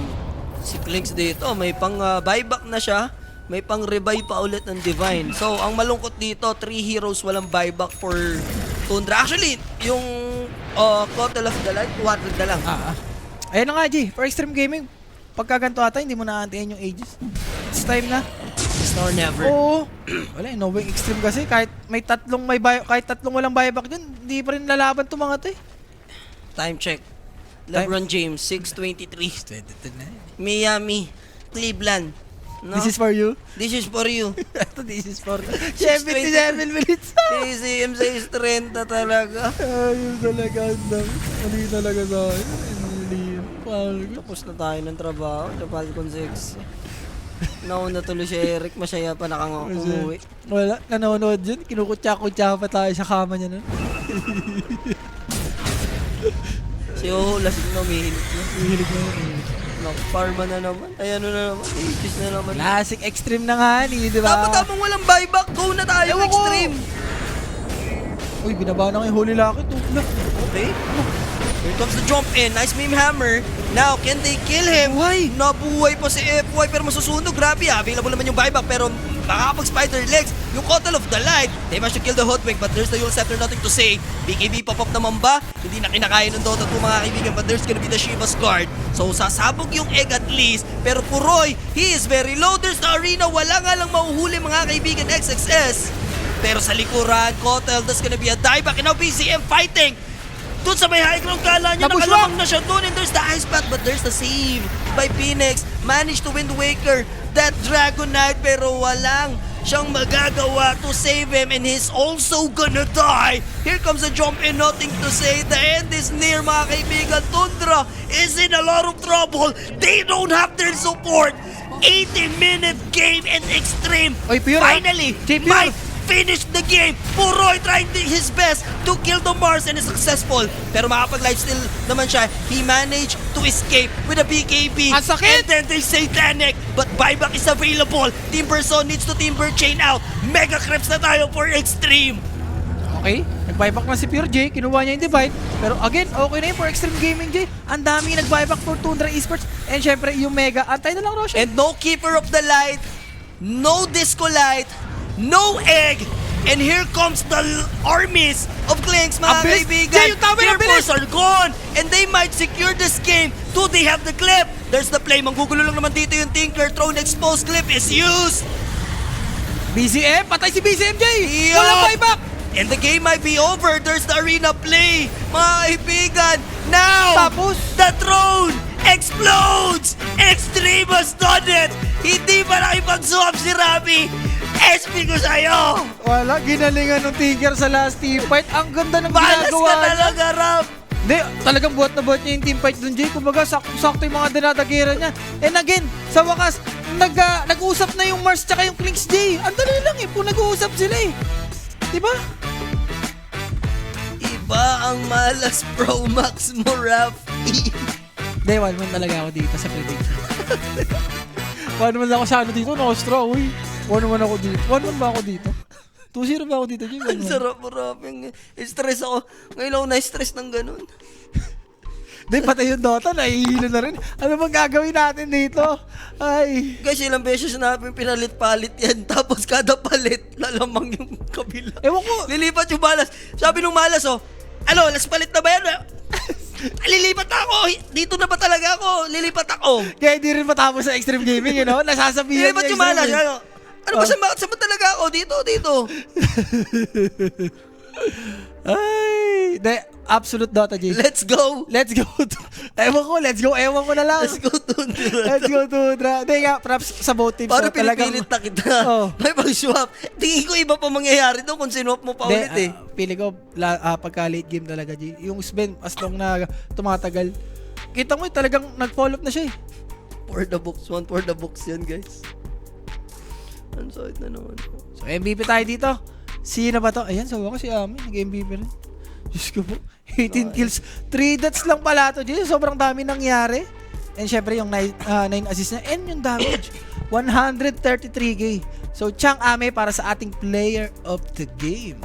S3: si Clinks dito, may pang buyback na siya. May pang revive pa ulit ng Divine. So, ang malungkot dito, 3 heroes walang buyback for Tundra. Actually, yung Cottle of the Light, 200 na lang.
S4: Ayun na nga, G. For Extreme Gaming, pagka ganito ata, hindi mo na aantayin yung Aegis. It's time na.
S3: best or never.
S4: Oo. Wala, Knowing Extreme kasi kahit kahit tatlong walang buyback dun, hindi pa rin lalaban to mga to eh.
S3: Time check. LeBron James, 6:23. Miami, Cleveland. No?
S4: This is for you.
S3: This is for you.
S4: This is for 77 minutes.
S3: PCM 6:30 talaga.
S4: Ayun talaga. Mali talaga sa akin. Mali.
S3: Tapos na tayo ng trabaho. The Falcon 6. Nauna tuloy si Eric. Masaya pa nakang-umuwi.
S4: Wala, nanonood dyan. Kinukutsa-kutsa pa tayo sa kama niya nun.
S3: Si Oho, lasing na umihilig na.
S4: Hihilig na yun.
S3: Parma na naman. Ayan na naman. Aegis na naman.
S4: Classic Extreme na nga ni, di ba?
S3: Dapat walang buyback. Go na tayo,
S4: Ewan ko.
S3: Extreme.
S4: Uy, binaba na nga yung Holy Locket.
S3: Okay. Here comes the jump in. Nice meme hammer. Now, can they kill him?
S4: Why?
S3: Nabuhay pa si FY pero masusunog. Grabe available naman yung buyback pero makakapag-spider legs. Yung Cotel of the Light. They managed to kill the Hoodwink but there's the Yule Scepter, nothing to say. BKB pop-up naman ba? Hindi na kinakaya ng Dota 2 mga kaibigan but there's gonna be the Shiva's Guard. So sasabog yung egg at least. Pero Puroy, he is very low. There's the arena. Wala nga lang mahuhuli mga kaibigan XXS. Pero sa likuran, Cotel, there's gonna be a dieback and now BCM fighting. Doon sa may high ground, kala niya
S4: Tapos
S3: nakalamang na siya doon and there's the ice path but there's the save by Phoenix. Managed to Wind Waker that Dragon Knight pero walang siyang magagawa to save him and he's also gonna die. Here comes a jump in, nothing to say. The end is near mga kaibigan. Tundra is in a lot of trouble. They don't have their support. 80-minute game and Extreme.
S4: Oy, Pure,
S3: Finally,
S4: Pure.
S3: might finish the game. Puroy trying his best to kill the Mars and is successful. Pero makapag-lifesteal naman siya. He managed to escape with a BKB.
S4: Ang sakit!
S3: And then they Satanic. But buyback is available. Timberson needs to Timber chain out. Mega creeps na tayo for Extreme.
S4: Okay, nag-buyback na si Pure J, kinuha niya yung divide. Pero again, okay na yun for Extreme Gaming J. Ang dami nag-buyback for Tundra Esports. And syempre, yung Mega, antay na lang Roshan.
S3: And no Keeper of the Light. No Disco Light. No egg! And here comes the armies of Clinks, mga
S4: Abilis!
S3: kaibigan.
S4: Jay, yung tama,
S3: Their
S4: abilis!
S3: force are gone! And they might secure this game. Do they have the clip? There's the play. Manggugulo lang naman dito yung Tinker. Throne exposed clip is used.
S4: BCM, patay si BCM J!
S3: Yup!
S4: Walang buyback!
S3: And the game might be over. There's the arena play, mga kaibigan. Now,
S4: Tapos?
S3: the throne explodes! Extreme has done it! Hindi pa nakipag-swap si Rabi. SP ko sa'yo!
S4: Wala, ginalingan ng Tinker sa last team fight. Ang ganda ng
S3: Balas
S4: ginagawa
S3: ka
S4: niya.
S3: talaga, Rab!
S4: Hindi, talagang buhat na buhat niya yung team fight dun, Jay. Kumbaga, sakto yung mga dinadagira niya. And again, sa wakas, nag-uusap na yung Mars tsaka yung Clinks, Jay. Ang dali lang eh, kung nag-uusap sila eh. Diba?
S3: Iba ang malas Pro Max mo, Rafi.
S4: Hindi, 1-1 talaga ako dito sa prediction. 1-1 ako sa ano dito, Nostra, uy. 1-1 ako dito. 1-1 ba ako dito? 2-0 ba ako dito, Jay?
S3: Ang sarap mo, Rafi. Stress ako. Ngayon ako na-stress ng ganun.
S4: Hindi, patay yung Dota, nahihilo na rin. Ano bang gagawin natin dito? Ay.
S3: Guys, ilang beses namin pinalit-palit yan. Tapos kada palit, lalamang yung kabila.
S4: Ewan ko.
S3: Lilipat yung malas. Sabi nung malas, oh, ano, las palit na ba yan? Lilipat na ako. Dito na ba talaga ako? Lilipat ako.
S4: Kaya hindi rin matapos sa Extreme Gaming, you know? Nasasabihan
S3: Lilipat
S4: niya
S3: yung malas.
S4: Extreme.
S3: Ano ba, saan ba talaga ako? Dito.
S4: Ay, absolute Dota, G.
S3: Let's go.
S4: Let's go. Ewan ko na lang.
S3: Let's go, Tundra.
S4: Let's go, Tundra. Hindi nga, perhaps sa both teams.
S3: Para
S4: talagang-
S3: pinipilit na kita.
S4: Oh.
S3: May pag-swap. Tingin ko iba pa mangyayari doon kung sinwap mo pa ulit eh.
S4: Pili ko, pagka late game talaga, G. Yung Sven, as long na tumatagal, kita mo talagang nag-follow up na siya eh.
S3: For the books. One for the books yan, guys. Ang sakit na naman.
S4: So, MVP tayo dito. Sino ba to? Ayan, sa wakas si Ami. Nag-MVP rin. Diyos ko po. 18 kills. 3 deaths lang pala to. Diyos, sobrang dami nangyari. And syempre, yung 9 assists niya. And yung damage. 133k. So, Chang Ame para sa ating player of the game.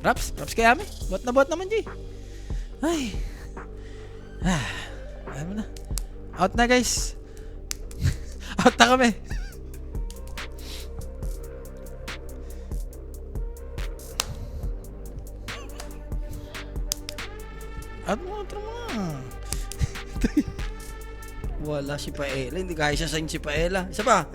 S4: Props kay Ame. Bot naman, G. Ay. Alam mo na. Out na, guys. Out na kami. At mo, tara mo na.
S3: Wala si Paela. Hindi kaya siya sign si Paela. Isa pa.